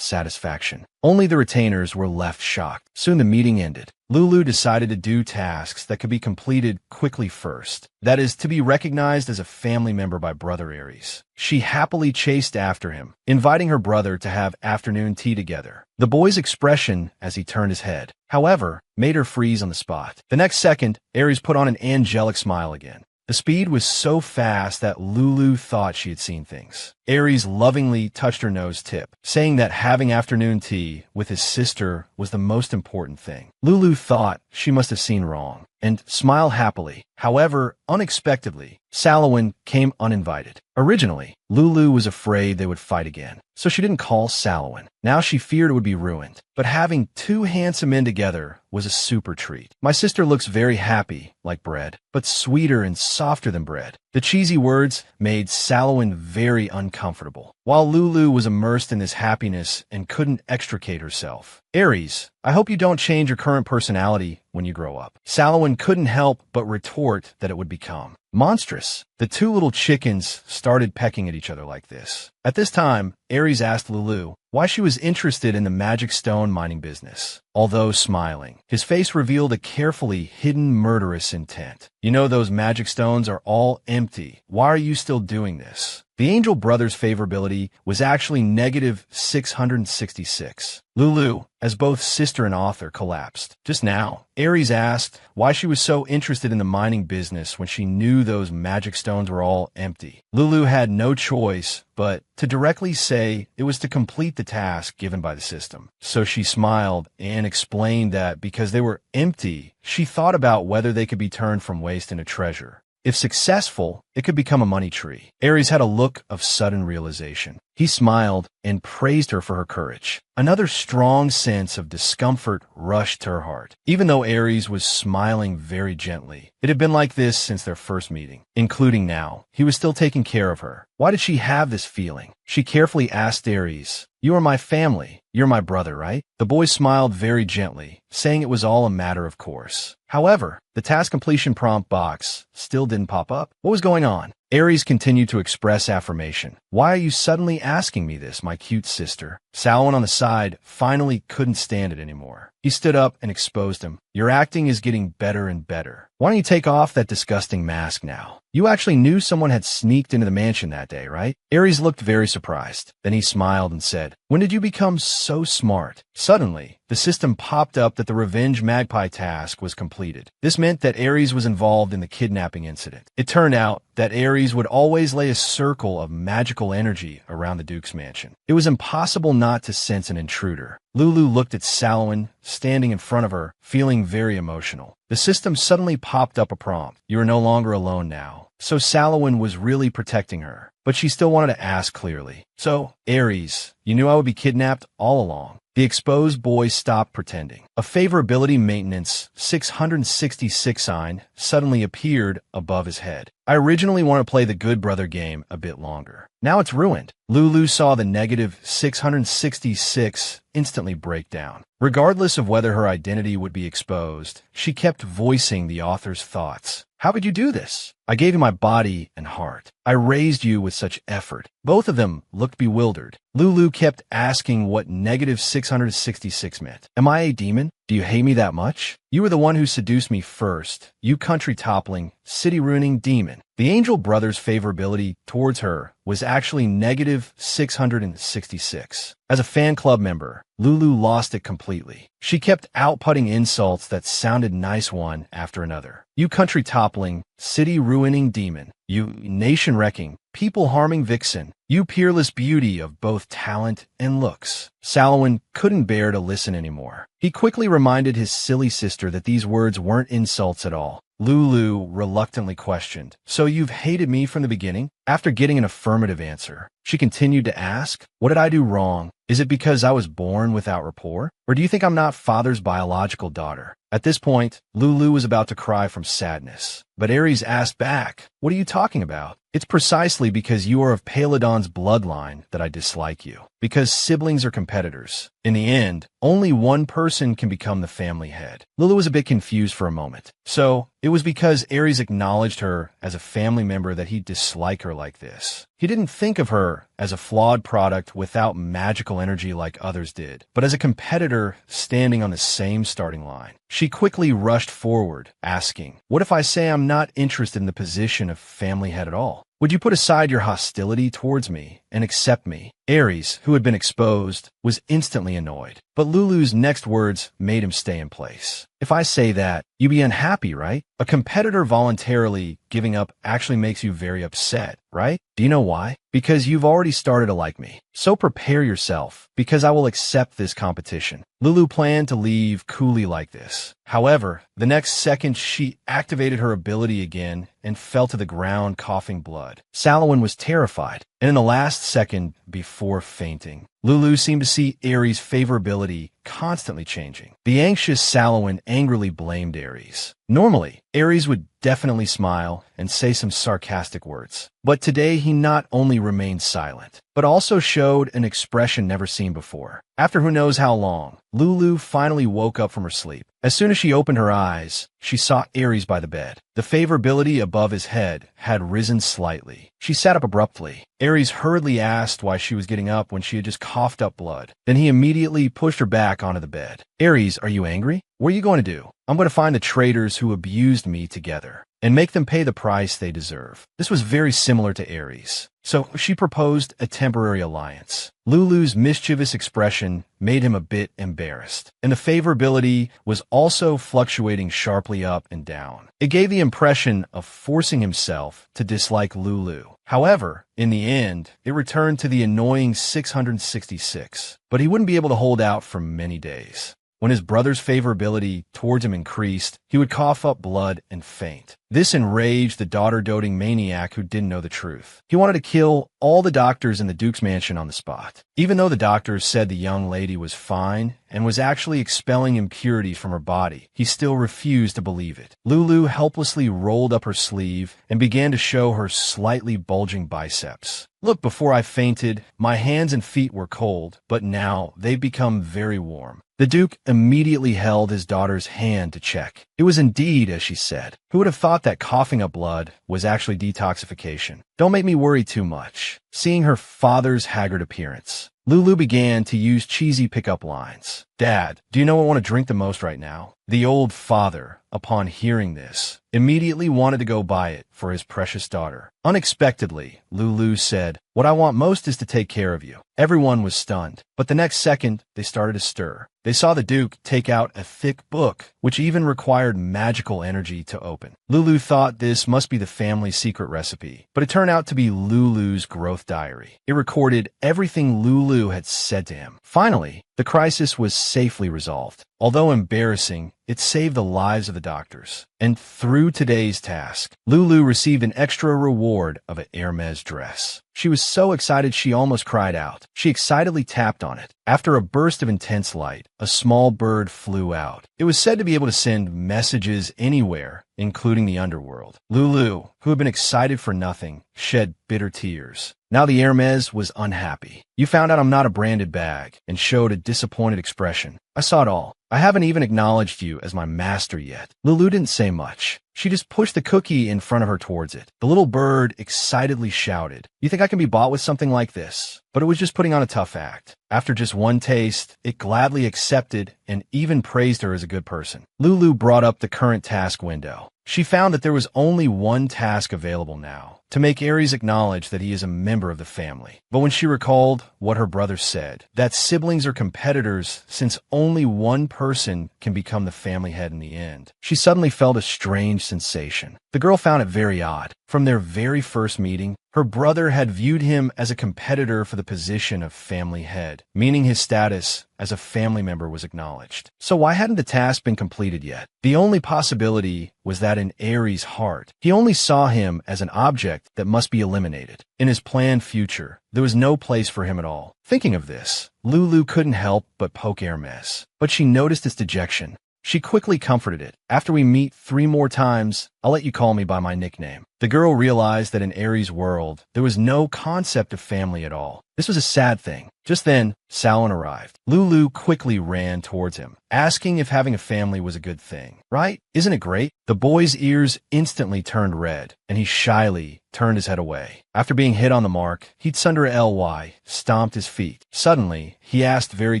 Speaker 1: satisfaction. Only the retainers were left shocked. Soon the meeting ended. Lulu decided to do tasks that could be completed quickly first. That is, to be recognized as a family member by Brother Aries. She happily chased after him, inviting her brother to have afternoon tea together. The boy's expression as he turned his head, however, made her freeze on the spot. The next second, Aries put on an angelic smile again. The speed was so fast that Lulu thought she had seen things. Aries lovingly touched her nose tip, saying that having afternoon tea with his sister was the most important thing. Lulu thought she must have seen wrong, and smiled happily. However, unexpectedly, Salowin came uninvited. Originally, Lulu was afraid they would fight again, so she didn't call Salowin. Now she feared it would be ruined. But having two handsome men together was a super treat. My sister looks very happy, like bread, but sweeter and softer than bread. The cheesy words made Salowin very uncomfortable, while Lulu was immersed in this happiness and couldn't extricate herself. Aries, I hope you don't change your current personality when you grow up. Salowin couldn't help but retort that it would become monstrous. The two little chickens started pecking at each other like this. At this time, Aries asked Lulu why she was interested in the magic stone mining business. Although smiling, his face revealed a carefully hidden murderous intent. You know those magic stones are all empty. Why are you still doing this? The Angel Brothers' favorability was actually negative 666. Lulu, as both sister and author, collapsed. Just now, Aries asked why she was so interested in the mining business when she knew those magic stones were all empty. Lulu had no choice but to directly say it was to complete the task given by the system. So she smiled and explained that because they were empty, she thought about whether they could be turned from waste into treasure. If successful, it could become a money tree. Aries had a look of sudden realization. He smiled and praised her for her courage. Another strong sense of discomfort rushed to her heart. Even though Aries was smiling very gently, it had been like this since their first meeting, including now. He was still taking care of her. Why did she have this feeling? She carefully asked Aries, "You are my family. You're my brother, right?" The boy smiled very gently, saying it was all a matter of course. However, the task completion prompt box still didn't pop up. What was going on? Aries continued to express affirmation. "Why are you suddenly asking me this, my cute sister?" Salowin on the side finally couldn't stand it anymore. He stood up and exposed him. "Your acting is getting better and better. Why don't you take off that disgusting mask now? You actually knew someone had sneaked into the mansion that day, right?" Aries looked very surprised. Then he smiled and said, "When did you become so smart?" Suddenly, the system popped up that the Revenge Magpie task was completed. This meant that Aries was involved in the kidnapping incident. It turned out that Aries would always lay a circle of magical energy around the Duke's mansion. It was impossible not to sense an intruder. Lulu looked at Salowin, standing in front of her, feeling very emotional. The system suddenly popped up a prompt. "You are no longer alone now." So Salowin was really protecting her, but she still wanted to ask clearly. "So, Aries, you knew I would be kidnapped all along." The exposed boy stopped pretending. A favorability maintenance 666 sign suddenly appeared above his head. "I originally wanted to play the good brother game a bit longer. Now it's ruined." Lulu saw the negative 666 instantly break down. Regardless of whether her identity would be exposed, she kept voicing the author's thoughts. "How could you do this? I gave you my body and heart. I raised you with such effort." Both of them looked bewildered. Lulu kept asking what negative 666 meant. "Am I a demon? Do you hate me that much? You were the one who seduced me first, you country-toppling, city-ruining demon. The angel brother's favorability towards her was actually negative 666. As a fan club member, Lulu lost it completely. She kept outputting insults that sounded nice one after another. You country-toppling, city-ruining demon. You nation-wrecking, people-harming vixen. You peerless beauty of both talent and looks. Salomon couldn't bear to listen anymore. He quickly reminded his silly sister that these words weren't insults at all. Lulu reluctantly questioned, "So you've hated me from the beginning?" After getting an affirmative answer, she continued to ask, "What did I do wrong? Is it because I was born without rapport? Or do you think I'm not father's biological daughter?" At this point, Lulu was about to cry from sadness. But Ares asked back, "What are you talking about?" "It's precisely because you are of Paladon's bloodline that I dislike you. Because siblings are competitors. In the end, only one person can become the family head." Lulu was a bit confused for a moment. So, it was because Ares acknowledged her as a family member that he'd dislike her like this. He didn't think of her as a flawed product without magical energy like others did, but as a competitor standing on the same starting line. She quickly rushed forward, asking, "What if I say I'm not interested in the position of family head at all? Would you put aside your hostility towards me and accept me?" Ares, who had been exposed, was instantly annoyed. But Lulu's next words made him stay in place. "If I say that, you'd be unhappy, right? A competitor voluntarily giving up actually makes you very upset, right? Do you know why? Because you've already started to like me. So prepare yourself, because I will accept this competition." Lulu planned to leave coolly like this. However, the next second she activated her ability again and fell to the ground coughing blood. Salomon was terrified, and in the last second before fainting, Lulu seemed to see Ares' favorability constantly changing. The anxious Salomon angrily blamed Ares. Normally, Ares would definitely smile and say some sarcastic words. But today he not only remained silent, but also showed an expression never seen before. After who knows how long, Lulu finally woke up from her sleep. As soon as she opened her eyes, she saw Ares by the bed. The favorability above his head had risen slightly. She sat up abruptly. Ares hurriedly asked why she was getting up when she had just coughed up blood. Then he immediately pushed her back onto the bed. "Ares, are you angry? What are you going to do?" "I'm going to find the traitors who abused me together and make them pay the price they deserve." This was very similar to Ares. So she proposed a temporary alliance. Lulu's mischievous expression made him a bit embarrassed, and the favorability was also fluctuating sharply up and down. It gave the impression of forcing himself to dislike Lulu. However, in the end, it returned to the annoying 666, but he wouldn't be able to hold out for many days. When his brother's favorability towards him increased, he would cough up blood and faint. This enraged the daughter-doting maniac who didn't know the truth. He wanted to kill all the doctors in the Duke's mansion on the spot. Even though the doctors said the young lady was fine and was actually expelling impurities from her body, he still refused to believe it. Lulu helplessly rolled up her sleeve and began to show her slightly bulging biceps. "Look, before I fainted, my hands and feet were cold, but now they've become very warm." The Duke immediately held his daughter's hand to check. It was indeed, as she said. Who would have thought that coughing up blood was actually detoxification? "Don't make me worry too much." Seeing her father's haggard appearance, Lulu began to use cheesy pickup lines. "Dad, do you know what I want to drink the most right now?" The old father, upon hearing this, immediately wanted to go buy it for his precious daughter. Unexpectedly, Lulu said, "What I want most is to take care of you." Everyone was stunned, but the next second, they started to stir. They saw the Duke take out a thick book, which even required magical energy to open. Lulu thought this must be the family's secret recipe, but it turned out to be Lulu's growth diary. It recorded everything Lulu had said to him. Finally, the crisis was safely resolved. Although embarrassing, it saved the lives of the doctors. And through today's task, Lulu received an extra reward of an Hermes dress. She was so excited she almost cried out. She excitedly tapped on it. After a burst of intense light, a small bird flew out. It was said to be able to send messages anywhere, including the underworld. Lulu, who had been excited for nothing, shed bitter tears. Now the Hermes was unhappy. You found out I'm not a branded bag and showed a disappointed expression. I saw it all. I haven't even acknowledged you as my master yet. Lulu didn't say much. She just pushed the cookie in front of her towards it. The little bird excitedly shouted, "You think I can be bought with something like this?" But it was just putting on a tough act. After just one taste, it gladly accepted and even praised her as a good person. Lulu brought up the current task window. She found that there was only one task available now, to make Aries acknowledge that he is a member of the family. But when she recalled what her brother said, that siblings are competitors since only one person can become the family head in the end, she suddenly felt a strange sensation. The girl found it very odd. From their very first meeting, her brother had viewed him as a competitor for the position of family head, meaning his status as a family member was acknowledged. So why hadn't the task been completed yet? The only possibility was that in Aries' heart, he only saw him as an object that must be eliminated. In his planned future, there was no place for him at all. Thinking of this, Lulu couldn't help but poke Hermes, but she noticed its dejection. She quickly comforted it. "After we meet 3 more times, I'll let you call me by my nickname." The girl realized that in Aries' world, there was no concept of family at all. This was a sad thing. Just then, Salon arrived. Lulu quickly ran towards him, asking if having a family was a good thing. Right? Isn't it great? The boy's ears instantly turned red, and he shyly turned his head away. After being hit on the mark, he'd sunder a ly, stomped his feet. Suddenly, he asked very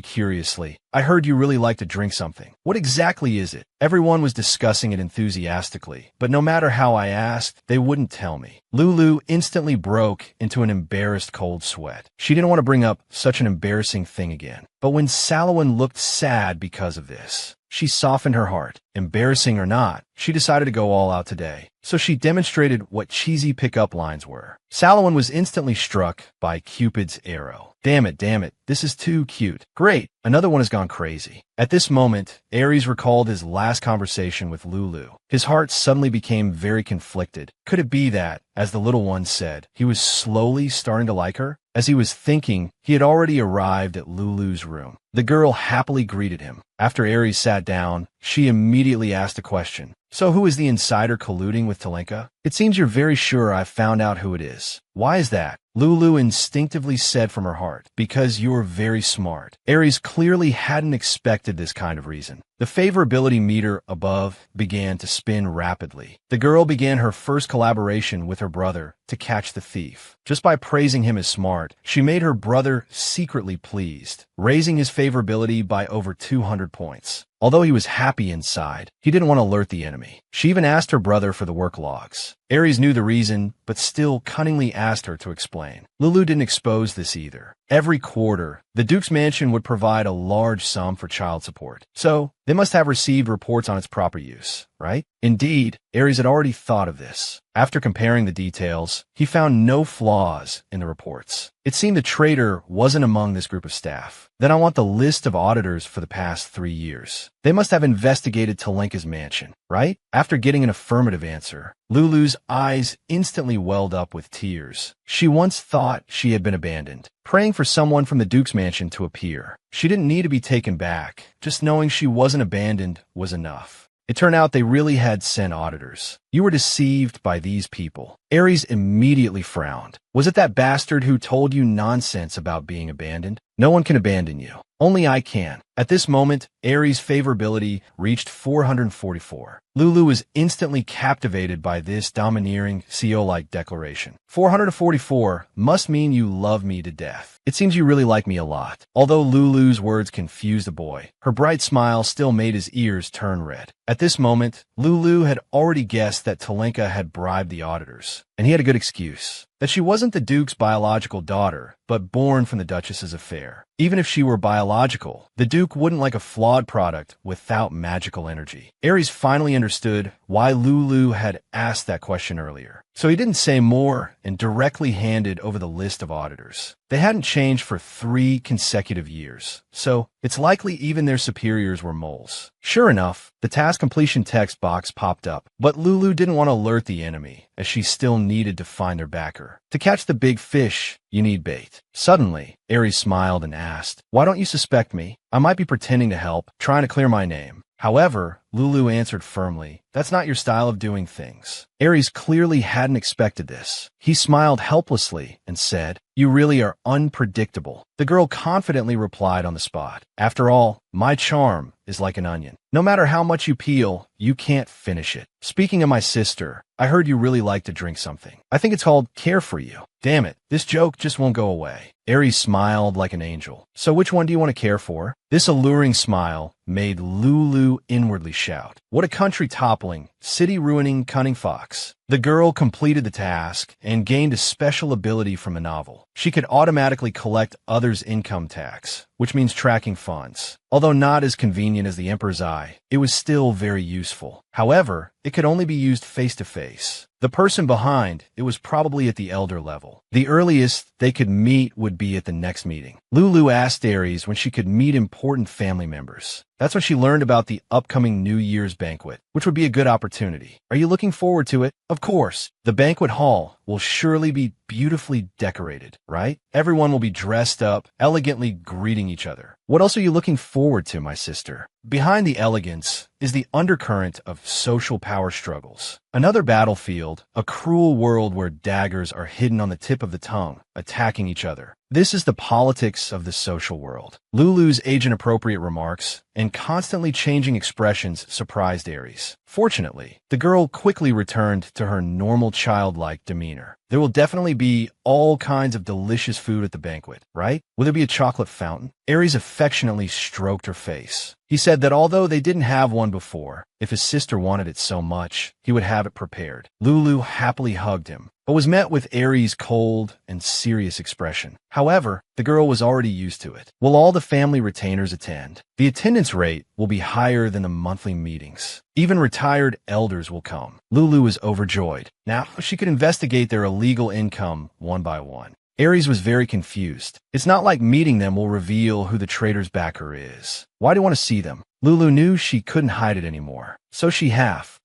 Speaker 1: curiously, "I heard you really like to drink something. What exactly is it?" Everyone was discussing it enthusiastically, but no matter how I asked, they wouldn't tell me. Lulu instantly broke into an embarrassed cold sweat. She didn't want to bring up such an embarrassing thing again. But when Salomon looked sad because of this, she softened her heart. Embarrassing or not, she decided to go all out today. So she demonstrated what cheesy pickup lines were. Salomon was instantly struck by Cupid's arrow. Damn it, this is too cute. Great, another one has gone crazy. At this moment, Aries recalled his last conversation with Lulu. His heart suddenly became very conflicted. Could it be that, as the little one said, he was slowly starting to like her? As he was thinking, he had already arrived at Lulu's room. The girl happily greeted him. After Aries sat down, she immediately asked a question. "So who is the insider colluding with Talenka? It seems you're very sure I've found out who it is. Why is that?" Lulu instinctively said from her heart, "Because you're very smart." Aries clearly hadn't expected this kind of reason. The favorability meter above began to spin rapidly. The girl began her first collaboration with her brother to catch the thief. Just by praising him as smart, she made her brother secretly pleased, raising his favorability by over 200 points. Although he was happy inside, he didn't want to alert the enemy. She even asked her brother for the work logs. Aries knew the reason, but still cunningly asked her to explain. Lulu didn't expose this either. Every quarter, the Duke's mansion would provide a large sum for child support. So, they must have received reports on its proper use, right? Indeed, Aries had already thought of this. After comparing the details, he found no flaws in the reports. It seemed the traitor wasn't among this group of staff. Then I want the list of auditors for the past 3 years. They must have investigated Talenka's mansion, right? After getting an affirmative answer, Lulu's eyes instantly welled up with tears. She once thought she had been abandoned, praying for someone from the Duke's mansion to appear. She didn't need to be taken back. Just knowing she wasn't abandoned was enough. It turned out they really had sent auditors. You were deceived by these people. Aries immediately frowned. Was it that bastard who told you nonsense about being abandoned? No one can abandon you. Only I can. At this moment, Aries' favorability reached 444. Lulu was instantly captivated by this domineering, CEO-like declaration. 444 must mean you love me to death. It seems you really like me a lot. Although Lulu's words confused the boy, her bright smile still made his ears turn red. At this moment, Lulu had already guessed that Talenka had bribed the auditors, and he had a good excuse. That she wasn't the Duke's biological daughter, but born from the Duchess's affair. Even if she were biological, the Duke wouldn't like a flawed product without magical energy. Aries finally understood why Lulu had asked that question earlier. So he didn't say more and directly handed over the list of auditors. They hadn't changed for 3 consecutive years, so it's likely even their superiors were moles. Sure enough, the task completion text box popped up, but Lulu didn't want to alert the enemy, as she still needed to find their backer. To catch the big fish, you need bait. Suddenly, Aries smiled and asked, "Why don't you suspect me? I might be pretending to help, trying to clear my name." However, Lulu answered firmly. That's not your style of doing things. Aries clearly hadn't expected this. He smiled helplessly and said, "You really are unpredictable." The girl confidently replied on the spot, "After all, my charm is like an onion. No matter how much you peel, you can't finish it. Speaking of my sister, I heard you really like to drink something. I think it's called Care for You. Damn it, this joke just won't go away." Aries smiled like an angel. "So which one do you want to care for?" This alluring smile made Lulu inwardly shout, "What a country-toppling, city-ruining cunning fox." The girl completed the task and gained a special ability from a novel. She could automatically collect others' income tax, which means tracking funds. Although not as convenient as the Emperor's Eye, it was still very useful. However, it could only be used face-to-face. The person behind it was probably at the elder level. The earliest they could meet would be at the next meeting. Lulu asked Aries when she could meet important family members. That's when she learned about the upcoming New Year's banquet, which would be a good opportunity. "Are you looking forward to it?" "Of course. The banquet hall will surely be beautifully decorated, right? Everyone will be dressed up, elegantly greeting each other." "What else are you looking forward to, my sister?" Behind the elegance is the undercurrent of social power struggles. Another battlefield, a cruel world where daggers are hidden on the tip of the tongue, attacking each other. This is the politics of the social world. Lulu's age-inappropriate remarks and constantly changing expressions surprised Aries. Fortunately, the girl quickly returned to her normal childlike demeanor. "There will definitely be all kinds of delicious food at the banquet, right? Will there be a chocolate fountain?" Aries affectionately stroked her face. He said that although they didn't have one before, if his sister wanted it so much, he would have it prepared. Lulu happily hugged him, but was met with Aries' cold and serious expression. However, the girl was already used to it. "Will all the family retainers attend?" "The attendance rate will be higher than the monthly meetings. Even retired elders will come." Lulu was overjoyed. Now she could investigate their illegal income one by one. Aries was very confused. It's not like meeting them will reveal who the traitor's backer is. Why do you want to see them? Lulu knew she couldn't hide it anymore. So she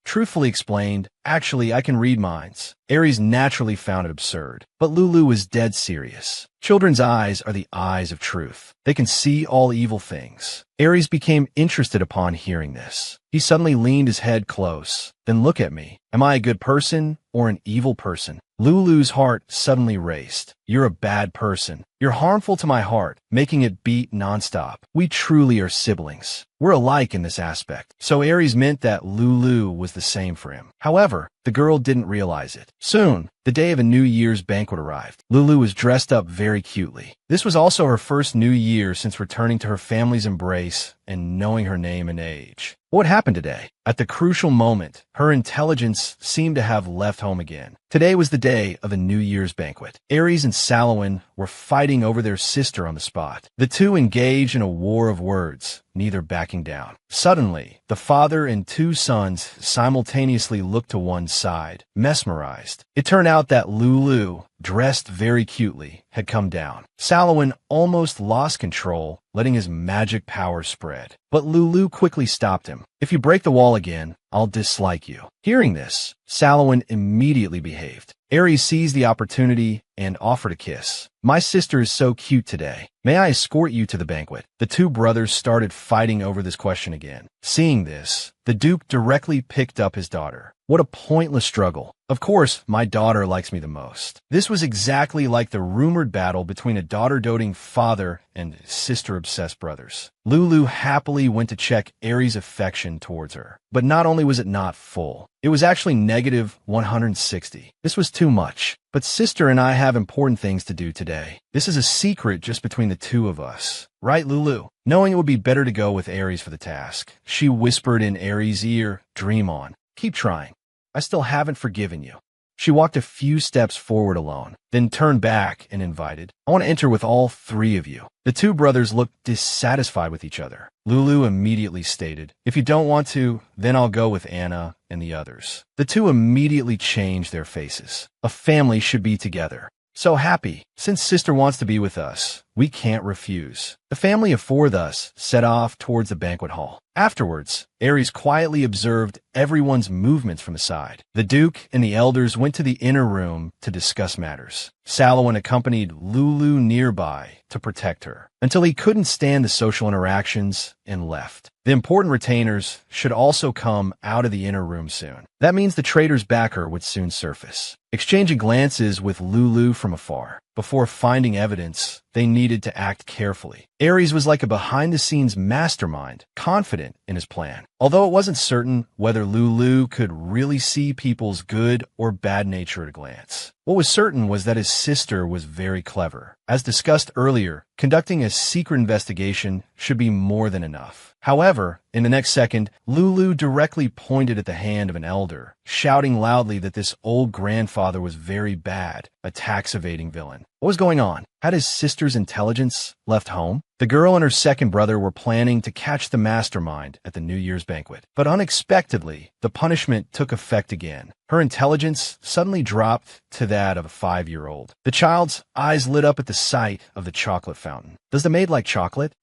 Speaker 1: truthfully explained, "Actually, I can read minds." Aries naturally found it absurd, but Lulu was dead serious. Children's eyes are the eyes of truth. They can see all evil things. Aries became interested upon hearing this. He suddenly leaned his head close. "Then look at me. Am I a good person or an evil person?" Lulu's heart suddenly raced. "You're a bad person. You're harmful to my heart, making it beat nonstop. We truly are siblings. We're alike in this aspect." So Aries meant that Lulu was the same for him. However, the girl didn't realize it. Soon, the day of a New Year's banquet arrived. Lulu was dressed up very cutely. This was also her first New Year since returning to her family's embrace and knowing her name and age. What happened today? At the crucial moment, her intelligence seemed to have left home again. Today was the day of a New Year's banquet. Aries and Salomon were fighting over their sister on the spot. The two engaged in a war of words, neither backing down. Suddenly, the father and two sons simultaneously looked to one side, mesmerized. It turned out that Lulu, dressed very cutely, had come down. Salomon almost lost control, letting his magic power spread. But Lulu quickly stopped him. "If you break the wall again, I'll dislike you." Hearing this, Salomon immediately behaved. Aries seized the opportunity and offered a kiss. "My sister is so cute today. May I escort you to the banquet?" The two brothers started fighting over this question again. Seeing this, the Duke directly picked up his daughter. What a pointless struggle. "Of course, my daughter likes me the most." This was exactly like the rumored battle between a daughter-doting father and sister-obsessed brothers. Lulu happily went to check Aries' affection towards her. But not only was it not full, it was actually negative 160. This was too much. "But sister and I have important things to do today. This is a secret just between the two of us. Right, Lulu?" Knowing it would be better to go with Aries for the task, she whispered in Aries' ear, "Dream on. Keep trying. I still haven't forgiven you." She walked a few steps forward alone, then turned back and invited, "I want to enter with all three of you." The two brothers looked dissatisfied with each other. Lulu immediately stated, "If you don't want to, then I'll go with Anna and the others." The two immediately changed their faces. A family should be together. "So happy. Since sister wants to be with us, We can't refuse. The family of four thus set off towards the banquet hall. Afterwards, Ares quietly observed everyone's movements from the side. The Duke and the elders went to the inner room to discuss matters. Salomon accompanied Lulu nearby to protect her, until he couldn't stand the social interactions and left. The important retainers should also come out of the inner room soon. That means the traitor's backer would soon surface. Exchanging glances with Lulu from afar, before finding evidence, they needed to act carefully. Ares was like a behind-the-scenes mastermind, confident in his plan. Although it wasn't certain whether Lulu could really see people's good or bad nature at a glance. What was certain was that his sister was very clever. As discussed earlier, conducting a secret investigation should be more than enough. However, in the next second, Lulu directly pointed at the hand of an elder, shouting loudly that this old grandfather was very bad, a tax-evading villain. What was going on? Had his sister's intelligence left home? The girl and her second brother were planning to catch the mastermind at the New Year's banquet. But unexpectedly, the punishment took effect again. Her intelligence suddenly dropped to that of a 5-year-old. The child's eyes lit up at the sight of the chocolate fountain. Does the maid like chocolate?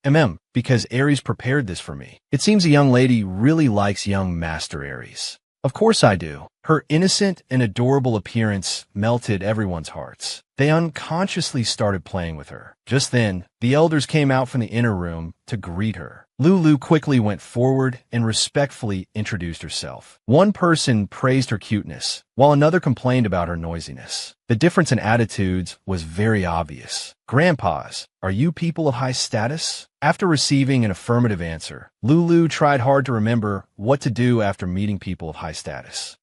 Speaker 1: Because Ares prepared this for me. It seems a young lady really likes young Master Ares. Of course I do. Her innocent and adorable appearance melted everyone's hearts. They unconsciously started playing with her. Just then, the elders came out from the inner room to greet her. Lulu quickly went forward and respectfully introduced herself. One person praised her cuteness, while another complained about her noisiness. The difference in attitudes was very obvious. Grandpas, are you people of high status? After receiving an affirmative answer, Lulu tried hard to remember what to do after meeting people of high status.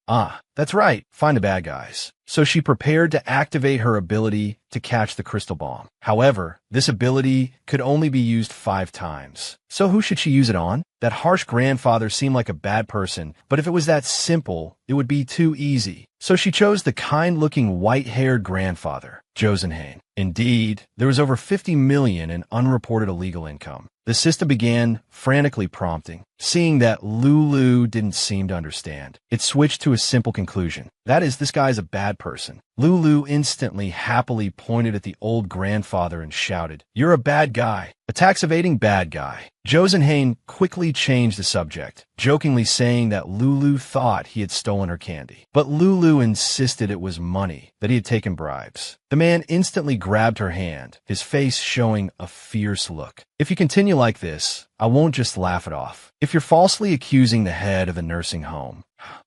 Speaker 1: That's right, find the bad guys. So she prepared to activate her ability to catch the crystal bomb. However, this ability could only be used 5 times. So who should she use it on? That harsh grandfather seemed like a bad person, but if it was that simple, it would be too easy. So she chose the kind-looking white-haired grandfather, Josenhain. Indeed, there was over 50 million in unreported illegal income. The system began frantically prompting. Seeing that Lulu didn't seem to understand, it switched to a simple conclusion. That is, this guy's a bad person. Lulu instantly happily pointed at the old grandfather and shouted, "You're a bad guy. A tax-evading bad guy." Josenhain quickly changed the subject, jokingly saying that Lulu thought he had stolen her candy. But Lulu insisted it was money, that he had taken bribes. The man instantly grabbed her hand, his face showing a fierce look. "If you continue like this, I won't just laugh it off. If you're falsely accusing the head of the nursing home,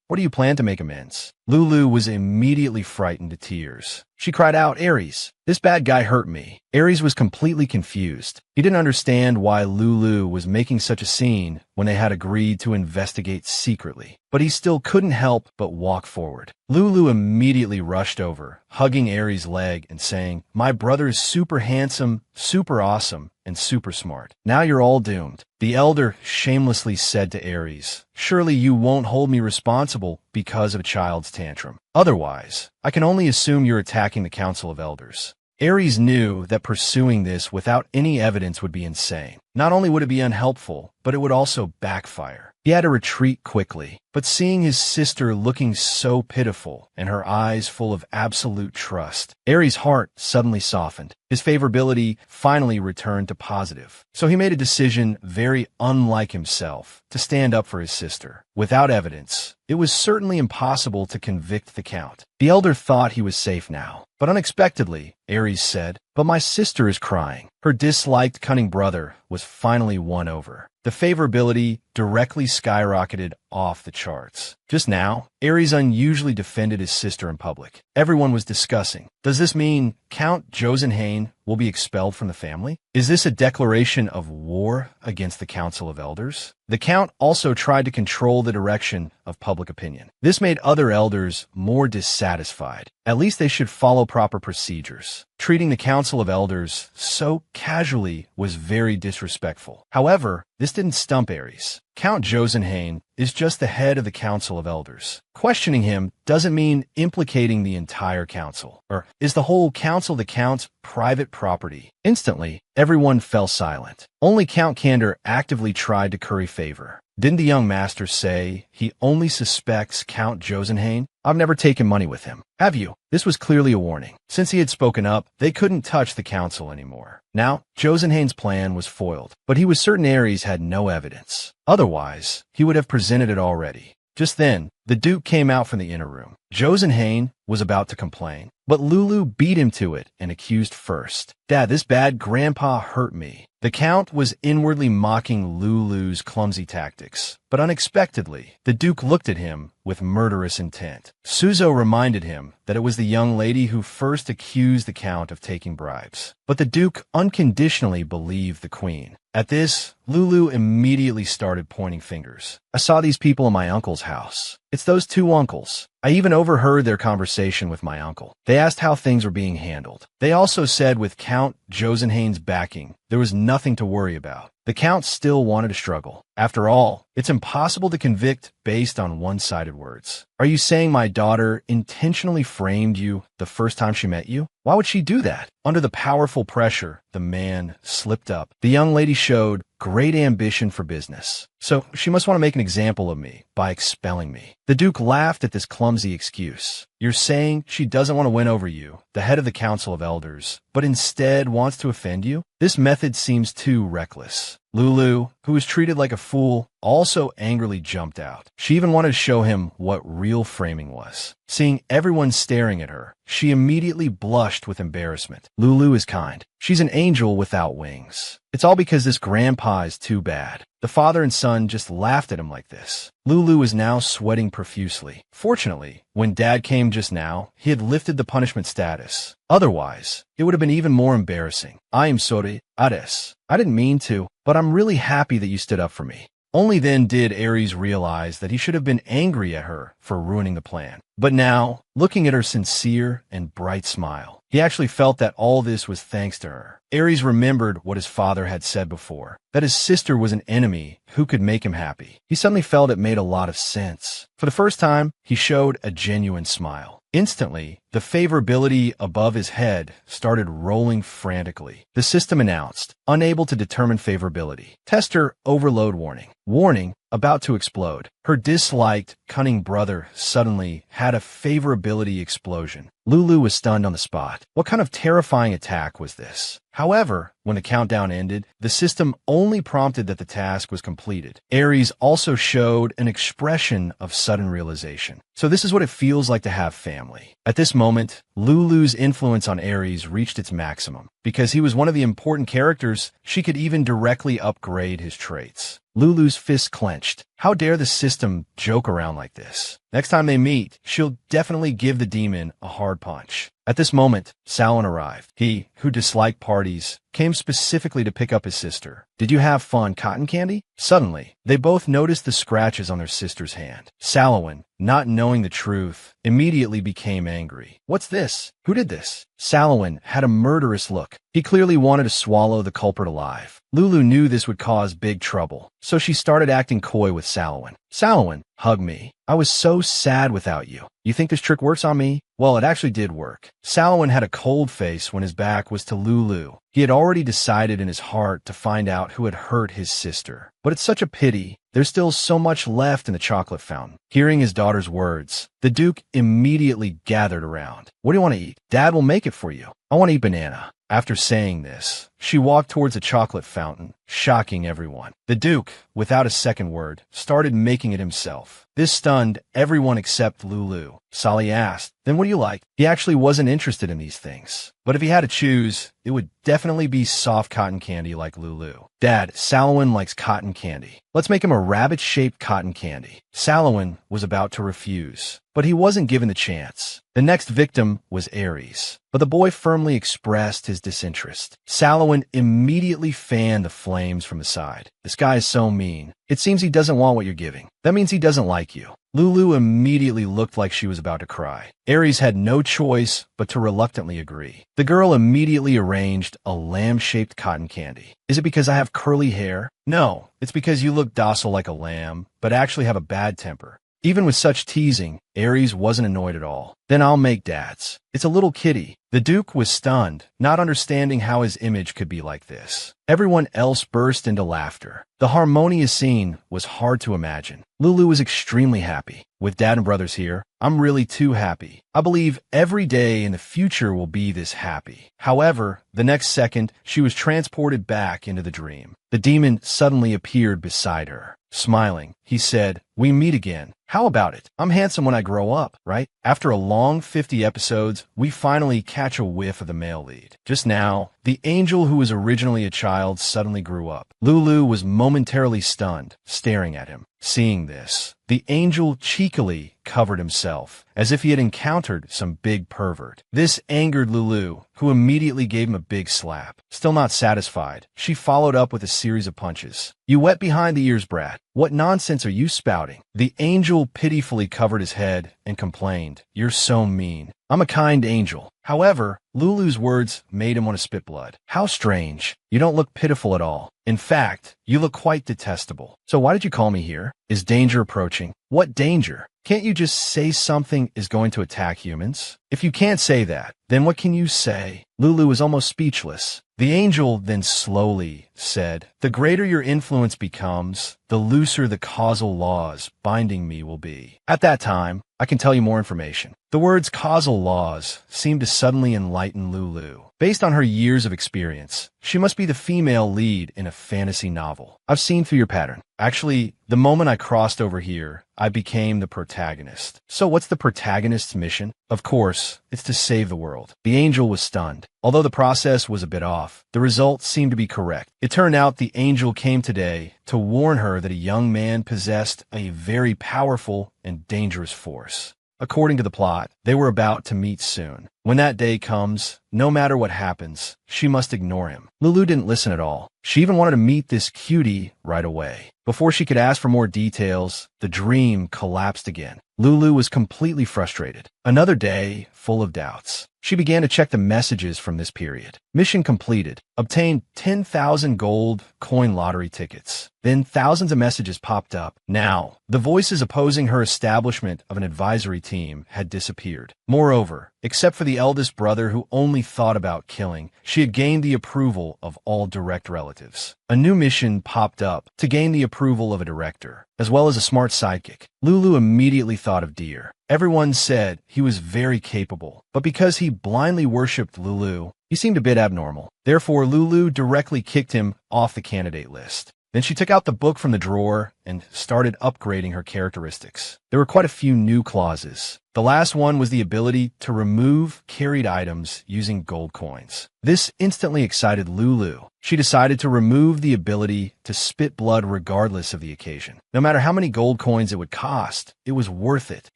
Speaker 1: what do you plan to make amends?" Lulu was immediately frightened to tears. She cried out, "Ares, this bad guy hurt me." Ares was completely confused. He didn't understand why Lulu was making such a scene when they had agreed to investigate secretly. But he still couldn't help but walk forward. Lulu immediately rushed over, hugging Ares' leg and saying, "My brother is super handsome, super awesome, and super smart. Now you're all doomed." The elder shamelessly said to Ares, "Surely you won't hold me responsible because of a child's tantrum. Otherwise, I can only assume you're attacking the Council of Elders." Ares knew that pursuing this without any evidence would be insane. Not only would it be unhelpful, but it would also backfire. He had to retreat quickly, but seeing his sister looking so pitiful and her eyes full of absolute trust, Ares' heart suddenly softened. His favorability finally returned to positive. So he made a decision very unlike himself to stand up for his sister. Without evidence, it was certainly impossible to convict the Count. The elder thought he was safe now, but unexpectedly, Ares said, "But my sister is crying." Her disliked cunning brother was finally won over. The favorability directly skyrocketed off the charts. Just now, Ares unusually defended his sister in public. Everyone was discussing, does this mean Count Josenhain will be expelled from the family? Is this a declaration of war against the Council of Elders? The Count also tried to control the direction of public opinion. This made other elders more dissatisfied. At least they should follow proper procedures. Treating the Council of Elders so casually was very disrespectful. However, this didn't stump Ares. Count Josenhain is just the head of the Council of Elders. Questioning him doesn't mean implicating the entire council. Or is the whole council the Count's private property? Instantly, everyone fell silent. Only Count Candor actively tried to curry favor. Didn't the young master say he only suspects Count Josenhain? I've never taken money with him. Have you? This was clearly a warning. Since he had spoken up, they couldn't touch the council anymore. Now, Josenhain's plan was foiled, but he was certain Ares had no evidence. Otherwise, he would have presented it already. Just then, the Duke came out from the inner room. Josenhain was about to complain, but Lulu beat him to it and accused first. Dad, this bad grandpa hurt me. The Count was inwardly mocking Lulu's clumsy tactics, but unexpectedly, the Duke looked at him with murderous intent. Suzo reminded him that it was the young lady who first accused the Count of taking bribes, but the Duke unconditionally believed the Queen. At this, Lulu immediately started pointing fingers. I saw these people in my uncle's house. It's those two uncles. I even overheard their conversation with my uncle. They asked how things were being handled. They also said with Count Josenhain's backing, there was nothing to worry about. The Count still wanted to struggle. After all, it's impossible to convict based on one-sided words. Are you saying my daughter intentionally framed you the first time she met you? Why would she do that? Under the powerful pressure, the man slipped up. The young lady showed great ambition for business. So she must want to make an example of me by expelling me. The Duke laughed at this clumsy excuse. You're saying she doesn't want to win over you, the head of the Council of Elders, but instead wants to offend you? This method seems too reckless. Lulu, who was treated like a fool, also angrily jumped out. She even wanted to show him what real framing was. Seeing everyone staring at her, she immediately blushed with embarrassment. Lulu is kind. She's an angel without wings. It's all because this grandpa is too bad. The father and son just laughed at him like this. Lulu is now sweating profusely. Fortunately, when Dad came just now, he had lifted the punishment status. Otherwise, it would have been even more embarrassing. I am sorry, Ares. I didn't mean to, but I'm really happy that you stood up for me. Only then did Ares realize that he should have been angry at her for ruining the plan. But now, looking at her sincere and bright smile, he actually felt that all this was thanks to her. Ares remembered what his father had said before, that his sister was an enemy who could make him happy. He suddenly felt it made a lot of sense. For the first time, he showed a genuine smile. Instantly, the favorability above his head started rolling frantically. The system announced, unable to determine favorability. Tester overload warning. Warning, about to explode. Her disliked, cunning brother suddenly had a favorability explosion. Lulu was stunned on the spot. What kind of terrifying attack was this? However, when the countdown ended, the system only prompted that the task was completed. Ares also showed an expression of sudden realization. So this is what it feels like to have family. At this moment, Lulu's influence on Ares reached its maximum. Because he was one of the important characters, she could even directly upgrade his traits. Lulu's fist clenched. How dare the system joke around like this? Next time they meet, she'll definitely give the demon a hard punch. At this moment, Salwin arrived. He, who disliked parties, came specifically to pick up his sister. Did you have fun, Cotton Candy? Suddenly, they both noticed the scratches on their sister's hand. Salwin, not knowing the truth, immediately became angry. What's this? Who did this? Salwin had a murderous look. He clearly wanted to swallow the culprit alive. Lulu knew this would cause big trouble, so she started acting coy with Salwin. Salwin, hug me. I was so sad without you. You think this trick works on me? Well, it actually did work. Salwin had a cold face when his back was to Lulu. He had already decided in his heart to find out who had hurt his sister. But it's such a pity. There's still so much left in the chocolate fountain. Hearing his daughter's words, the Duke immediately gathered around. What do you want to eat? Dad will make it for you. I want to eat banana. After saying this, she walked towards a chocolate fountain, shocking everyone. The Duke, without a second word, started making it himself. This stunned everyone except Lulu. Sally asked, then what do you like? He actually wasn't interested in these things. But if he had to choose, it would definitely be soft cotton candy like Lulu. Dad, Salwin likes cotton candy. Let's make him a rabbit-shaped cotton candy. Salwin was about to refuse, but he wasn't given the chance. The next victim was Ares, but the boy firmly expressed his disinterest. Salwin immediately fanned the flames from the side. This guy is so mean. It seems he doesn't want what you're giving. That means he doesn't like you. Lulu immediately looked like she was about to cry. Ares had no choice but to reluctantly agree. The girl immediately arranged a lamb-shaped cotton candy. Is it because I have curly hair? No, it's because you look docile like a lamb, but actually have a bad temper. Even with such teasing, Ares wasn't annoyed at all. Then I'll make dads. It's a little kitty. The Duke was stunned, not understanding how his image could be like this. Everyone else burst into laughter. The harmonious scene was hard to imagine. Lulu was extremely happy. With dad and brothers here, I'm really too happy. I believe every day in the future will be this happy. However, the next second, she was transported back into the dream. The demon suddenly appeared beside her. Smiling, he said, "We meet again. How about it? I'm handsome when I grow up, right?" After a long 50 episodes, we finally catch a whiff of the male lead. Just now, the angel who was originally a child suddenly grew up. Lulu was momentarily stunned, staring at him. Seeing this, the angel cheekily covered himself, as if he had encountered some big pervert. This angered Lulu, who immediately gave him a big slap. Still not satisfied, she followed up with a series of punches. "You wet behind the ears, brat. What nonsense are you spouting?" The angel pitifully covered his head and complained, "You're so mean. I'm a kind angel." However, Lulu's words made him want to spit blood. "How strange. You don't look pitiful at all. In fact, you look quite detestable. So why did you call me here? Is danger approaching?" "What danger? Can't you just say something is going to attack humans?" "If you can't say that, then what can you say?" Lulu was almost speechless. The angel then slowly said, "The greater your influence becomes, the looser the causal laws binding me will be. At that time, I can tell you more information." The words causal laws seemed to suddenly enlighten Lulu. Based on her years of experience, she must be the female lead in a fantasy novel. "I've seen through your pattern. Actually, the moment I crossed over here, I became the protagonist." "So what's the protagonist's mission?" "Of course, it's to save the world." The angel was stunned. Although the process was a bit off, the result seemed to be correct. It turned out the angel came today to warn her that a young man possessed a very powerful and dangerous force. According to the plot, they were about to meet soon. When that day comes, no matter what happens, she must ignore him. Lulu didn't listen at all. She even wanted to meet this cutie right away. Before she could ask for more details, the dream collapsed again. Lulu was completely frustrated. Another day full of doubts. She began to check the messages from this period. Mission completed. Obtained 10,000 gold coin lottery tickets. Then thousands of messages popped up. Now, the voices opposing her establishment of an advisory team had disappeared. Moreover, except for the eldest brother who only thought about killing, she had gained the approval of all direct relatives. A new mission popped up to gain the approval of a director, as well as a smart sidekick. Lulu immediately thought of Deer. Everyone said he was very capable, but because he blindly worshipped Lulu, he seemed a bit abnormal. Therefore, Lulu directly kicked him off the candidate list. Then she took out the book from the drawer and started upgrading her characteristics. There were quite a few new clauses. The last one was the ability to remove carried items using gold coins. This instantly excited Lulu. She decided to remove the ability to spit blood regardless of the occasion. No matter how many gold coins it would cost, it was worth it.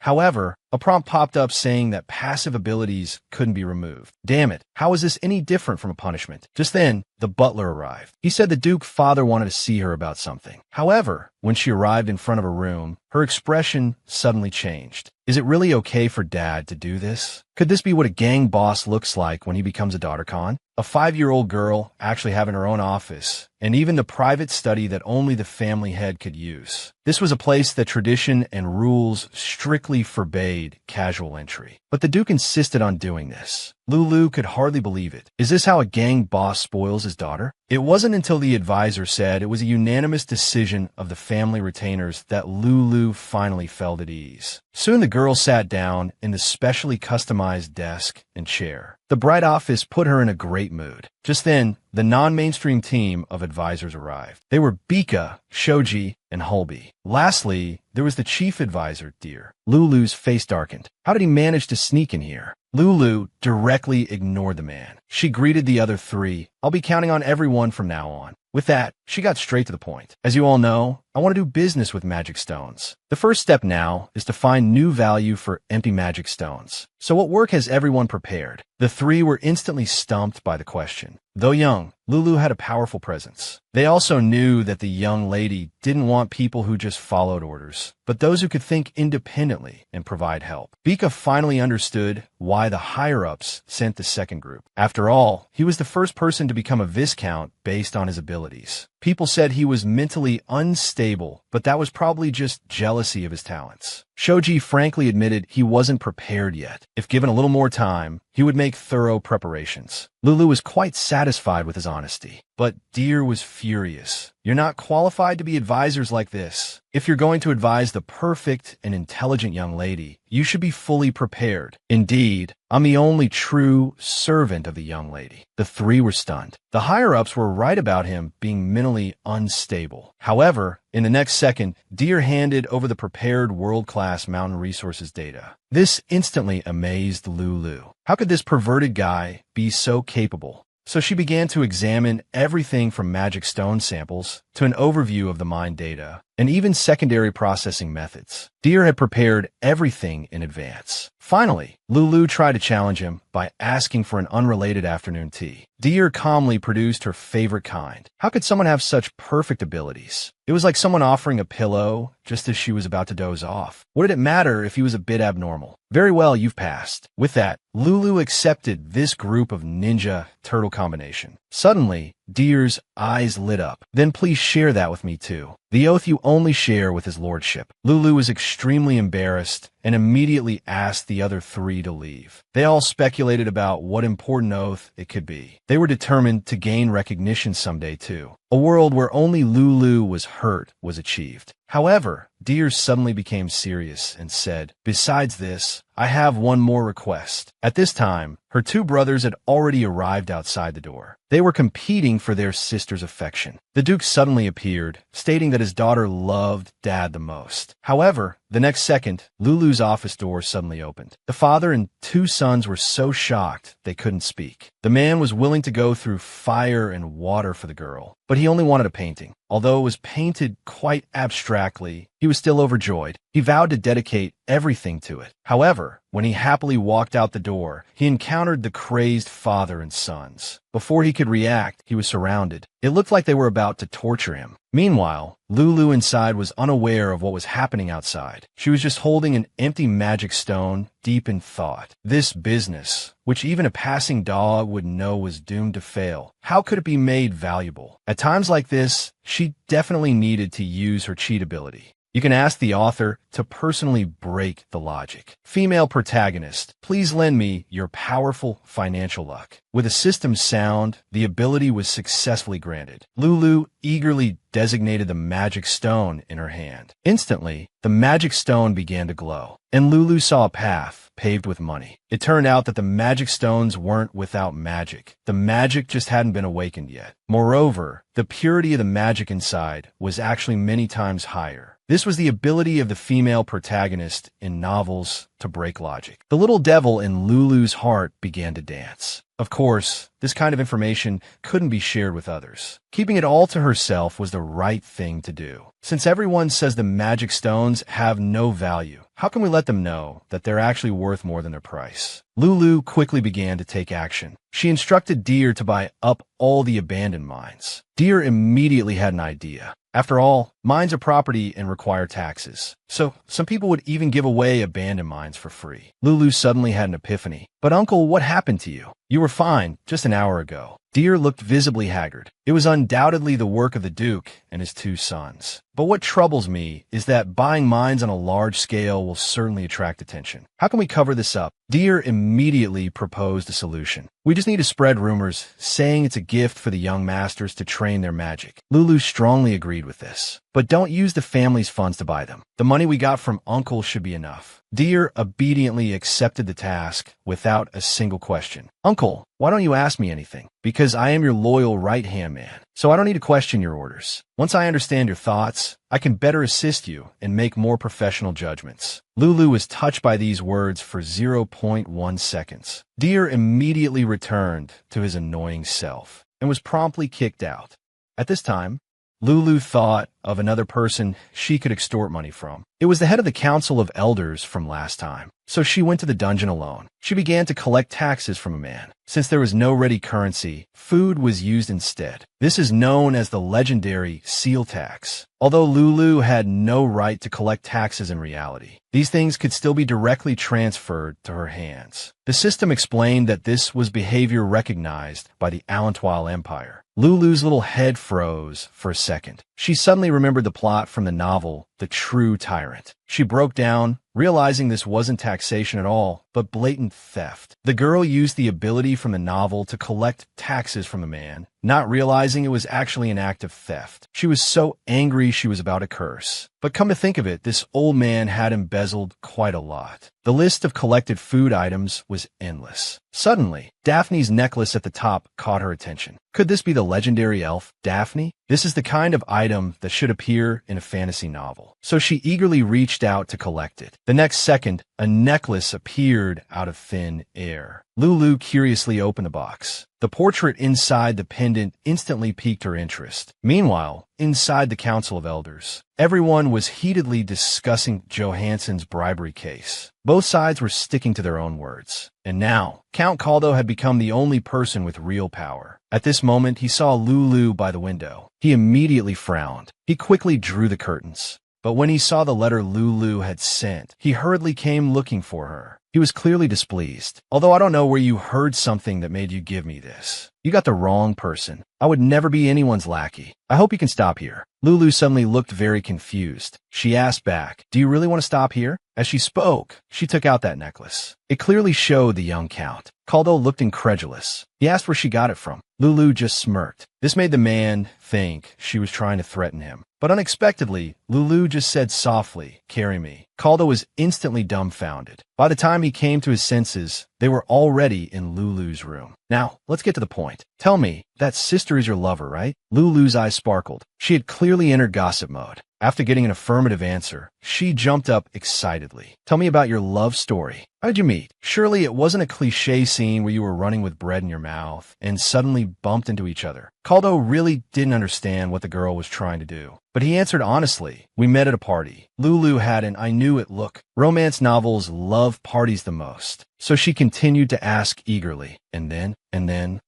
Speaker 1: However, a prompt popped up saying that passive abilities couldn't be removed. Damn it, how is this any different from a punishment? Just then, the butler arrived. He said the Duke's father wanted to see her about something. However, when she arrived in front of a room, her expression suddenly changed. Is it really okay for Dad to do this? Could this be what a gang boss looks like when he becomes a daughter-con? A 5-year-old girl actually having her own office, and even the private study that only the family head could use. This was a place that tradition and rules strictly forbade casual entry. But the Duke insisted on doing this. Lulu could hardly believe it. Is this how a gang boss spoils his daughter? It wasn't until the advisor said it was a unanimous decision of the family retainers that Lulu finally felt at ease. Soon the girl sat down in the specially customized desk and chair. The bright office put her in a great mood. Just then, the non-mainstream team of advisors arrived. They were Bika, Shoji, and Hulby. Lastly, there was the chief advisor, Deer. Lulu's face darkened. How did he manage to sneak in here? Lulu directly ignored the man. She greeted the other three. I'll be counting on everyone from now on. With that, she got straight to the point. As you all know, I want to do business with magic stones. The first step now is to find new value for empty magic stones. So what work has everyone prepared? The three were instantly stumped by the question. Though young, Lulu had a powerful presence. They also knew that the young lady didn't want people who just followed orders, but those who could think independently and provide help. Bika finally understood why the higher-ups sent the second group. After all, he was the first person to become a Viscount based on his abilities. People said he was mentally unstable, but that was probably just jealousy of his talents. Shoji frankly admitted he wasn't prepared yet. If given a little more time, he would make thorough preparations. Lulu was quite satisfied with his honesty, but Deer was furious. You're not qualified to be advisors like this. If you're going to advise the perfect and intelligent young lady, you should be fully prepared. Indeed, I'm the only true servant of the young lady. The three were stunned. The higher-ups were right about him being mentally unstable. However, in the next second, Deer handed over the prepared world-class mountain resources data. This instantly amazed Lulu. How could this perverted guy be so capable? So she began to examine everything from magic stone samples to an overview of the mine data, and even secondary processing methods. Deer had prepared everything in advance. Finally, Lulu tried to challenge him by asking for an unrelated afternoon tea. Deer calmly produced her favorite kind. How could someone have such perfect abilities? It was like someone offering a pillow just as she was about to doze off. What did it matter if he was a bit abnormal? Very well, you've passed. With that, Lulu accepted this group of ninja turtle combination. Suddenly, Deer's eyes lit up. Then please share that with me too. The oath you only share with his lordship. Lulu was extremely embarrassed and immediately asked the other three to leave. They all speculated about what important oath it could be. They were determined to gain recognition someday too. A world where only Lulu was hurt was achieved. However, Deer suddenly became serious and said, "Besides this, I have one more request." At this time, her two brothers had already arrived outside the door. They were competing for their sister's affection. The Duke suddenly appeared, stating that his daughter loved Dad the most. However, the next second, Lulu's office door suddenly opened. The father and two sons were so shocked they couldn't speak. The man was willing to go through fire and water for the girl, but he only wanted a painting. Although it was painted quite abstractly, he was still overjoyed. He vowed to dedicate everything to it. However, when he happily walked out the door, he encountered the crazed father and sons. Before he could react, he was surrounded. It looked like they were about to torture him. Meanwhile, Lulu inside was unaware of what was happening outside. She was just holding an empty magic stone, deep in thought. This business, which even a passing dog would know was doomed to fail, how could it be made valuable? At times like this, she definitely needed to use her cheat ability. You can ask the author to personally break the logic. Female protagonist, please lend me your powerful financial luck. With a system sound, the ability was successfully granted. Lulu eagerly designated the magic stone in her hand. Instantly, the magic stone began to glow, and Lulu saw a path paved with money. It turned out that the magic stones weren't without magic. The magic just hadn't been awakened yet. Moreover, the purity of the magic inside was actually many times higher. This was the ability of the female protagonist in novels to break logic. The little devil in Lulu's heart began to dance. Of course, this kind of information couldn't be shared with others. Keeping it all to herself was the right thing to do. Since everyone says the magic stones have no value, how can we let them know that they're actually worth more than their price? Lulu quickly began to take action. She instructed Deer to buy up all the abandoned mines. Deer immediately had an idea. After all, mines are property and require taxes. So, some people would even give away abandoned mines for free. Lulu suddenly had an epiphany. But uncle, what happened to you? You were fine just an hour ago. Deer looked visibly haggard. It was undoubtedly the work of the Duke and his two sons. But what troubles me is that buying mines on a large scale will certainly attract attention. How can we cover this up? Deer immediately proposed a solution. We just need to spread rumors saying it's a gift for the young masters to train their magic. Lulu strongly agreed with this. But don't use the family's funds to buy them. The money we got from Uncle should be enough. Deer obediently accepted the task without a single question. Uncle, why don't you ask me anything? Because I am your loyal right-hand man, so I don't need to question your orders. Once I understand your thoughts, I can better assist you and make more professional judgments. Lulu was touched by these words for 0.1 seconds. Deer immediately returned to his annoying self and was promptly kicked out. At this time, Lulu thought of another person she could extort money from. It was the head of the Council of Elders from last time, so she went to the dungeon alone. She began to collect taxes from a man. Since there was no ready currency, food was used instead. This is known as the legendary seal tax. Although Lulu had no right to collect taxes in reality, these things could still be directly transferred to her hands. The system explained that this was behavior recognized by the Alantwal Empire. Lulu's little head froze for a second. She suddenly remembered the plot from the novel, The True Tyrant. She broke down, realizing this wasn't taxation at all, but blatant theft. The girl used the ability from the novel to collect taxes from the man, not realizing it was actually an act of theft. She was so angry she was about to curse. But come to think of it, this old man had embezzled quite a lot. The list of collected food items was endless. Suddenly, Daphne's necklace at the top caught her attention. Could this be the legendary elf, Daphne? This is the kind of item that should appear in a fantasy novel. So she eagerly reached out to collect it. The next second, a necklace appeared out of thin air. Lulu curiously opened the box. The portrait inside the pendant instantly piqued her interest. Meanwhile, inside the Council of Elders, everyone was heatedly discussing Johansson's bribery case. Both sides were sticking to their own words. And now, Count Caldo had become the only person with real power. At this moment, he saw Lulu by the window. He immediately frowned. He quickly drew the curtains. But when he saw the letter Lulu had sent, he hurriedly came looking for her. He was clearly displeased. Although I don't know where you heard something that made you give me this. You got the wrong person. I would never be anyone's lackey. I hope you can stop here. Lulu suddenly looked very confused. She asked back, "Do you really want to stop here?" As she spoke, she took out that necklace. It clearly showed the young count. Caldo looked incredulous. He asked where she got it from. Lulu just smirked. This made the man think she was trying to threaten him. But unexpectedly, Lulu just said softly, "Carry me." Caldo was instantly dumbfounded. By the time he came to his senses, they were already in Lulu's room. Now, let's get to the point. Tell me, that sister is your lover, right? Lulu's eyes sparkled. She had clearly entered gossip mode. After getting an affirmative answer, she jumped up excitedly. "Tell me about your love story. How'd you meet? Surely it wasn't a cliché scene where you were running with bread in your mouth and suddenly bumped into each other." Caldo really didn't understand what the girl was trying to do. But he answered honestly, "We met at a party. Lulu had an I knew it look. Romance novels love parties the most." So she continued to ask eagerly, and then?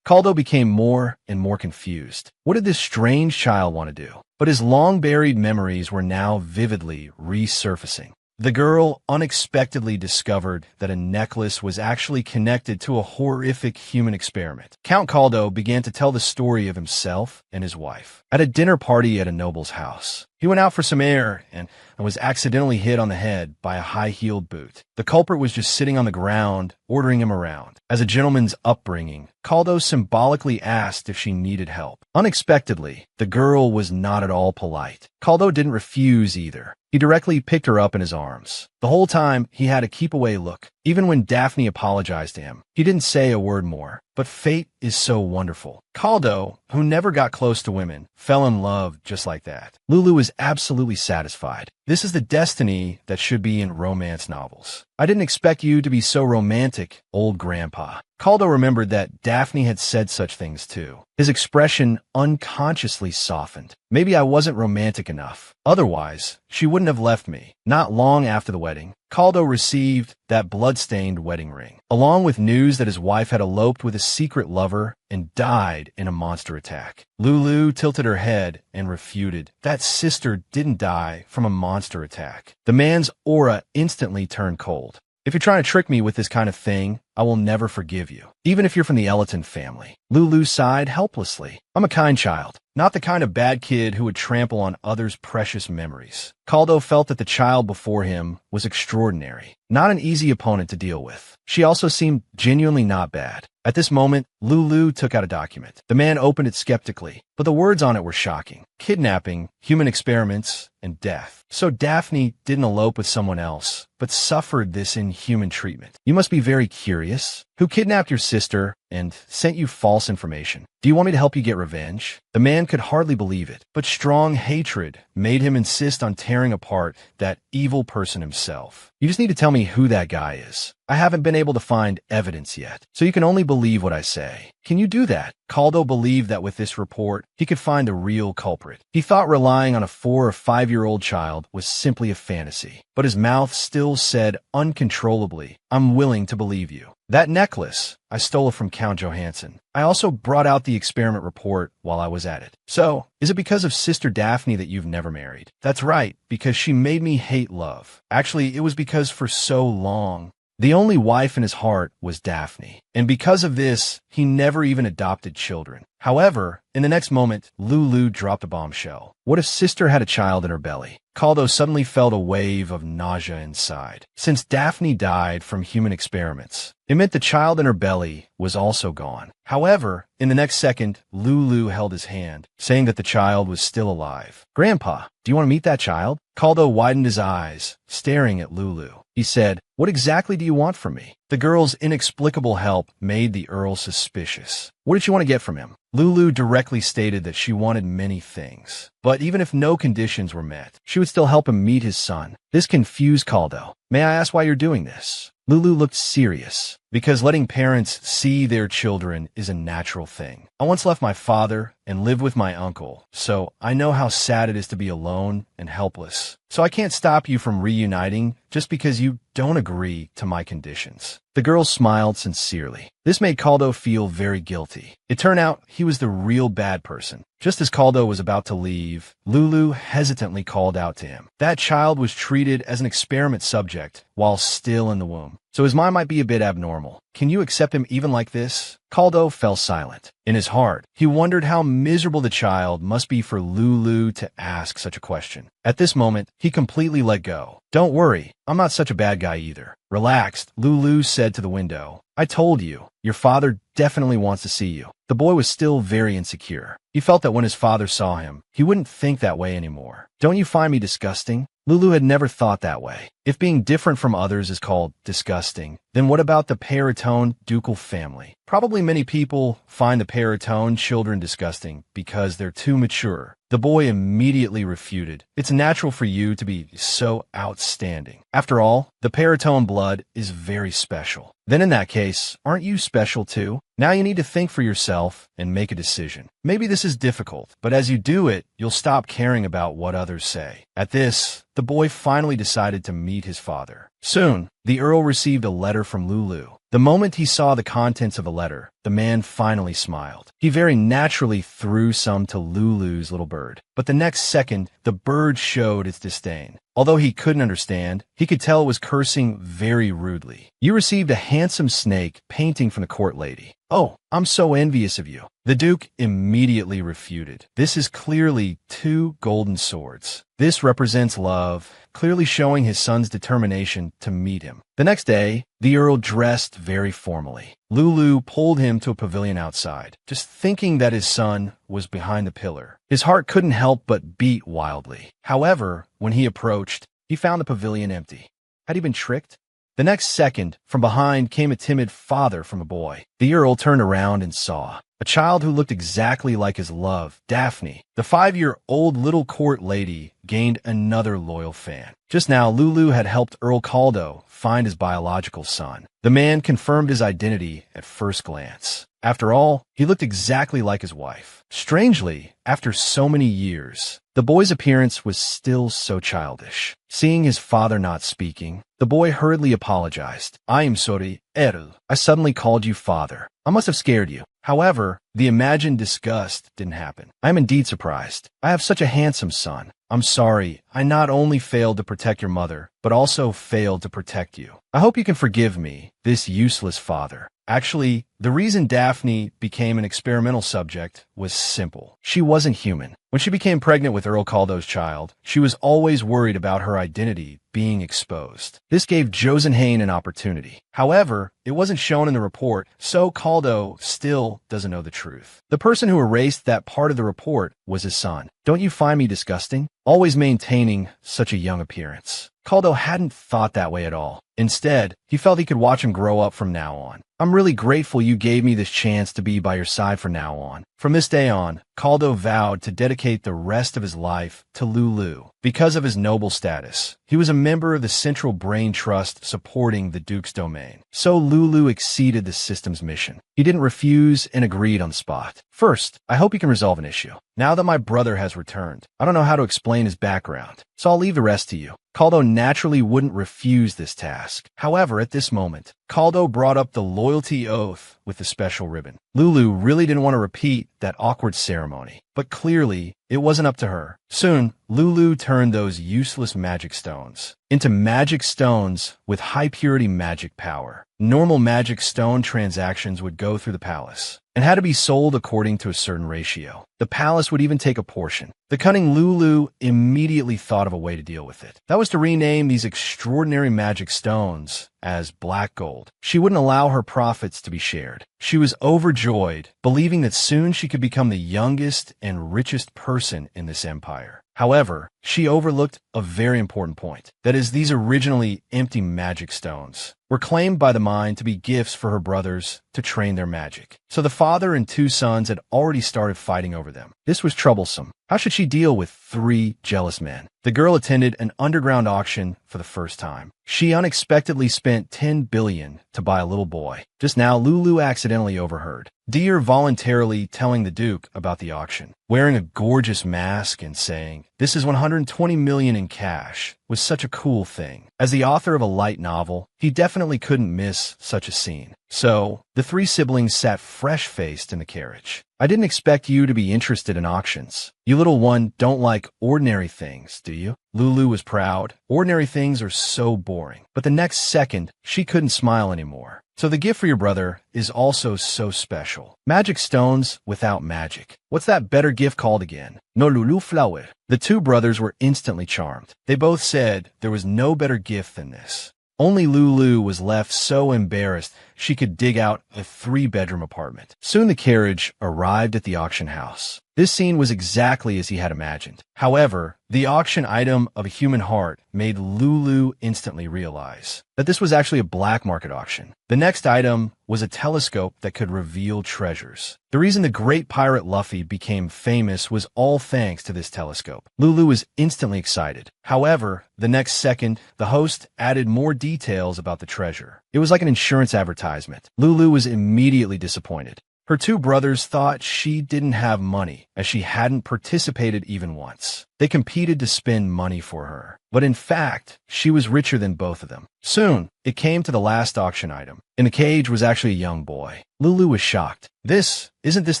Speaker 1: Caldo became more and more confused. What did this strange child want to do? But his long-buried memories were now vividly resurfacing. The girl unexpectedly discovered that a necklace was actually connected to a horrific human experiment. Count Caldo began to tell the story of himself and his wife. At a dinner party at a noble's house, he went out for some air and was accidentally hit on the head by a high-heeled boot. The culprit was just sitting on the ground, ordering him around. As a gentleman's upbringing, Caldo symbolically asked if she needed help. Unexpectedly, the girl was not at all polite. Caldo didn't refuse either. He directly picked her up in his arms. The whole time, he had a keep-away look. Even when Daphne apologized to him, he didn't say a word more. But fate is so wonderful. Caldo, who never got close to women, fell in love just like that. Lulu was absolutely satisfied. This is the destiny that should be in romance novels. "I didn't expect you to be so romantic, old grandpa." Caldo remembered that Daphne had said such things too. His expression unconsciously softened. "Maybe I wasn't romantic enough. Otherwise, she wouldn't have left me." Not long after the wedding, Caldo received that blood-stained wedding ring, along with news that his wife had eloped with a secret lover and died in a monster attack. Lulu tilted her head and refuted. That sister didn't die from a monster attack. The man's aura instantly turned cold. "If you're trying to trick me with this kind of thing, I will never forgive you, even if you're from the Elliton family." Lulu sighed helplessly. "I'm a kind child, not the kind of bad kid who would trample on others' precious memories." Caldo felt that the child before him was extraordinary, not an easy opponent to deal with. She also seemed genuinely not bad. At this moment, Lulu took out a document. The man opened it skeptically, but the words on it were shocking. Kidnapping, human experiments, and death. So Daphne didn't elope with someone else, but suffered this inhuman treatment. "You must be very curious. Who kidnapped your sister and sent you false information? Do you want me to help you get revenge?" The man could hardly believe it, but strong hatred made him insist on tearing apart that evil person himself. "You just need to tell me who that guy is. I haven't been able to find evidence yet, so you can only believe what I say. Can you do that?" Caldo believed that with this report, he could find the real culprit. He thought relying on a 4 or 5-year-old child was simply a fantasy, but his mouth still said uncontrollably, "I'm willing to believe you. That necklace, I stole it from Count Johansson. I also brought out the experiment report while I was at it. So, is it because of Sister Daphne that you've never married?" "That's right, because she made me hate love. Actually, it was because for so long, the only wife in his heart was Daphne. and because of this, he never even adopted children. However, in the next moment, Lulu dropped a bombshell. What if sister had a child in her belly? Caldo suddenly felt a wave of nausea inside. Since Daphne died from human experiments, it meant the child in her belly was also gone. However, in the next second, Lulu held his hand, saying that the child was still alive. Grandpa, do you want to meet that child? Caldo widened his eyes, staring at Lulu. He said, "What exactly do you want from me?" The girl's inexplicable help made the Earl suspicious. What did she want to get from him? Lulu directly stated that she wanted many things, but even if no conditions were met, she would still help him meet his son. This confused Caldo. "May I ask why you're doing this?" Lulu looked serious, because letting parents see their children is a natural thing. I once left my father and lived with my uncle, so I know how sad it is to be alone and helpless. So I can't stop you from reuniting just because you don't agree to my conditions. The girl smiled sincerely. This made Caldo feel very guilty. It turned out he was the real bad person. Just as Caldo was about to leave, Lulu hesitantly called out to him. That child was treated as an experiment subject while still in the womb, so his mind might be a bit abnormal. Can you accept him even like this? Caldo fell silent. In his heart, he wondered how miserable the child must be for Lulu to ask such a question. At this moment, he completely let go. "Don't worry, I'm not such a bad guy either." Relaxed, Lulu said to the window, "I told you, your father definitely wants to see you." The boy was still very insecure. He felt that when his father saw him, he wouldn't think that way anymore. "Don't you find me disgusting?" Lulu had never thought that way. If being different from others is called disgusting, then what about the Paratone ducal family? Probably many people find the Paratone children disgusting because they're too mature. The boy immediately refuted. "It's natural for you to be so outstanding. After all, the Paratone blood is very special." "Then in that case, aren't you special too? Now you need to think for yourself and make a decision. Maybe this is difficult, but as you do it, you'll stop caring about what others say." At this, the boy finally decided to meet his father. Soon, the Earl received a letter from Lulu. The moment he saw the contents of the letter, the man finally smiled. He very naturally threw some to Lulu's little bird. But the next second, the bird showed its disdain. Although he couldn't understand, he could tell it was cursing very rudely. "You received a handsome snake painting from the court lady. Oh, I'm so envious of you." The Duke immediately refuted. "This is clearly 2 golden swords. This represents love, clearly showing his son's determination to meet him." The next day, the Earl dressed very formally. Lulu pulled him to a pavilion outside, just thinking that his son was behind the pillar. His heart couldn't help but beat wildly. However, when he approached, he found the pavilion empty. Had he been tricked? The next second, from behind came a timid father from a boy. The Earl turned around and saw a child who looked exactly like his love, Daphne. The 5-year-old little court lady gained another loyal fan. Just now, Lulu had helped Earl Caldo find his biological son. The man confirmed his identity at first glance. After all, he looked exactly like his wife. Strangely, after so many years, the boy's appearance was still so childish. Seeing his father not speaking, the boy hurriedly apologized. "I am sorry, Earl. I suddenly called you father. I must have scared you." However, the imagined disgust didn't happen. "I am indeed surprised. I have such a handsome son. I'm sorry, I not only failed to protect your mother, but also failed to protect you. I hope you can forgive me, this useless father." Actually, the reason Daphne became an experimental subject was simple. She wasn't human. When she became pregnant with Earl Caldo's child, she was always worried about her identity being exposed. This gave Josenhain an opportunity. However, it wasn't shown in the report, so Caldo still doesn't know the truth. The person who erased that part of the report was his son. "Don't you find me disgusting? Always maintaining such a young appearance." Caldo hadn't thought that way at all. Instead, he felt he could watch him grow up from now on. "I'm really grateful you gave me this chance to be by your side from now on." From this day on, Caldo vowed to dedicate the rest of his life to Lulu. Because of his noble status, he was a member of the Central Brain Trust supporting the Duke's domain. So Lulu exceeded the system's mission. He didn't refuse and agreed on the spot. "First, I hope you can resolve an issue. Now that my brother has returned, I don't know how to explain his background, so I'll leave the rest to you." Caldo naturally wouldn't refuse this task. However, at this moment, Caldo brought up the loyalty oath with the special ribbon. Lulu really didn't want to repeat that awkward ceremony, but clearly, it wasn't up to her. Soon, Lulu turned those useless magic stones into magic stones with high-purity magic power. normal magic stone transactions would go through the palace and had to be sold according to a certain ratio. The palace would even take a portion. The cunning Lulu immediately thought of a way to deal with it. That was to rename these extraordinary magic stones as black gold. She wouldn't allow her profits to be shared. She was overjoyed, believing that soon she could become the youngest and richest person in this empire. However, she overlooked a very important point. That is, these originally empty magic stones were claimed by the mind to be gifts for her brothers to train their magic. So the father and two sons had already started fighting over them. This was troublesome. How should she deal with 3 jealous men? The girl attended an underground auction for the first time. She unexpectedly spent 10 billion to buy a little boy. Just now, Lulu accidentally overheard Deer voluntarily telling the Duke about the auction, wearing a gorgeous mask and saying, "This is 120 million in cash," was such a cool thing. As the author of a light novel, he definitely couldn't miss such a scene. So, the 3 siblings sat fresh-faced in the carriage. "I didn't expect you to be interested in auctions. You little one don't like ordinary things, do you?" Lulu was proud. Ordinary things are so boring. But the next second, she couldn't smile anymore. So the gift for your brother is also so special. Magic stones without magic. What's that better gift called again? No Lulu flower. The 2 brothers were instantly charmed. They both said there was no better gift than this. Only Lulu was left so embarrassed she could dig out a 3-bedroom apartment. Soon the carriage arrived at the auction house. This scene was exactly as he had imagined. However, the auction item of a human heart made Lulu instantly realize that this was actually a black market auction. The next item was a telescope that could reveal treasures. The reason the great pirate Luffy became famous was all thanks to this telescope. Lulu was instantly excited. However, the next second, the host added more details about the treasure. It was like an insurance advertisement. Lulu was immediately disappointed. Her 2 brothers thought she didn't have money, as she hadn't participated even once. They competed to spend money for her. But in fact, she was richer than both of them. Soon, it came to the last auction item. In the cage was actually a young boy. Lulu was shocked. Isn't this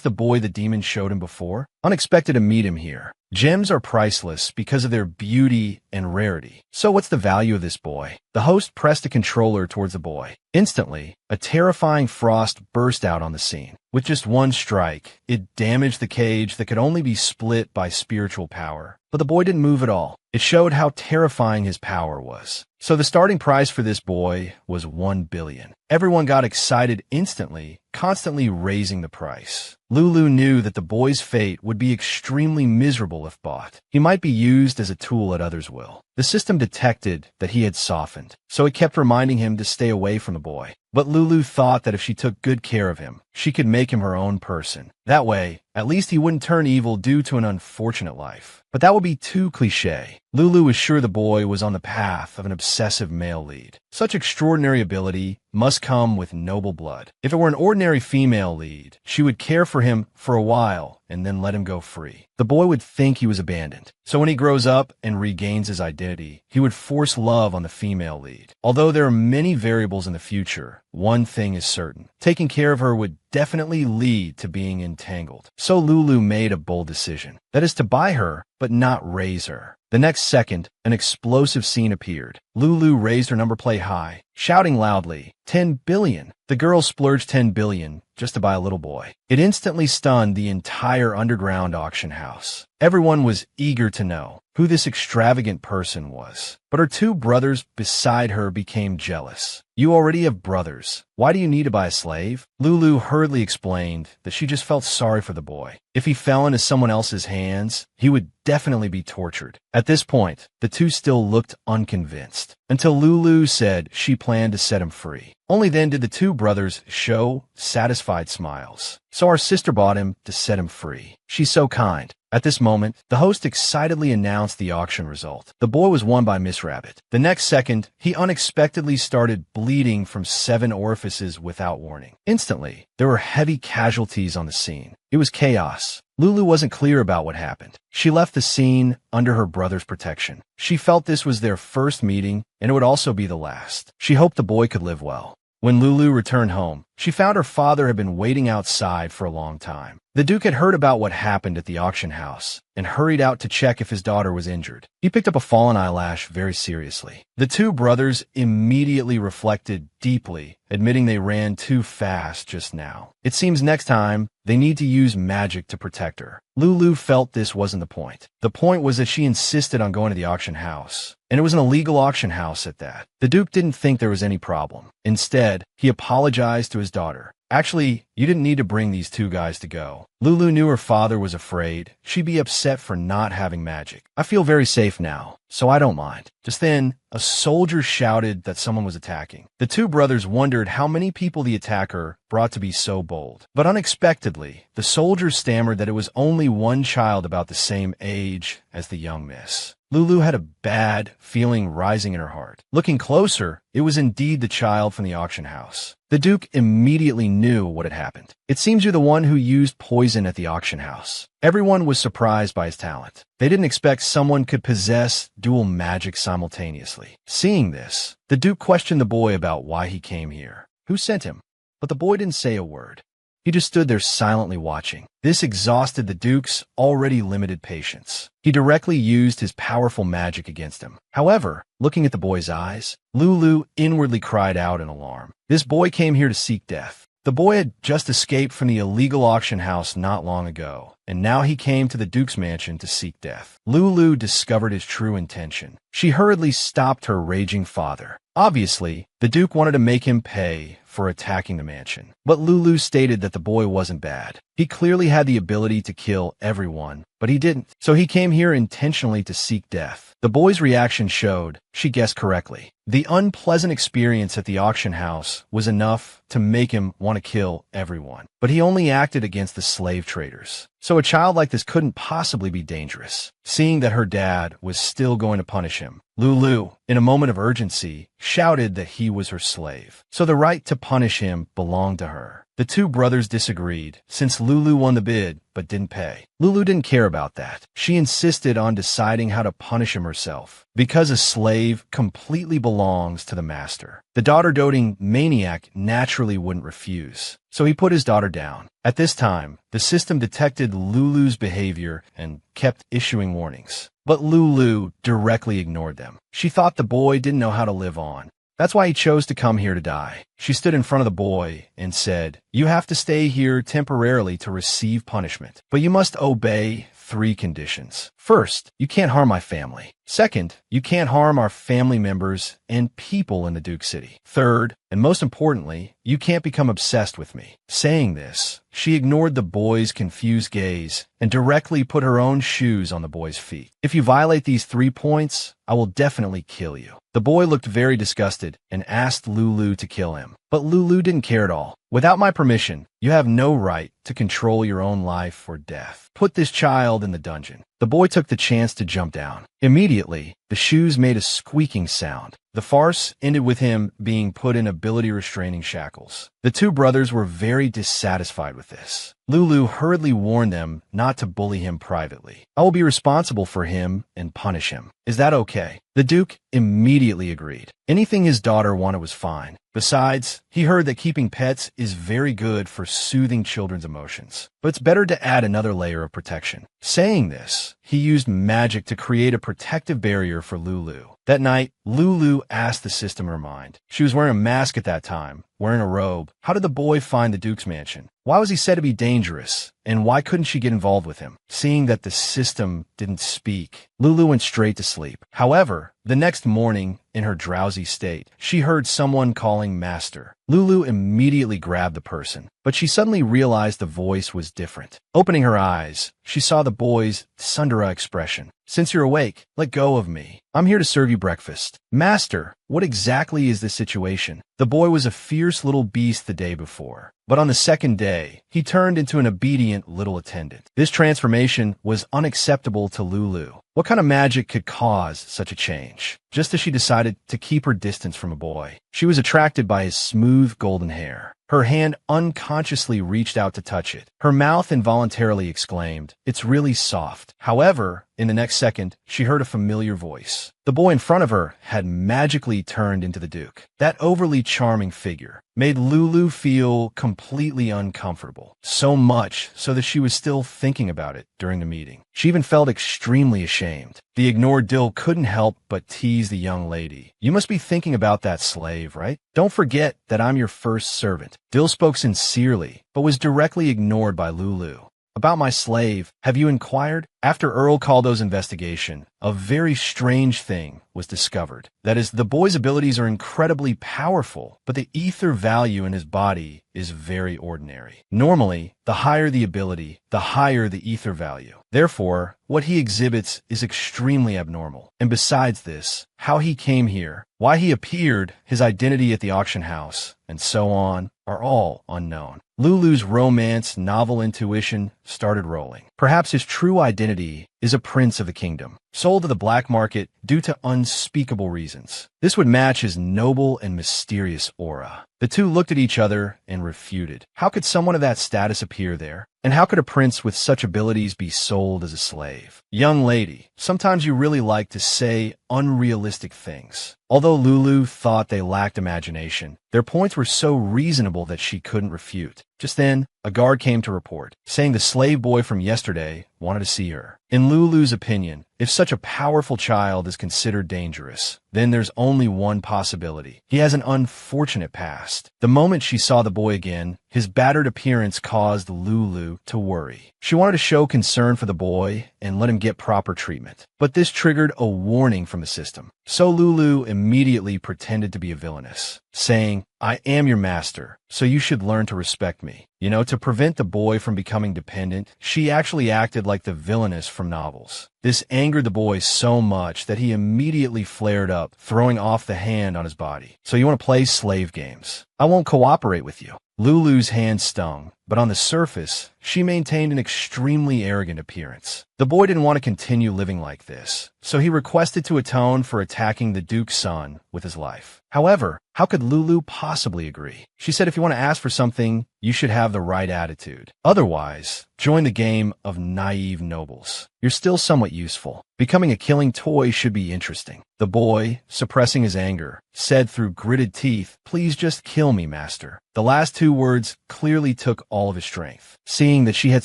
Speaker 1: the boy the demon showed him before? Unexpected to meet him here. Gems are priceless because of their beauty and rarity. So what's the value of this boy? The host pressed a controller towards the boy. Instantly, a terrifying frost burst out on the scene. With just one strike, it damaged the cage that could only be split by spiritual power. But the boy didn't move at all. It showed how terrifying his power was. So the starting price for this boy was 1 billion. Everyone got excited instantly, constantly raising the price. Lulu knew that the boy's fate would be extremely miserable if bought. He might be used as a tool at others' will. The system detected that he had softened, so it kept reminding him to stay away from the boy. But Lulu thought that if she took good care of him, she could make him her own person. That way, at least he wouldn't turn evil due to an unfortunate life. But that would be too cliché. Lulu was sure the boy was on the path of an obsessive male lead. Such extraordinary ability must come with noble blood. If it were an ordinary female lead, she would care for him for a while and then let him go free. The boy would think he was abandoned. So when he grows up and regains his identity, he would force love on the female lead. Although there are many variables in the future, one thing is certain. Taking care of her would definitely lead to being entangled. So Lulu made a bold decision. That is to buy her, but not raise her. The next second, an explosive scene appeared. Lulu raised her number plate high, shouting loudly, 10 billion. The girl splurged 10 billion just to buy a little boy. It instantly stunned the entire underground auction house. Everyone was eager to know who this extravagant person was. But her 2 brothers beside her became jealous. "You already have brothers. Why do you need to buy a slave?" Lulu hurriedly explained that she just felt sorry for the boy. If he fell into someone else's hands, he would definitely be tortured. At this point, the 2 still looked unconvinced, until Lulu said she planned to set him free. Only then did the 2 brothers show satisfied smiles. "So our sister bought him to set him free. She's so kind." At this moment, the host excitedly announced the auction result. The boy was won by Miss Rabbit. The next second, he unexpectedly started bleeding from 7 orifices without warning. Instantly, there were heavy casualties on the scene. It was chaos. Lulu wasn't clear about what happened. She left the scene under her brother's protection. She felt this was their first meeting, and it would also be the last. She hoped the boy could live well. When Lulu returned home, she found her father had been waiting outside for a long time. The Duke had heard about what happened at the auction house and hurried out to check if his daughter was injured. He picked up a fallen eyelash very seriously. The two brothers immediately reflected deeply, admitting they ran too fast just now. It seems next time they need to use magic to protect her. Lulu felt this wasn't the point. The point was that she insisted on going to the auction house, and it was an illegal auction house at that. The Duke didn't think there was any problem. Instead, he apologized to his daughter. Actually, you didn't need to bring these two guys to go. Lulu knew her father was afraid she'd be upset for not having magic. I feel very safe now, so I don't mind. Just then, a soldier shouted that someone was attacking. The two brothers wondered how many people the attacker brought to be so bold. But unexpectedly, the soldier stammered that it was only one child about the same age as the young miss. Lulu had a bad feeling rising in her heart. Looking closer, it was indeed the child from the auction house. The Duke immediately knew what had happened. It seems you're the one who used poison at the auction house. Everyone was surprised by his talent. They didn't expect someone could possess dual magic simultaneously. Seeing this, the Duke questioned the boy about why he came here. Who sent him? But the boy didn't say a word. He just stood there silently watching. This exhausted the Duke's already limited patience. He directly used his powerful magic against him. However, looking at the boy's eyes, Lulu inwardly cried out in alarm. This boy came here to seek death. The boy had just escaped from the illegal auction house not long ago, and now he came to the Duke's mansion to seek death. Lulu discovered his true intention. She hurriedly stopped her raging father. Obviously, the Duke wanted to make him pay for attacking the mansion. But Lulu stated that the boy wasn't bad. He clearly had the ability to kill everyone, but he didn't. So he came here intentionally to seek death. The boy's reaction showed she guessed correctly. The unpleasant experience at the auction house was enough to make him want to kill everyone. But he only acted against the slave traders. So a child like this couldn't possibly be dangerous. Seeing that her dad was still going to punish him, Lulu, in a moment of urgency, shouted that he was her slave. So the right to punish him belonged to her. The two brothers disagreed, since Lulu won the bid but didn't pay. Lulu didn't care about that. She insisted on deciding how to punish him herself, because a slave completely belongs to the master. The daughter-doting maniac naturally wouldn't refuse, so he put his daughter down. At this time, the system detected Lulu's behavior and kept issuing warnings. But Lulu directly ignored them. She thought the boy didn't know how to live on. That's why he chose to come here to die. She stood in front of the boy and said, "You have to stay here temporarily to receive punishment, but you must obey 3 conditions. First, you can't harm my family. Second, you can't harm our family members and people in the Duke City. Third, and most importantly, you can't become obsessed with me." Saying this, she ignored the boy's confused gaze and directly put her own shoes on the boy's feet. "If you violate these 3 points, I will definitely kill you." The boy looked very disgusted and asked Lulu to kill him. But Lulu didn't care at all. "Without my permission, you have no right to control your own life or death. Put this child in the dungeon." The boy took the chance to jump down. Immediately, the shoes made a squeaking sound. The farce ended with him being put in ability-restraining shackles. The two brothers were very dissatisfied with this. Lulu hurriedly warned them not to bully him privately. "I will be responsible for him and punish him. Is that okay?" The Duke immediately agreed. Anything his daughter wanted was fine. Besides, he heard that keeping pets is very good for soothing children's emotions. But it's better to add another layer of protection. Saying this, he used magic to create a protective barrier for Lulu. That night, Lulu asked the system her mind. She was wearing a mask at that time, wearing a robe. How did the boy find the Duke's mansion? Why was he said to be dangerous? And why couldn't she get involved with him? Seeing that the system didn't speak, Lulu went straight to sleep. However, the next morning, in her drowsy state, she heard someone calling Master. Lulu immediately grabbed the person, but she suddenly realized the voice was different. Opening her eyes, she saw the boy's tsundere expression. "Since you're awake, let go of me. I'm here to serve you breakfast." "Master, what exactly is the situation?" The boy was a fierce little beast the day before, but on the second day, he turned into an obedient little attendant. This transformation was unacceptable to Lulu. What kind of magic could cause such a change? Just as she decided to keep her distance from a boy, she was attracted by his smooth golden hair. Her hand unconsciously reached out to touch it. Her mouth involuntarily exclaimed, "It's really soft." However, In the next second, she heard a familiar voice. The boy in front of her had magically turned into the Duke. That overly charming figure made Lulu feel completely uncomfortable, so much so that she was still thinking about it during the meeting. She even felt extremely ashamed. The ignored Dill couldn't help but tease the young lady. "You must be thinking about that slave, right? Don't forget that I'm your first servant." Dill spoke sincerely, but was directly ignored by Lulu. "About my slave, have you inquired?" After Earl Caldo's investigation, a very strange thing was discovered. That is, the boy's abilities are incredibly powerful, but the ether value in his body is very ordinary. Normally, the higher the ability, the higher the ether value. Therefore, what he exhibits is extremely abnormal. And besides this, how he came here, why he appeared, his identity at the auction house, and so on, are all unknown. Lulu's romance novel intuition started rolling. Perhaps his true identity is a prince of the kingdom, sold to the black market due to unspeakable reasons. This would match his noble and mysterious aura. The two looked at each other and refuted. How could someone of that status appear there? And how could a prince with such abilities be sold as a slave? Young lady, sometimes you really like to say unrealistic things. Although Lulu thought they lacked imagination, their points were so reasonable that she couldn't refute. Just then, a guard came to report, saying the slave boy from yesterday wanted to see her. In Lulu's opinion, if such a powerful child is considered dangerous, then there's only one possibility. He has an unfortunate past. The moment she saw the boy again, his battered appearance caused Lulu to worry. She wanted to show concern for the boy and let him get proper treatment. But this triggered a warning from the system. So Lulu immediately pretended to be a villainess, saying, "I am your master, so you should learn to respect me." To prevent the boy from becoming dependent, she actually acted like the villainess from novels. This angered the boy so much that he immediately flared up, throwing off the hand on his body. "So you want to play slave games? I won't cooperate with you." Lulu's hand stung, but on the surface, she maintained an extremely arrogant appearance. The boy didn't want to continue living like this, so he requested to atone for attacking the Duke's son with his life. However, how could Lulu possibly agree? She said if you want to ask for something, you should have the right attitude. Otherwise, join the game of naive nobles. You're still somewhat useful. Becoming a killing toy should be interesting. The boy, suppressing his anger, said through gritted teeth, "Please just kill me, master." The last two words clearly took all of his strength. Seeing that she had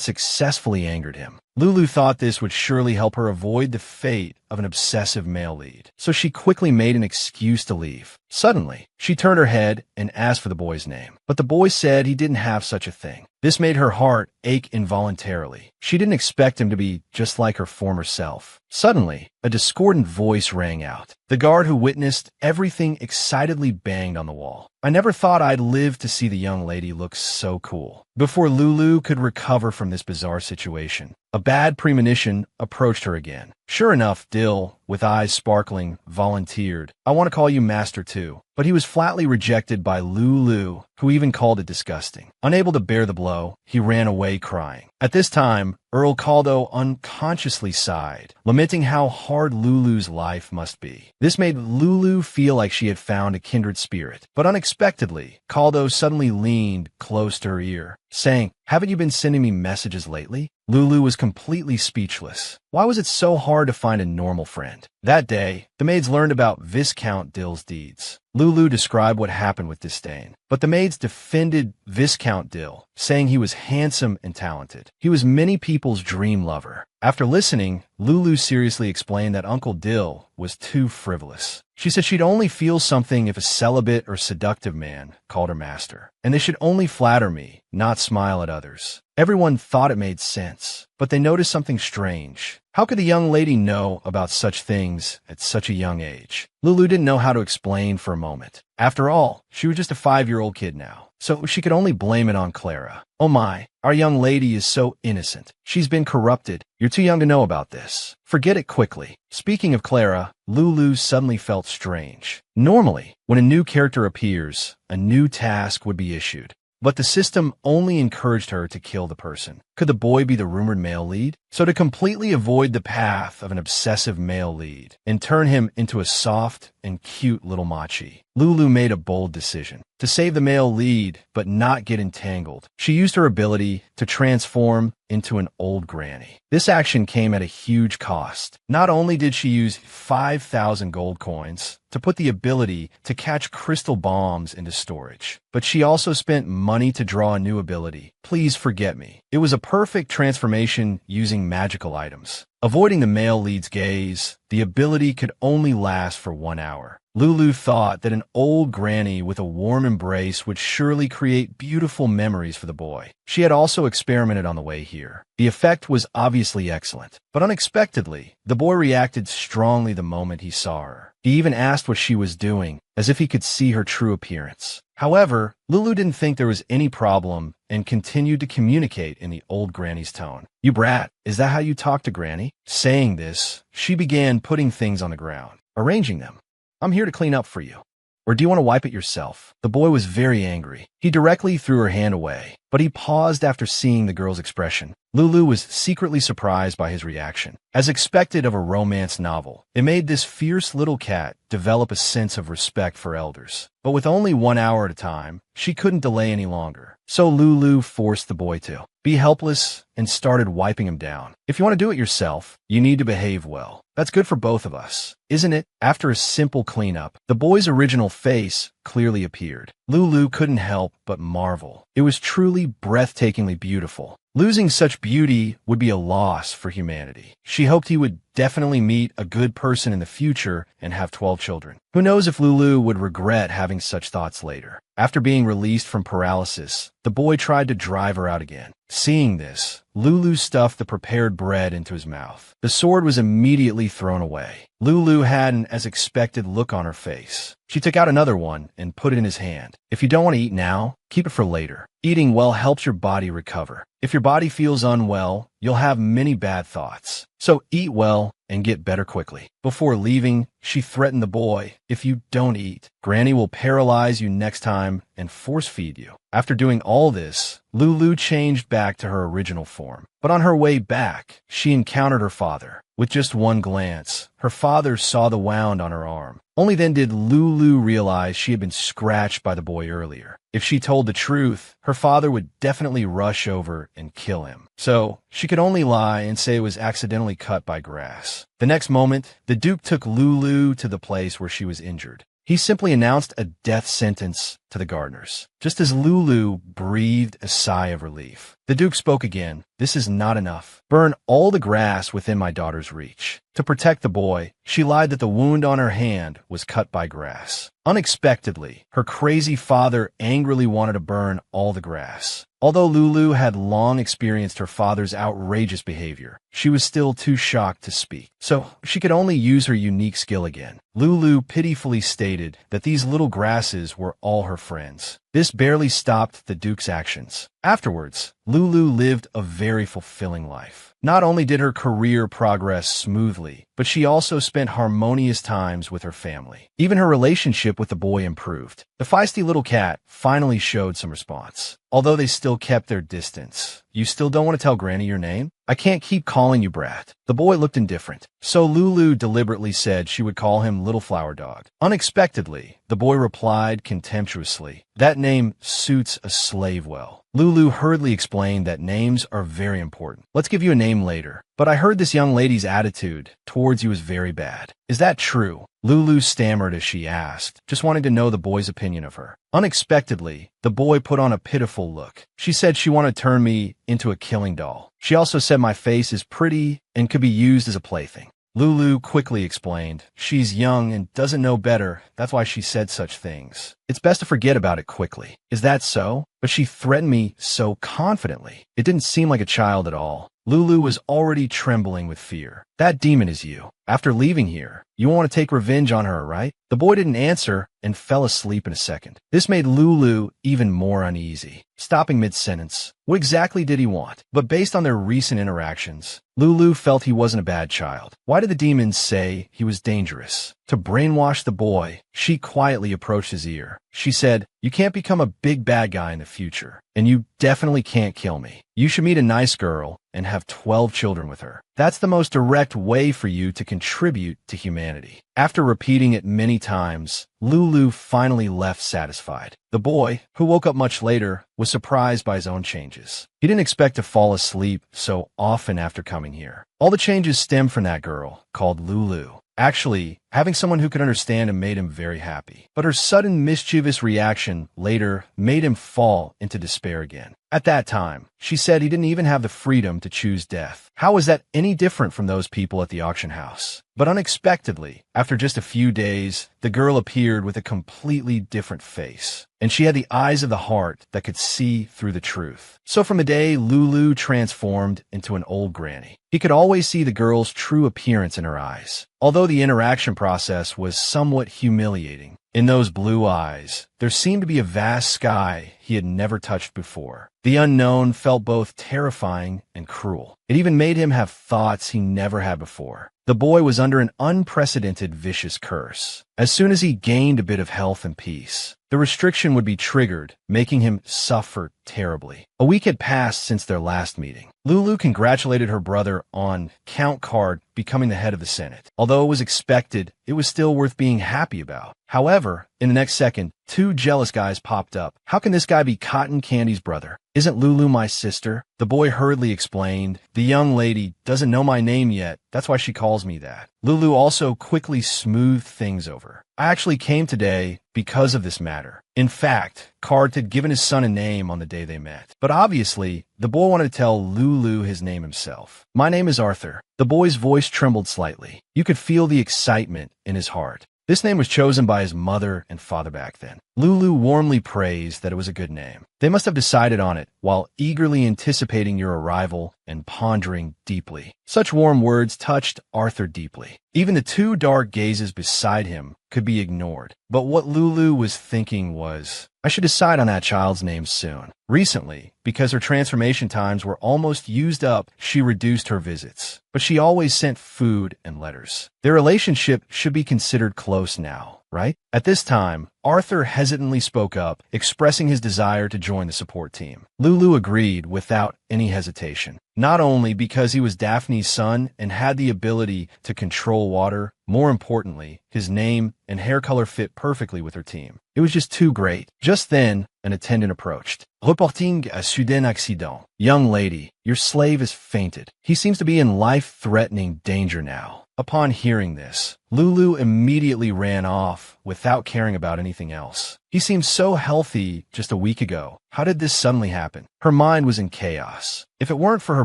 Speaker 1: successfully angered him, Lulu thought this would surely help her avoid the fate of an obsessive male lead. So she quickly made an excuse to leave. Suddenly, she turned her head and asked for the boy's name. But the boy said he didn't have such a thing. This made her heart ache involuntarily. She didn't expect him to be just like her former self. Suddenly, a discordant voice rang out. The guard who witnessed everything excitedly banged on the wall. "I never thought I'd live to see the young lady look so cool." Before Lulu could recover from this bizarre situation, a bad premonition approached her again. Sure enough, Dill, with eyes sparkling, volunteered, "I want to call you Master too." But he was flatly rejected by Lulu, who even called it disgusting. Unable to bear the blow, he ran away crying. At this time, Earl Caldo unconsciously sighed, lamenting how hard Lulu's life must be. This made Lulu feel like she had found a kindred spirit. But unexpectedly, Caldo suddenly leaned close to her ear, saying, "Haven't you been sending me messages lately?" Lulu was completely speechless. Why was it so hard to find a normal friend? That day, the maids learned about Viscount Dill's deeds. Lulu described what happened with disdain, but the maids defended Viscount Dill, saying he was handsome and talented. He was many people's dream lover. After listening, Lulu seriously explained that Uncle Dill was too frivolous. She said she'd only feel something if a celibate or seductive man called her master, and they should only flatter me, not smile at others. Everyone thought it made sense, but they noticed something strange. How could the young lady know about such things at such a young age? Lulu didn't know how to explain for a moment. After all, she was just a 5-year-old kid now, so she could only blame it on Clara. "Oh my, our young lady is so innocent. She's been corrupted. You're too young to know about this. Forget it quickly." Speaking of Clara, Lulu suddenly felt strange. Normally, when a new character appears, a new task would be issued. But the system only encouraged her to kill the person. Could the boy be the rumored male lead? So to completely avoid the path of an obsessive male lead and turn him into a soft and cute little machi, Lulu made a bold decision. To save the male lead but not get entangled, she used her ability to transform into an old granny. This action came at a huge cost. Not only did she use 5,000 gold coins to put the ability to catch crystal bombs into storage, but she also spent money to draw a new ability, Please Forget Me. It was a perfect transformation using magical items. Avoiding the male lead's gaze, the ability could only last for 1 hour. Lulu thought that an old granny with a warm embrace would surely create beautiful memories for the boy. She had also experimented on the way here. The effect was obviously excellent, but unexpectedly, the boy reacted strongly the moment he saw her. He even asked what she was doing, as if he could see her true appearance. However, Lulu didn't think there was any problem and continued to communicate in the old granny's tone. "You brat, is that how you talk to Granny?" Saying this, she began putting things on the ground, arranging them. "I'm here to clean up for you. Or do you want to wipe it yourself?" The boy was very angry. He directly threw her hand away, but he paused after seeing the girl's expression. Lulu was secretly surprised by his reaction. As expected of a romance novel, it made this fierce little cat develop a sense of respect for elders. But with only 1 hour at a time, she couldn't delay any longer. So Lulu forced the boy to be helpless and started wiping him down. "If you want to do it yourself, you need to behave well. That's good for both of us, isn't it?" After a simple cleanup, the boy's original face clearly appeared. Lulu couldn't help but marvel. It was truly breathtakingly beautiful. Losing such beauty would be a loss for humanity. She hoped he would definitely meet a good person in the future and have 12 children. Who knows if Lulu would regret having such thoughts later. After being released from paralysis, the boy tried to drive her out again. Seeing this, Lulu stuffed the prepared bread into his mouth. The sword was immediately thrown away. Lulu had an as expected look on her face. She took out another one and put it in his hand. "If you don't want to eat now, keep it for later. Eating well helps your body recover. If your body feels unwell, you'll have many bad thoughts. So eat well and get better quickly." Before leaving, she threatened the boy, "If you don't eat, Granny will paralyze you next time and force feed you." After doing all this, Lulu changed back to her original form. But on her way back, she encountered her father. With just one glance, her father saw the wound on her arm. Only then did Lulu realize she had been scratched by the boy earlier. If she told the truth, her father would definitely rush over and kill him. So she could only lie and say it was accidentally cut by grass. The next moment, the Duke took Lulu to the place where she was injured. He simply announced a death sentence to the gardeners. Just as Lulu breathed a sigh of relief, the Duke spoke again. "This is not enough. Burn all the grass within my daughter's reach." To protect the boy, she lied that the wound on her hand was cut by grass. Unexpectedly, her crazy father angrily wanted to burn all the grass. Although Lulu had long experienced her father's outrageous behavior, she was still too shocked to speak. So she could only use her unique skill again. Lulu pitifully stated that these little grasses were all her friends. This barely stopped the Duke's actions. Afterwards, Lulu lived a very fulfilling life. Not only did her career progress smoothly, but she also spent harmonious times with her family. Even her relationship with the boy improved. The feisty little cat finally showed some response. Although they still kept their distance. "You still don't want to tell Granny your name? I can't keep calling you brat." The boy looked indifferent. So Lulu deliberately said she would call him Little Flower Dog. Unexpectedly, the boy replied contemptuously, "That name suits a slave well." Lulu hurriedly explained that names are very important. "Let's give you a name later. But I heard this young lady's attitude towards you is very bad. Is that true?" Lulu stammered as she asked, just wanting to know the boy's opinion of her. Unexpectedly, the boy put on a pitiful look. "She said she wanted to turn me into a killing doll. She also said my face is pretty and could be used as a plaything." Lulu quickly explained, "She's young and doesn't know better. That's why she said such things. It's best to forget about it quickly." "Is that so?" "But she threatened me so confidently. It didn't seem like a child at all." Lulu was already trembling with fear. "That demon is you. After leaving here, you want to take revenge on her, right?" The boy didn't answer and fell asleep in a second. This made Lulu even more uneasy. Stopping mid-sentence, what exactly did he want? But based on their recent interactions, Lulu felt he wasn't a bad child. Why did the demons say he was dangerous? To brainwash the boy, she quietly approached his ear. her. She said, "You can't become a big bad guy in the future, and you definitely can't kill me. You should meet a nice girl and have 12 children with her. That's the most direct way for you to contribute to humanity." After repeating it many times, Lulu finally left satisfied. The boy, who woke up much later, was surprised by his own changes. He didn't expect to fall asleep so often after coming here. All the changes stemmed from that girl, called Lulu. Actually, having someone who could understand him made him very happy. But her sudden mischievous reaction later made him fall into despair again. At that time, she said he didn't even have the freedom to choose death. How was that any different from those people at the auction house? But unexpectedly, after just a few days, the girl appeared with a completely different face. And she had the eyes of the heart that could see through the truth. So from a day, Lulu transformed into an old granny. He could always see the girl's true appearance in her eyes. Although the interaction process was somewhat humiliating, in those blue eyes, there seemed to be a vast sky he had never touched before. The unknown felt both terrifying and cruel. It even made him have thoughts he never had before. The boy was under an unprecedented vicious curse. As soon as he gained a bit of health and peace, the restriction would be triggered, making him suffer terribly. A week had passed since their last meeting. Lulu congratulated her brother on Count Card becoming the head of the Senate. Although it was expected, it was still worth being happy about. However, in the next second, two jealous guys popped up. "How can this guy be Cotton Candy's brother? Isn't Lulu my sister?" The boy hurriedly explained, "The young lady doesn't know my name yet. That's why she calls me that." Lulu also quickly smoothed things over. "I actually came today because of this matter. In fact, Card had given his son a name on the day they met. But obviously, the boy wanted to tell Lulu his name himself. "My name is Arthur." The boy's voice trembled slightly. You could feel the excitement in his heart. This name was chosen by his mother and father back then. Lulu warmly praised that it was a good name. They must have decided on it while eagerly anticipating your arrival and pondering deeply. Such warm words touched Arthur deeply. Even the two dark gazes beside him could be ignored. But what Lulu was thinking was, "I should decide on that child's name soon." Recently, because her transformation times were almost used up, she reduced her visits. But she always sent food and letters. Their relationship should be considered close now, right? At this time, Arthur hesitantly spoke up, expressing his desire to join the support team. Lulu agreed without any hesitation. Not only because he was Daphne's son and had the ability to control water, more importantly, his name and hair color fit perfectly with her team. It was just too great. Just then, an attendant approached. "Reporting a soudain accident. Young lady, your slave has fainted. He seems to be in life-threatening danger now." Upon hearing this, Lulu immediately ran off without caring about anything else. He seemed so healthy just a week ago. How did this suddenly happen? Her mind was in chaos. If it weren't for her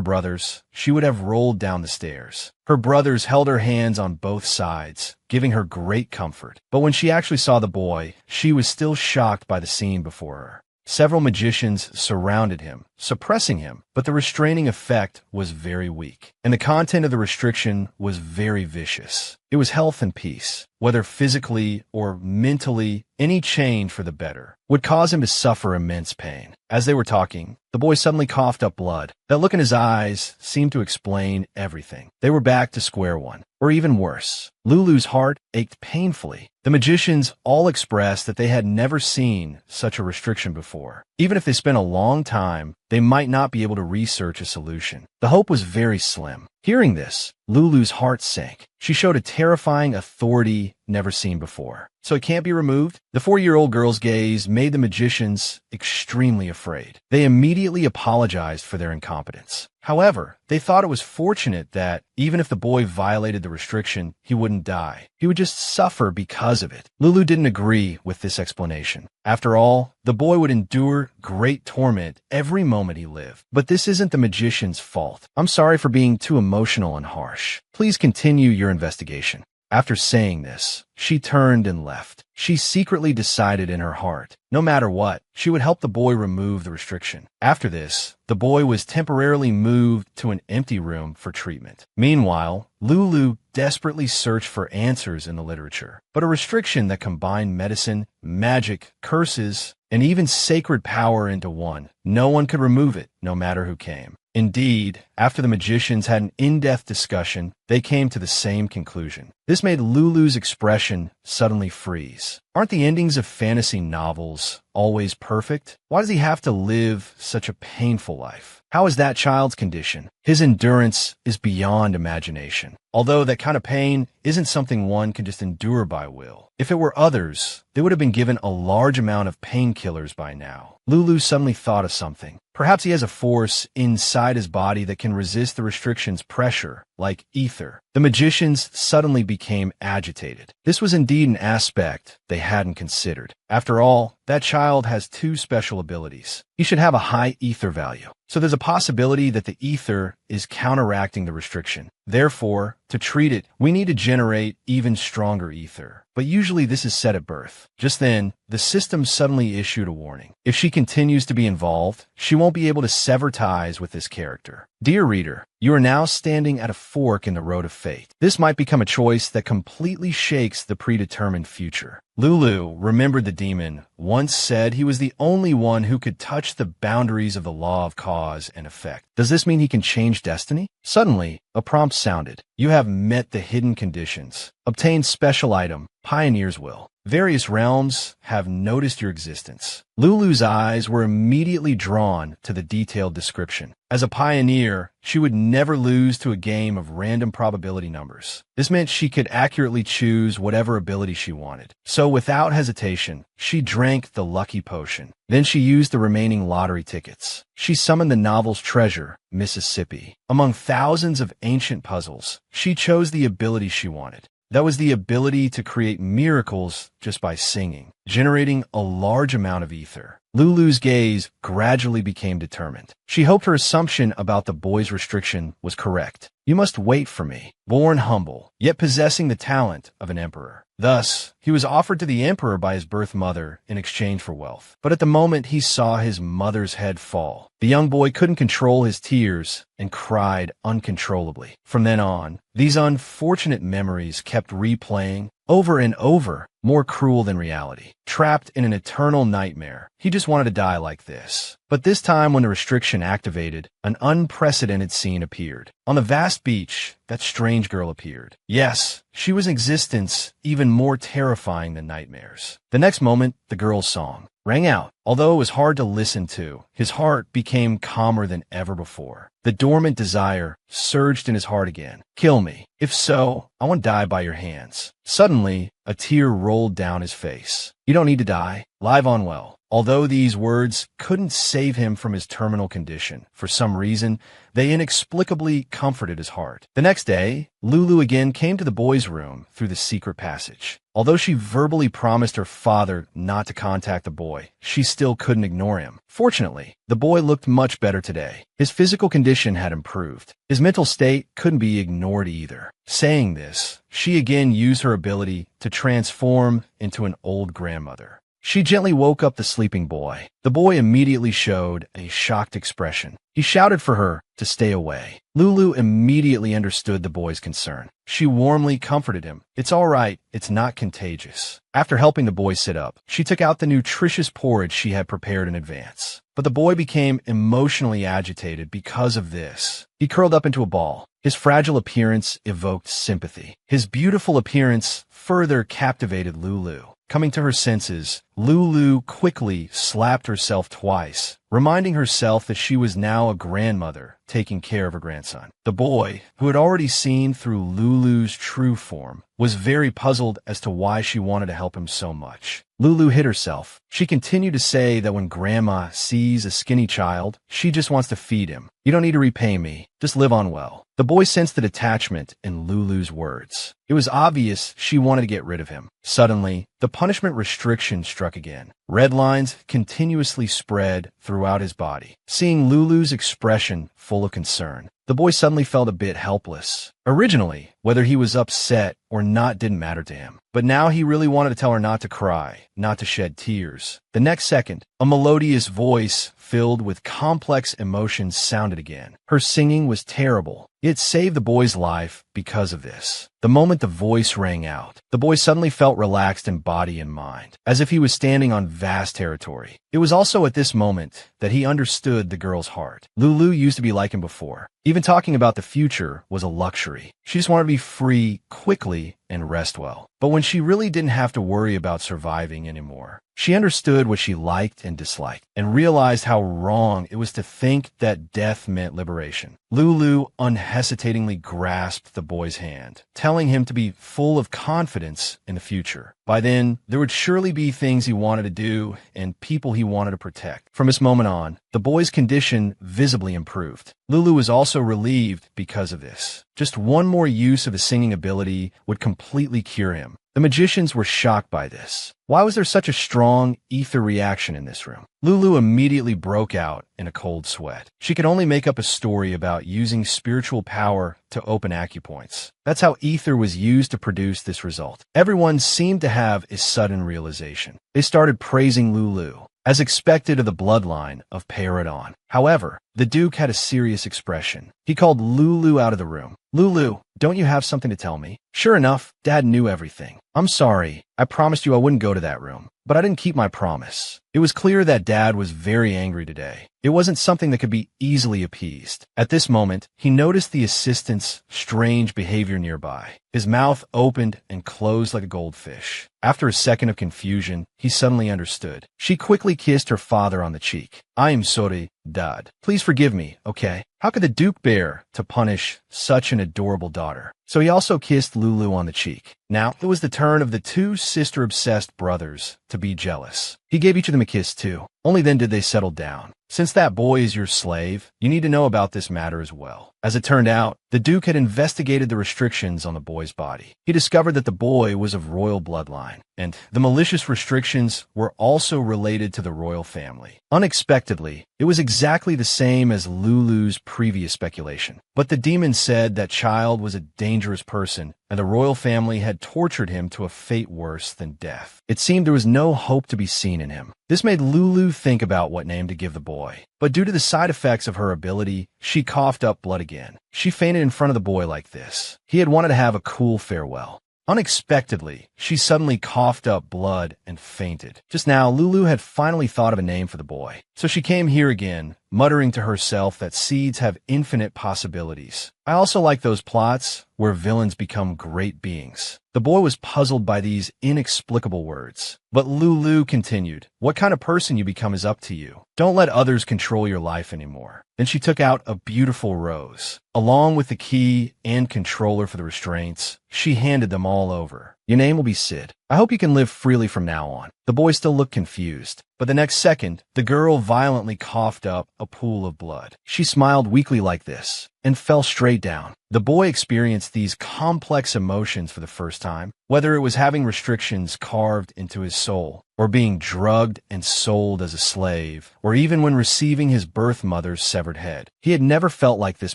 Speaker 1: brothers, she would have rolled down the stairs. Her brothers held her hands on both sides, giving her great comfort. But when she actually saw the boy, she was still shocked by the scene before her. Several magicians surrounded him, suppressing him, but the restraining effect was very weak, and the content of the restriction was very vicious. It was health and peace. Whether physically or mentally, any change for the better would cause him to suffer immense pain. As they were talking, the boy suddenly coughed up blood. That look in his eyes seemed to explain everything. They were back to square one, or even worse. Lulu's heart ached painfully. The magicians all expressed that they had never seen such a restriction before. Even if they spent a long time, they might not be able to research a solution. The hope was very slim. Hearing this, Lulu's heart sank. She showed a terrifying authority never seen before. "So it can't be removed?" The 4-year-old girl's gaze made the magicians extremely afraid. They immediately apologized for their incompetence. However, they thought it was fortunate that, even if the boy violated the restriction, he wouldn't die. He would just suffer because of it. Lulu didn't agree with this explanation. After all, the boy would endure great torment every moment he lived. "But this isn't the magician's fault. I'm sorry for being too emotional and harsh. Please continue your investigation." After saying this, she turned and left. She secretly decided in her heart, no matter what, she would help the boy remove the restriction. After this, the boy was temporarily moved to an empty room for treatment. Meanwhile, Lulu desperately searched for answers in the literature, but a restriction that combined medicine, magic, curses, and even sacred power into one. No one could remove it, no matter who came. Indeed, After the magicians had an in-depth discussion, they came to the same conclusion. This made Lulu's expression suddenly freeze. Aren't the endings of fantasy novels always perfect? Why does he have to live such a painful life? How is that child's condition? His endurance is beyond imagination. Although that kind of pain isn't something one can just endure by will. If it were others, they would have been given a large amount of painkillers by now. Lulu suddenly thought of something. Perhaps he has a force inside his body that can resist the restriction's pressure, like ether. The magicians suddenly became agitated. This was indeed an aspect they hadn't considered. After all, that child has two special abilities. He should have a high ether value. So there's a possibility that the ether is counteracting the restriction. Therefore, to treat it, we need to generate even stronger ether. But usually this is set at birth. Just then, the system suddenly issued a warning. If she continues to be involved, she won't be able to sever ties with this character. Dear reader, you are now standing at a fork in the road of fate. This might become a choice that completely shakes the predetermined future. Lulu remembered the demon once said he was the only one who could touch the boundaries of the law of cause and effect. Does this mean he can change destiny? Suddenly, a prompt sounded. You have met the hidden conditions. Obtain special item. Pioneer's will. Various realms have noticed your existence. Lulu's eyes were immediately drawn to the detailed description. As a pioneer, she would never lose to a game of random probability numbers. This meant she could accurately choose whatever ability she wanted. So without hesitation, she drank the lucky potion. Then she used the remaining lottery tickets. She summoned the novel's treasure, Mississippi. Among thousands of ancient puzzles, she chose the ability she wanted. That was the ability to create miracles just by singing, generating a large amount of ether. Lulu's gaze gradually became determined. She hoped her assumption about the boy's restriction was correct. You must wait for me. Born humble, yet possessing the talent of an emperor. Thus, he was offered to the emperor by his birth mother in exchange for wealth. But at the moment he saw his mother's head fall, the young boy couldn't control his tears and cried uncontrollably. From then on, these unfortunate memories kept replaying over and over, more cruel than reality. Trapped in an eternal nightmare, he just wanted to die like this. But this time when the restriction activated, an unprecedented scene appeared. On the vast beach, that strange girl appeared. Yes, she was in existence even more terrifying than nightmares. The next moment, the girl's song rang out. Although it was hard to listen to, his heart became calmer than ever before. The dormant desire surged in his heart again. Kill me. If so, I want to die by your hands. Suddenly, a tear rolled down his face. You don't need to die. Live on well. Although these words couldn't save him from his terminal condition, for some reason, they inexplicably comforted his heart. The next day, Lulu again came to the boy's room through the secret passage. Although she verbally promised her father not to contact the boy, she still couldn't ignore him. Fortunately, the boy looked much better today. His physical condition had improved. His mental state couldn't be ignored either. Saying this, she again used her ability to transform into an old grandmother. She gently woke up the sleeping boy. The boy immediately showed a shocked expression. He shouted for her to stay away. Lulu immediately understood the boy's concern. She warmly comforted him. It's all right. It's not contagious. After helping the boy sit up, she took out the nutritious porridge she had prepared in advance. But the boy became emotionally agitated because of this. He curled up into a ball. His fragile appearance evoked sympathy. His beautiful appearance further captivated Lulu. Coming to her senses, Lulu quickly slapped herself twice, reminding herself that she was now a grandmother taking care of her grandson. The boy, who had already seen through Lulu's true form, was very puzzled as to why she wanted to help him so much. Lulu hid herself. She continued to say that when Grandma sees a skinny child, she just wants to feed him. You don't need to repay me. Just live on well. The boy sensed the detachment in Lulu's words. It was obvious she wanted to get rid of him. Suddenly, the punishment restriction struck again. Red lines continuously spread throughout his body. Seeing Lulu's expression full of concern, the boy suddenly felt a bit helpless. Originally, whether he was upset or not didn't matter to him. But now he really wanted to tell her not to cry, not to shed tears. The next second, a melodious voice filled with complex emotions sounded again. Her singing was terrible. It saved the boy's life because of this. The moment the voice rang out, the boy suddenly felt relaxed in body and mind, as if he was standing on vast territory. It was also at this moment that he understood the girl's heart. Lulu used to be like him before. Even talking about the future was a luxury. She just wanted to be free quickly and rest well. But when she really didn't have to worry about surviving anymore, she understood what she liked and disliked, and realized how wrong it was to think that death meant liberation. Lulu unhesitatingly grasped the boy's hand, telling him to be full of confidence in the future. By then, there would surely be things he wanted to do and people he wanted to protect. From this moment on, the boy's condition visibly improved. Lulu was also relieved because of this. Just one more use of his singing ability would completely cure him. The magicians were shocked by this. Why was there such a strong ether reaction in this room? Lulu immediately broke out in a cold sweat. She could only make up a story about using spiritual power to open acupoints. That's how ether was used to produce this result. Everyone seemed to have a sudden realization. They started praising Lulu, as expected of the bloodline of Peridon. However, the Duke had a serious expression. He called Lulu out of the room. "Lulu, don't you have something to tell me?" Sure enough, Dad knew everything. "I'm sorry. I promised you I wouldn't go to that room, but I didn't keep my promise." It was clear that Dad was very angry today. It wasn't something that could be easily appeased. At this moment, he noticed the assistant's strange behavior nearby. His mouth opened and closed like a goldfish. After a second of confusion, he suddenly understood. She quickly kissed her father on the cheek. "I am sorry, Dad. Please forgive me, okay?" How could the Duke bear to punish such an adorable daughter? So he also kissed Lulu on the cheek. Now, it was the turn of the two sister-obsessed brothers to be jealous. He gave each of them a kiss too. Only then did they settle down. Since that boy is your slave, you need to know about this matter as well. As it turned out, the Duke had investigated the restrictions on the boy's body. He discovered that the boy was of royal bloodline, and the malicious restrictions were also related to the royal family. Unexpectedly, it was exactly the same as Lulu's previous speculation. But the demon said that child was a dangerous person, and the royal family had tortured him to a fate worse than death. It seemed there was no hope to be seen in him. This made Lulu think about what name to give the boy. But due to the side effects of her ability, she coughed up blood again. She fainted in front of the boy like this. He had wanted to have a cool farewell. Unexpectedly, she suddenly coughed up blood and fainted. Just now, Lulu had finally thought of a name for the boy. So she came here again, muttering to herself that seeds have infinite possibilities. I also like those plots where villains become great beings. The boy was puzzled by these inexplicable words. But Lulu continued, "What kind of person you become is up to you. Don't let others control your life anymore." Then she took out a beautiful rose. Along with the key and controller for the restraints, she handed them all over. "Your name will be Sid. I hope you can live freely from now on." The boy still looked confused, but the next second, the girl violently coughed up a pool of blood. She smiled weakly like this, and fell straight down. The boy experienced these complex emotions for the first time, whether it was having restrictions carved into his soul, or being drugged and sold as a slave, or even when receiving his birth mother's severed head. He had never felt like this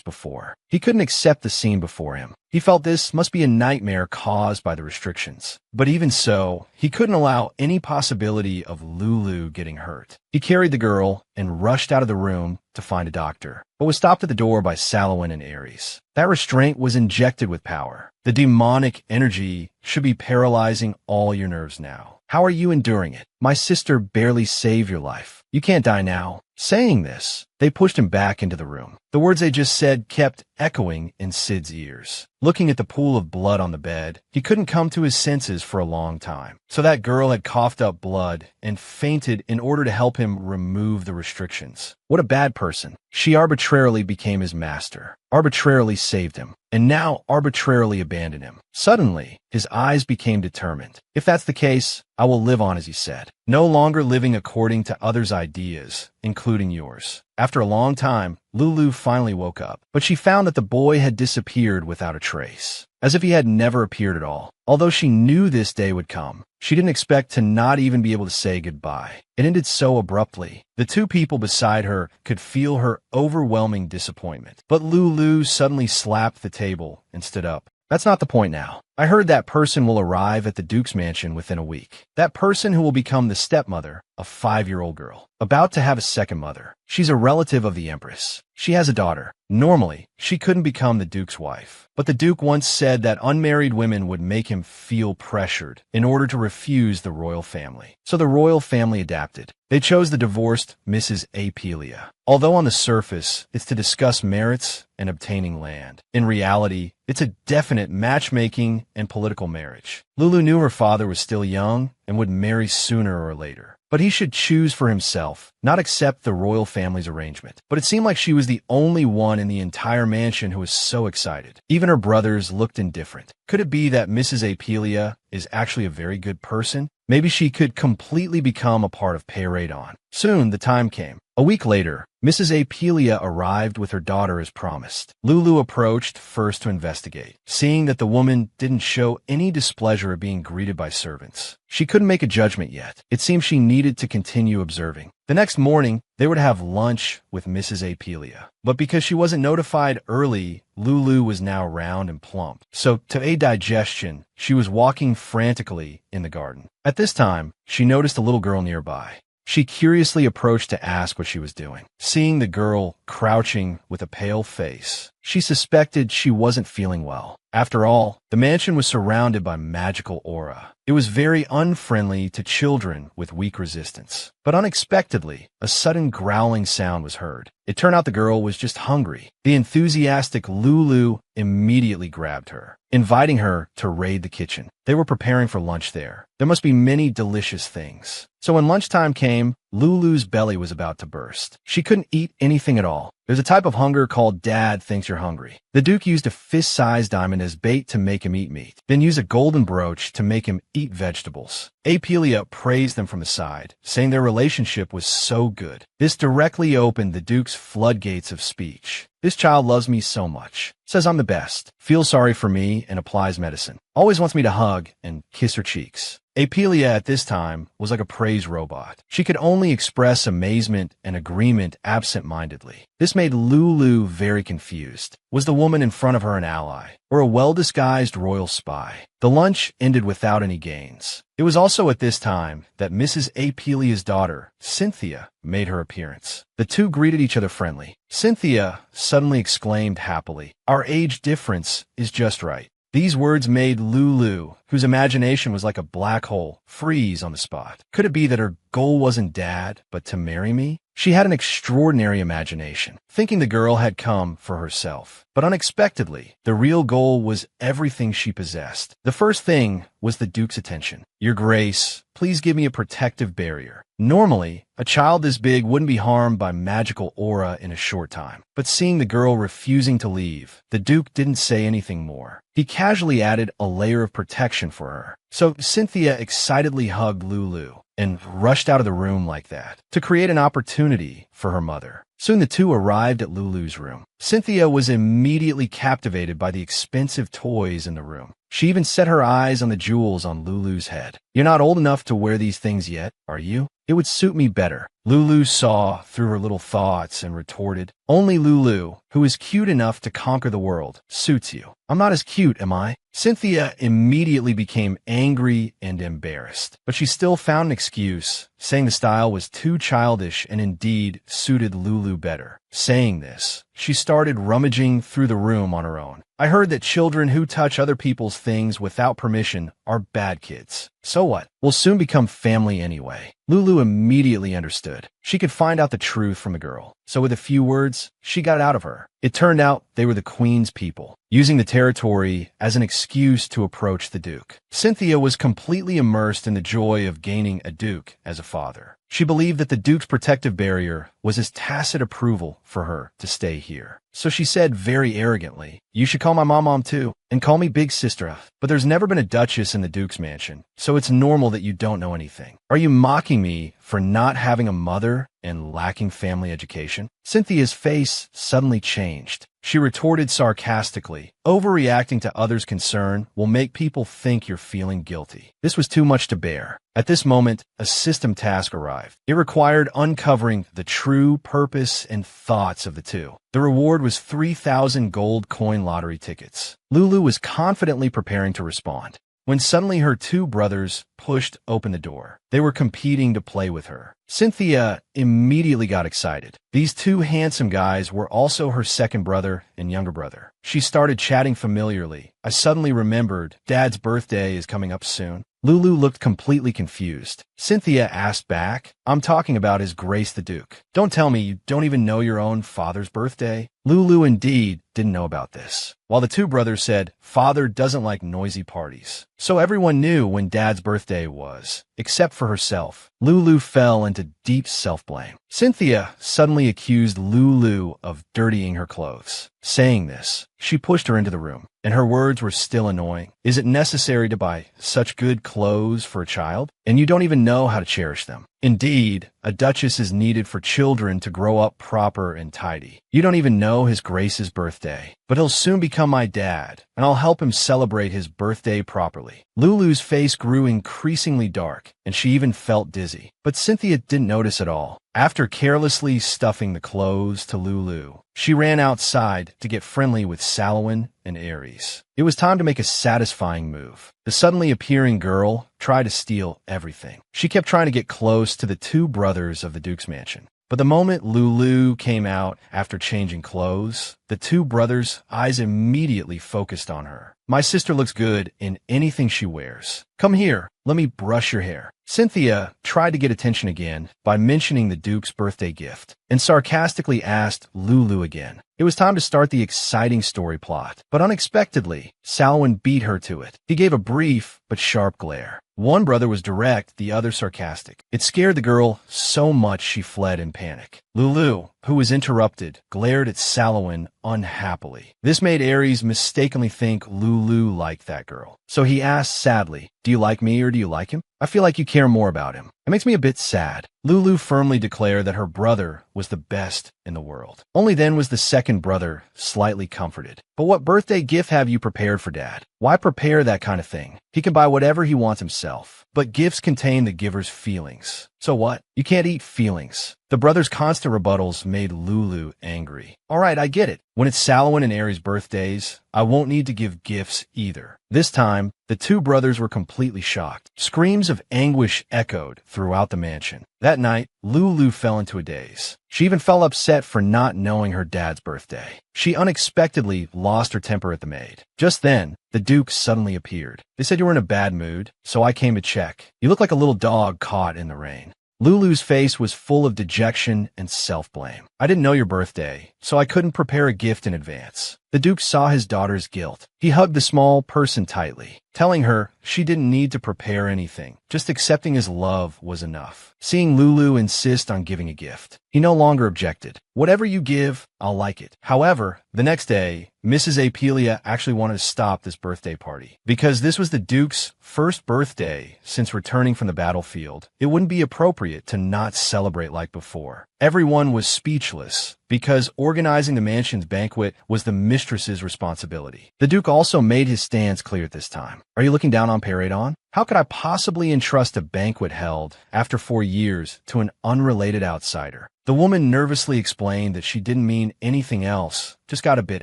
Speaker 1: before. He couldn't accept the scene before him. He felt this must be a nightmare caused by the restrictions. But even so, he couldn't allow any possibility of Lulu getting hurt. He carried the girl and rushed out of the room to find a doctor, but was stopped at the door by Salowin and Ares. That restraint was injected with power. The demonic energy should be paralyzing all your nerves now. How are you enduring it? My sister barely saved your life. You can't die now. Saying this, they pushed him back into the room. The words they just said kept echoing in Sid's ears. Looking at the pool of blood on the bed, he couldn't come to his senses for a long time. So that girl had coughed up blood and fainted in order to help him remove the restrictions. What a bad person. She arbitrarily became his master, arbitrarily saved him, and now arbitrarily abandoned him. Suddenly, his eyes became determined. "If that's the case, I will live on," as he said. "No longer living according to others' ideas, including yours." After a long time, Lulu finally woke up, but she found that the boy had disappeared without a trace, as if he had never appeared at all. Although she knew this day would come, she didn't expect to not even be able to say goodbye. It ended so abruptly. The two people beside her could feel her overwhelming disappointment. But Lulu suddenly slapped the table and stood up. "That's not the point now. I heard that person will arrive at the Duke's mansion within a week. That person who will become the stepmother of 5-year-old girl, about to have a second mother. She's a relative of the Empress. She has a daughter. Normally, she couldn't become the Duke's wife. But the Duke once said that unmarried women would make him feel pressured in order to refuse the royal family. So the royal family adapted. They chose the divorced Mrs. Apelia. Although on the surface, it's to discuss merits and obtaining land. In reality, it's a definite matchmaking and political marriage. Lulu knew her father was still young and would marry sooner or later. But he should choose for himself, not accept the royal family's arrangement. But it seemed like she was the only one in the entire mansion who was so excited. Even her brothers looked indifferent. Could it be that Mrs. Apelia is actually a very good person? Maybe she could completely become a part of Peyraidon. Soon, the time came. A week later, Mrs. Apelia arrived with her daughter as promised. Lulu approached first to investigate, seeing that the woman didn't show any displeasure at being greeted by servants. She couldn't make a judgment yet. It seemed she needed to continue observing. The next morning, they were to have lunch with Mrs. Apelia. But because she wasn't notified early, Lulu was now round and plump. So, to aid digestion, she was walking frantically in the garden. At this time, she noticed a little girl nearby. She curiously approached to ask what she was doing. Seeing the girl crouching with a pale face, she suspected she wasn't feeling well. After all, the mansion was surrounded by magical aura. It was very unfriendly to children with weak resistance. But unexpectedly, a sudden growling sound was heard. It turned out the girl was just hungry. The enthusiastic Lulu immediately grabbed her, inviting her to raid the kitchen. They were preparing for lunch there. There must be many delicious things. So when lunchtime came, Lulu's belly was about to burst. She couldn't eat anything at all. There's a type of hunger called Dad thinks you're hungry. The Duke used a fist-sized diamond as bait to make him eat meat, then used a golden brooch to make him eat vegetables. Apelia praised them from the side, saying their relationship was so good. This directly opened the Duke's floodgates of speech. This child loves me so much, says I'm the best, feels sorry for me and applies medicine, always wants me to hug and kiss her cheeks. Apelia at this time was like a praise robot. She could only express amazement and agreement absent-mindedly. This made Lulu very confused. Was the woman in front of her an ally, or a well-disguised royal spy? The lunch ended without any gains. It was also at this time that Mrs. Apelia's daughter, Cynthia, made her appearance. The two greeted each other friendly. Cynthia suddenly exclaimed happily, "Our age difference is just right." These words made Lulu, whose imagination was like a black hole, freeze on the spot. Could it be that her goal wasn't Dad, but to marry me? She had an extraordinary imagination, thinking the girl had come for herself. But unexpectedly, the real goal was everything she possessed. The first thing was the Duke's attention. "Your Grace, please give me a protective barrier." Normally, a child this big wouldn't be harmed by magical aura in a short time. But seeing the girl refusing to leave, the Duke didn't say anything more. He casually added a layer of protection for her. So Cynthia excitedly hugged Lulu and rushed out of the room like that to create an opportunity for her mother. Soon the two arrived at Lulu's room. Cynthia was immediately captivated by the expensive toys in the room. She even set her eyes on the jewels on Lulu's head. "You're not old enough to wear these things yet, are you? It would suit me better." Lulu saw through her little thoughts and retorted, "Only Lulu, who is cute enough to conquer the world, suits you. I'm not as cute, am I?" Cynthia immediately became angry and embarrassed, but she still found an excuse, saying the style was too childish and indeed suited Lulu better. Saying this, she started rummaging through the room on her own. "I heard that children who touch other people's things without permission are bad kids. So what? We'll soon become family anyway." Lulu immediately understood. She could find out the truth from the girl. So with a few words, she got it out of her. It turned out they were the Queen's people, using the territory as an excuse to approach the Duke. Cynthia was completely immersed in the joy of gaining a Duke as a father. She believed that the Duke's protective barrier was his tacit approval for her to stay here. So she said very arrogantly, "You should call my mom too, and call me Big Sister. But there's never been a duchess in the Duke's mansion, so it's normal that you don't know anything. Are you mocking me for not having a mother and lacking family education?" Cynthia's face suddenly changed. She retorted sarcastically, "Overreacting to others' concern will make people think you're feeling guilty." This was too much to bear. At this moment, a system task arrived. It required uncovering the true purpose and thoughts of the two. The reward was 3,000 gold coin lottery tickets. Lulu was confidently preparing to respond when suddenly her two brothers pushed open the door. They were competing to play with her. Cynthia immediately got excited. These two handsome guys were also her second brother and younger brother. She started chatting familiarly. I suddenly remembered Dad's birthday is coming up soon. Lulu looked completely confused. Cynthia asked back, I'm talking about His Grace the Duke. Don't tell me you don't even know your own father's birthday. Lulu indeed didn't know about this. While the two brothers said, Father doesn't like noisy parties. So everyone knew when Dad's birthday was, except for herself. Lulu fell into deep self-blame. Cynthia suddenly accused Lulu of dirtying her clothes. Saying this, she pushed her into the room, and her words were still annoying. Is it necessary to buy such good clothes for a child? And you don't even know how to cherish them. Indeed, a duchess is needed for children to grow up proper and tidy. You don't even know His Grace's birthday, but he'll soon become my dad, and I'll help him celebrate his birthday properly. Lulu's face grew increasingly dark, and she even felt dizzy. But Cynthia didn't notice at all. After carelessly stuffing the clothes to Lulu, she ran outside to get friendly with Salwyn and Ares. It was time to make a satisfying move. The suddenly appearing girl tried to steal everything. She kept trying to get close to the two brothers of the Duke's mansion. But the moment Lulu came out after changing clothes, the two brothers' eyes immediately focused on her. My sister looks good in anything she wears. Come here, let me brush your hair. Cynthia tried to get attention again by mentioning the Duke's birthday gift, and sarcastically asked Lulu again. It was time to start the exciting story plot, but unexpectedly, Salwyn beat her to it. He gave a brief but sharp glare. One brother was direct, the other sarcastic. It scared the girl so much she fled in panic. Lulu, who was interrupted, glared at Salwyn unhappily. This made Ares mistakenly think Lulu liked that girl. So he asked sadly, do you like me or do you like him? I feel like you care more about him. It makes me a bit sad. Lulu firmly declared that her brother was the best in the world. Only then was the second brother slightly comforted. But what birthday gift have you prepared for Dad? Why prepare that kind of thing? He can buy whatever he wants himself. But gifts contain the giver's feelings. So what? You can't eat feelings. The brothers' constant rebuttals made Lulu angry. All right, I get it. When it's Salwyn and Ares' birthdays, I won't need to give gifts either. This time, the two brothers were completely shocked. Screams of anguish echoed throughout the mansion. That night, Lulu fell into a daze. She even felt upset for not knowing her dad's birthday. She unexpectedly lost her temper at the maid. Just then, the Duke suddenly appeared. They said you were in a bad mood, so I came to check. You look like a little dog caught in the rain. Lulu's face was full of dejection and self-blame. I didn't know your birthday, so I couldn't prepare a gift in advance. The Duke saw his daughter's guilt. He hugged the small person tightly, telling her she didn't need to prepare anything. Just accepting his love was enough. Seeing Lulu insist on giving a gift, he no longer objected. Whatever you give, I'll like it. However, the next day, Mrs. Apelia actually wanted to stop this birthday party. Because this was the Duke's first birthday since returning from the battlefield, it wouldn't be appropriate to not celebrate like before. Everyone was speechless because organizing the mansion's banquet was the mistress's responsibility. The Duke also made his stance clear at this time. Are you looking down on Paradon? How could I possibly entrust a banquet held after 4 years to an unrelated outsider? The woman nervously explained that she didn't mean anything else, just got a bit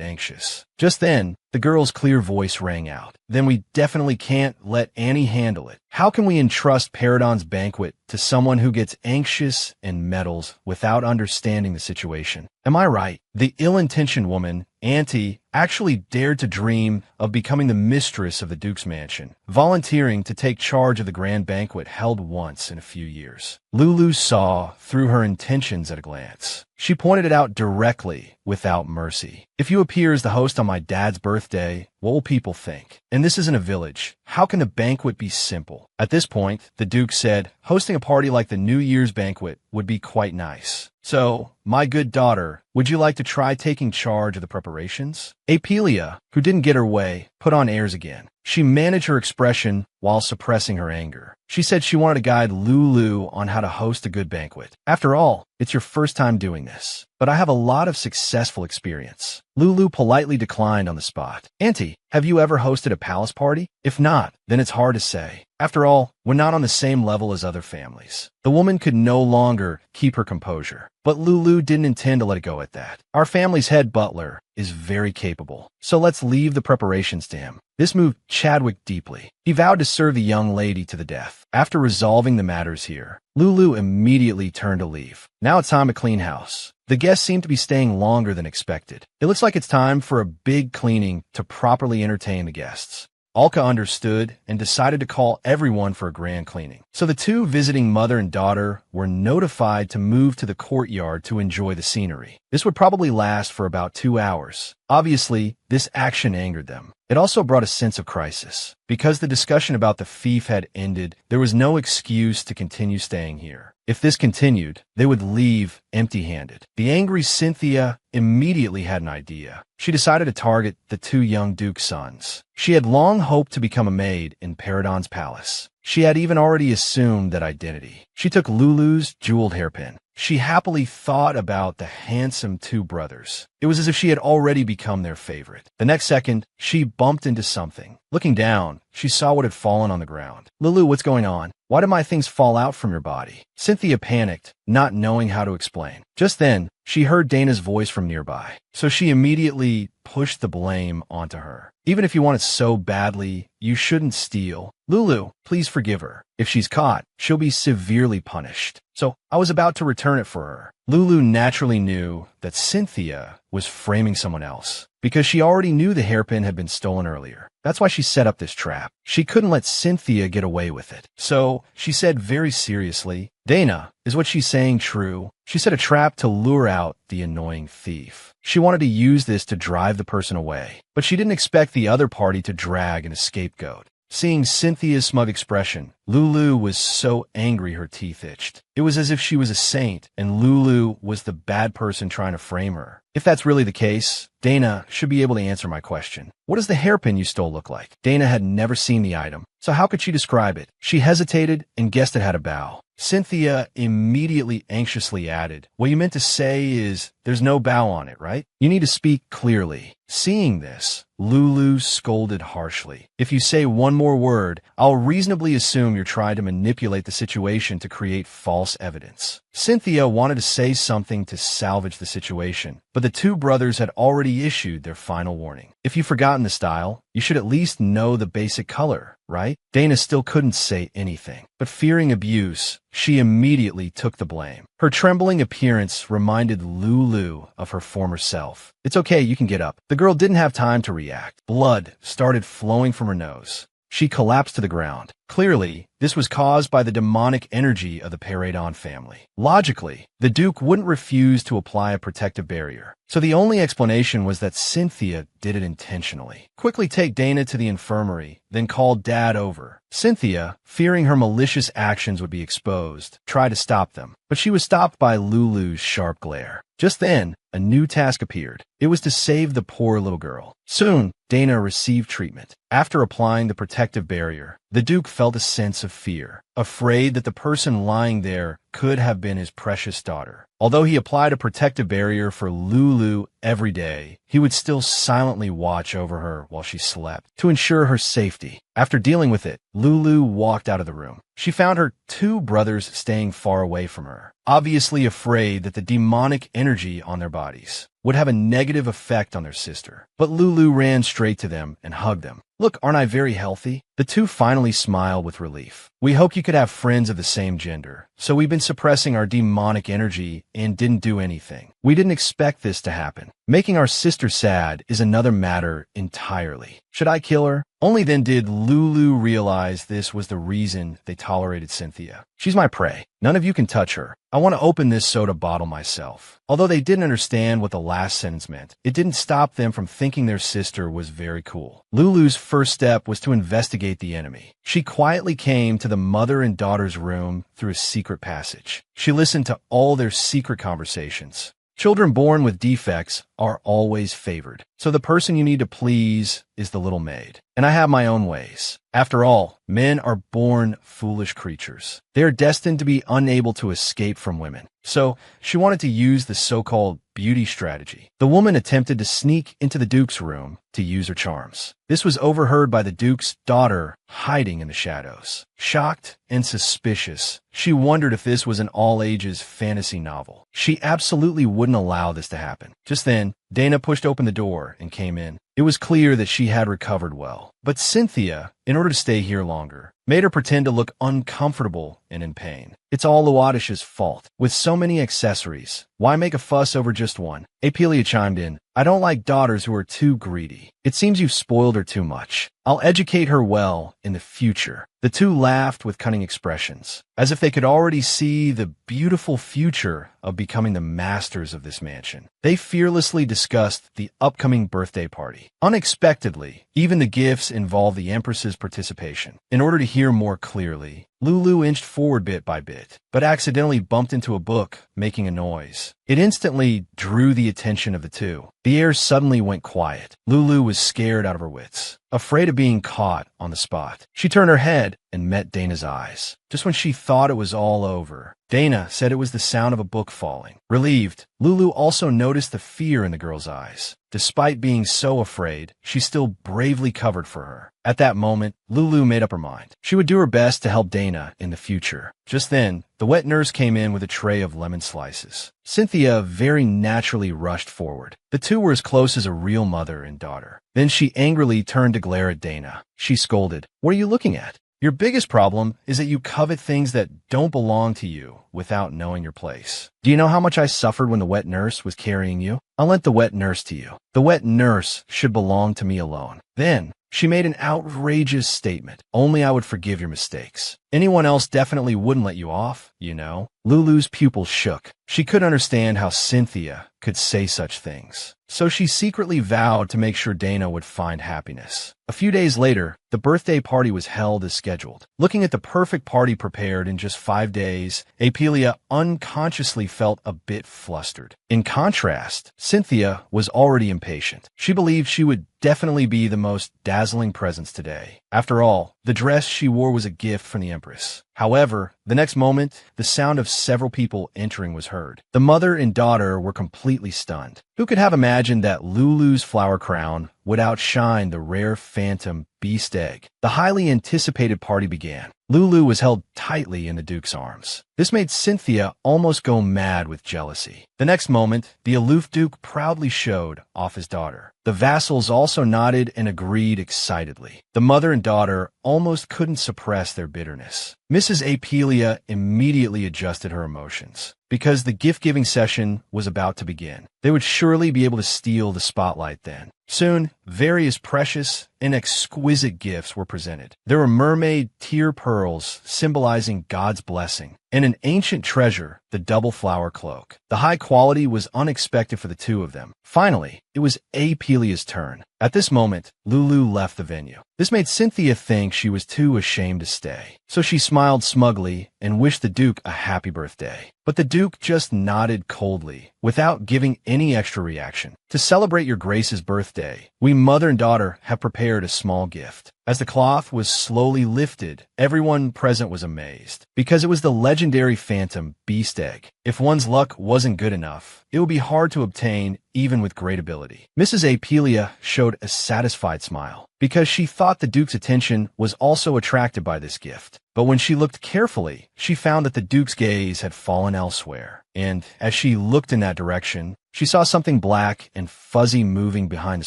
Speaker 1: anxious. Just then, the girl's clear voice rang out. Then we definitely can't let Annie handle it. How can we entrust Paradon's banquet to someone who gets anxious and meddles without understanding the situation? Am I right? The ill-intentioned woman, Auntie, actually dared to dream of becoming the mistress of the Duke's mansion, volunteering to take charge of the grand banquet held once in a few years. Lulu saw through her intentions at a glance. She pointed it out directly, without mercy. If you appear as the host on my dad's birthday, what will people think? And this isn't a village. How can the banquet be simple? At this point, the Duke said, hosting a party like the New Year's banquet would be quite nice. So, my good daughter, would you like to try taking charge of the preparations? Apelia, who didn't get her way, put on airs again. She managed her expression while suppressing her anger. She said she wanted to guide Lulu on how to host a good banquet. After all, it's your first time doing this. But I have a lot of successful experience. Lulu politely declined on the spot. Auntie, have you ever hosted a palace party? If not, then it's hard to say. After all, we're not on the same level as other families. The woman could no longer keep her composure. But Lulu didn't intend to let it go at that. Our family's head butler is very capable, so let's leave the preparations to him. This moved Chadwick deeply. He vowed to serve the young lady to the death. After resolving the matters here, Lulu immediately turned to leave. Now it's time to clean house. The guests seem to be staying longer than expected. It looks like it's time for a big cleaning to properly entertain the guests. Alka understood and decided to call everyone for a grand cleaning. So the two visiting mother and daughter were notified to move to the courtyard to enjoy the scenery. This would probably last for about 2 hours. Obviously, this action angered them. It also brought a sense of crisis. Because the discussion about the fief had ended, there was no excuse to continue staying here. If this continued, they would leave empty-handed. The angry Cynthia immediately had an idea. She decided to target the two young Duke's sons. She had long hoped to become a maid in Peridon's palace. She had even already assumed that identity. She took Lulu's jeweled hairpin. She happily thought about the handsome two brothers. It was as if she had already become their favorite. The next second, she bumped into something. Looking down, she saw what had fallen on the ground. "Lulu, what's going on? Why did my things fall out from your body?" Cynthia panicked, not knowing how to explain. Just then, she heard Dana's voice from nearby, so she immediately pushed the blame onto her. "Even if you want it so badly, you shouldn't steal. Lulu, please forgive her. If she's caught, she'll be severely punished." So I was about to return it for her. Lulu naturally knew that Cynthia was framing someone else, because she already knew the hairpin had been stolen earlier. That's why she set up this trap. She couldn't let Cynthia get away with it. So she said very seriously, "Dana, is what she's saying true?" She set a trap to lure out the annoying thief. She wanted to use this to drive the person away, but she didn't expect the other party to drag in a scapegoat. Seeing Cynthia's smug expression, Lulu was so angry her teeth itched. It was as if she was a saint and Lulu was the bad person trying to frame her. If that's really the case, Dana should be able to answer my question. What does the hairpin you stole look like? Dana had never seen the item, so how could she describe it? She hesitated and guessed it had a bow. Cynthia immediately anxiously added, "What you meant to say is there's no bow on it, right? You need to speak clearly." Seeing this, Lulu scolded harshly. "If you say one more word, I'll reasonably assume you're trying to manipulate the situation to create false evidence." Cynthia wanted to say something to salvage the situation, but the two brothers had already issued their final warning. "If you've forgotten the style, you should at least know the basic color, right?" Dana still couldn't say anything, but fearing abuse, she immediately took the blame. Her trembling appearance reminded Lulu of her former self. "It's okay, you can get up." The girl didn't have time to react. Blood started flowing from her nose. She collapsed to the ground. Clearly, this was caused by the demonic energy of the Peridon family. Logically, the Duke wouldn't refuse to apply a protective barrier, so the only explanation was that Cynthia did it intentionally. "Quickly take Dana to the infirmary, then call Dad over." Cynthia, fearing her malicious actions would be exposed, tried to stop them, but she was stopped by Lulu's sharp glare. Just then, a new task appeared. It was to save the poor little girl. Soon, Dana received treatment. After applying the protective barrier, the Duke felt a sense of fear, afraid that the person lying there could have been his precious daughter. Although he applied a protective barrier for Lulu every day, he would still silently watch over her while she slept to ensure her safety. After dealing with it, Lulu walked out of the room. She found her two brothers staying far away from her, obviously afraid that the demonic energy on their bodies would have a negative effect on their sister. But Lulu ran straight to them and hugged them. "Look, aren't I very healthy?" The two finally smiled with relief. "We hoped you could have friends of the same gender, so we've been suppressing our demonic energy and didn't do anything. We didn't expect this to happen. Making our sister sad is another matter entirely. Should I kill her?" Only then did Lulu realize this was the reason they tolerated Cynthia. "She's my prey. None of you can touch her. I want to open this soda bottle myself." Although they didn't understand what the last sentence meant, it didn't stop them from thinking their sister was very cool. Lulu's first step was to investigate the enemy. She quietly came to the mother and daughter's room through a secret passage. She listened to all their secret conversations. Children born with defects are always favored. So the person you need to please is the little maid. And I have my own ways. After all, men are born foolish creatures. They are destined to be unable to escape from women. So she wanted to use the so-called beauty strategy. The woman attempted to sneak into the Duke's room to use her charms. This was overheard by the Duke's daughter hiding in the shadows. Shocked and suspicious, she wondered if this was an all-ages fantasy novel. She absolutely wouldn't allow this to happen. Just then, Dana pushed open the door and came in. It was clear that she had recovered well. But Cynthia, in order to stay here longer, made her pretend to look uncomfortable and in pain. It's all Luadish's fault. With so many accessories, why make a fuss over just one? Apelia chimed in. I don't like daughters who are too greedy. It seems you've spoiled her too much. I'll educate her well in the future. The two laughed with cunning expressions, as if they could already see the beautiful future of becoming the masters of this mansion. They fearlessly discussed the upcoming birthday party. Unexpectedly, even the gifts involved the Empress's participation. In order to hear more clearly, Lulu inched forward bit by bit, but accidentally bumped into a book, making a noise. It instantly drew the attention of the two. The air suddenly went quiet. Lulu was scared out of her wits, afraid of being caught on the spot. She turned her head and met Dana's eyes. Just when she thought it was all over, Dana said it was the sound of a book falling. Relieved, Lulu also noticed the fear in the girl's eyes. Despite being so afraid, she still bravely covered for her. At that moment, Lulu made up her mind. She would do her best to help Dana in the future. Just then, the wet nurse came in with a tray of lemon slices. Cynthia very naturally rushed forward. The two were as close as a real mother and daughter. Then she angrily turned to glare at Dana. She scolded, "What are you looking at? Your biggest problem is that you covet things that don't belong to you without knowing your place. Do you know how much I suffered when the wet nurse was carrying you? I'll lend the wet nurse to you. The wet nurse should belong to me alone." Then, she made an outrageous statement. "Only I would forgive your mistakes. Anyone else definitely wouldn't let you off, you know." Lulu's pupils shook. She couldn't understand how Cynthia could say such things. So she secretly vowed to make sure Dana would find happiness. A few days later, the birthday party was held as scheduled. Looking at the perfect party prepared in just 5 days, Apelia unconsciously felt a bit flustered. In contrast, Cynthia was already impatient. She believed she would definitely be the most dazzling presence today. After all, the dress she wore was a gift from the Empress. However, the next moment, the sound of several people entering was heard. The mother and daughter were completely stunned. Who could have imagined that Lulu's flower crown would outshine the rare phantom beast egg? The highly anticipated party began. Lulu was held tightly in the Duke's arms. This made Cynthia almost go mad with jealousy. The next moment, the aloof Duke proudly showed off his daughter. The vassals also nodded and agreed excitedly. The mother and daughter almost couldn't suppress their bitterness. Mrs. Apelia immediately adjusted her emotions, because the gift-giving session was about to begin. They would surely be able to steal the spotlight then. Soon, various precious and exquisite gifts were presented. There were mermaid tear pearls symbolizing God's blessing, and an ancient treasure, the double flower cloak. The high quality was unexpected for the two of them. Finally, it was Apelia's turn. At this moment, Lulu left the venue. This made Cynthia think she was too ashamed to stay. So she smiled smugly and wished the Duke a happy birthday. But the Duke just nodded coldly, without giving any extra reaction. To celebrate your Grace's birthday, we mother and daughter have prepared a small gift. As the cloth was slowly lifted, everyone present was amazed, because it was the legendary phantom beast egg. If one's luck wasn't good enough, it would be hard to obtain even with great ability. Mrs. Apelia showed a satisfied smile, because she thought the Duke's attention was also attracted by this gift. But when she looked carefully, she found that the Duke's gaze had fallen elsewhere. And as she looked in that direction, she saw something black and fuzzy moving behind the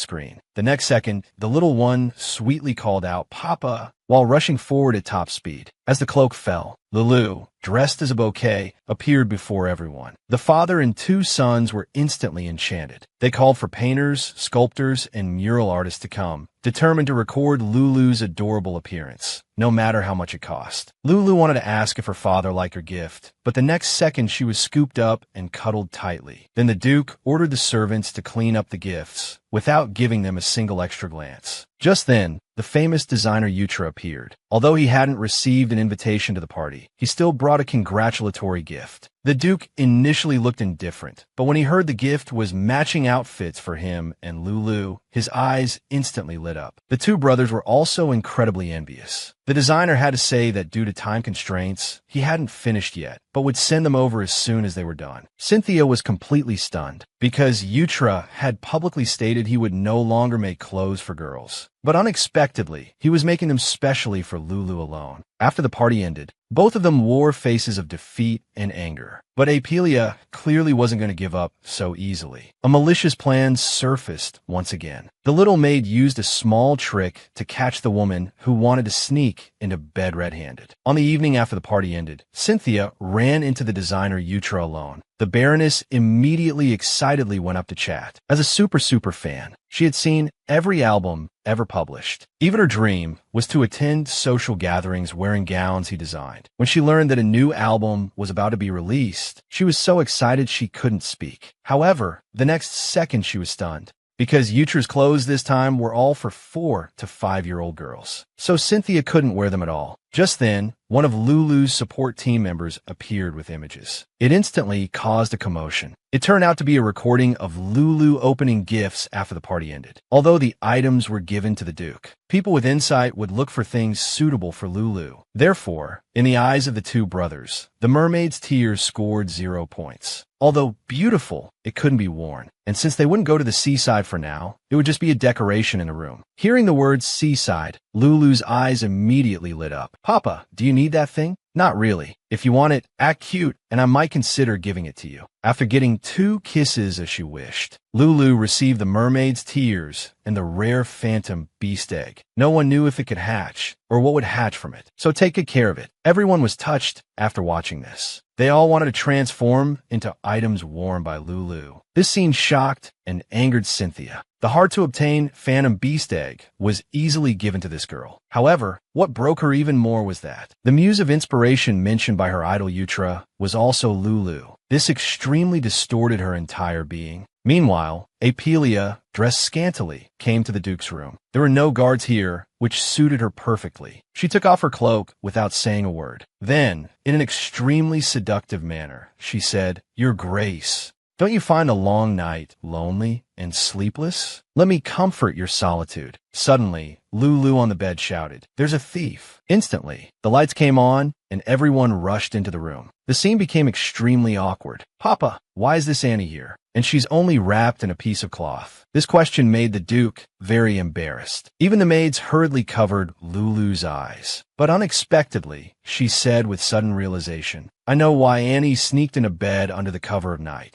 Speaker 1: screen. The next second, the little one sweetly called out, "Papa," while rushing forward at top speed. As the cloak fell, Lulu, dressed as a bouquet, appeared before everyone. The father and 2 sons were instantly enchanted. They called for painters, sculptors, and mural artists to come, determined to record Lulu's adorable appearance, no matter how much it cost. Lulu wanted to ask if her father liked her gift, but the next second she was scooped up and cuddled tightly. Then the Duke ordered the servants to clean up the gifts, without giving them a single extra glance. Just then, the famous designer Yutra appeared. Although he hadn't received an invitation to the party, he still brought a congratulatory gift. The Duke initially looked indifferent, but when he heard the gift was matching outfits for him and Lulu, his eyes instantly lit up. The two brothers were also incredibly envious. The designer had to say that due to time constraints, he hadn't finished yet, but would send them over as soon as they were done. Cynthia was completely stunned, because Yutra had publicly stated he would no longer make clothes for girls. But unexpectedly, he was making them specially for Lulu alone. After the party ended, both of them wore faces of defeat and anger. But Apelia clearly wasn't going to give up so easily. A malicious plan surfaced once again. The little maid used a small trick to catch the woman who wanted to sneak into bed red-handed. On the evening after the party ended, Cynthia ran into the designer Yutra alone. The Baroness immediately excitedly went up to chat. As a super fan, she had seen every album ever published. Even her dream was to attend social gatherings wearing gowns he designed. When she learned that a new album was about to be released, she was so excited she couldn't speak. However, the next second she was stunned, because Yutra's clothes this time were all for 4 to 5-year-old girls. So Cynthia couldn't wear them at all. Just then, one of Lulu's support team members appeared with images. It instantly caused a commotion. It turned out to be a recording of Lulu opening gifts after the party ended. Although the items were given to the Duke, people with insight would look for things suitable for Lulu. Therefore, in the eyes of the two brothers, the mermaid's tears scored 0 points. Although beautiful, it couldn't be worn. And since they wouldn't go to the seaside for now, it would just be a decoration in the room. Hearing the words seaside, Lulu's eyes immediately lit up. Papa, do you need that thing? Not really. If you want it, act cute, and I might consider giving it to you. After getting 2 kisses as she wished, Lulu received the mermaid's tears and the rare phantom beast egg. No one knew if it could hatch, or what would hatch from it, so take good care of it. Everyone was touched after watching this. They all wanted to transform into items worn by Lulu. This scene shocked and angered Cynthia. The hard-to-obtain phantom beast egg was easily given to this girl. However, what broke her even more was that the muse of inspiration mentioned by her idol Yutra was also Lulu. This extremely distorted her entire being. Meanwhile, Apelia, dressed scantily, came to the Duke's room. There were no guards here, which suited her perfectly. She took off her cloak without saying a word. Then, in an extremely seductive manner, she said, "Your Grace, don't you find a long night lonely and sleepless? Let me comfort your solitude." Suddenly, Lulu on the bed shouted, "There's a thief." Instantly, the lights came on and everyone rushed into the room. The scene became extremely awkward. "Papa, why is this Annie here? And she's only wrapped in a piece of cloth." This question made the Duke very embarrassed. Even the maids hurriedly covered Lulu's eyes. But unexpectedly, she said with sudden realization, "I know why Annie sneaked into bed under the cover of night.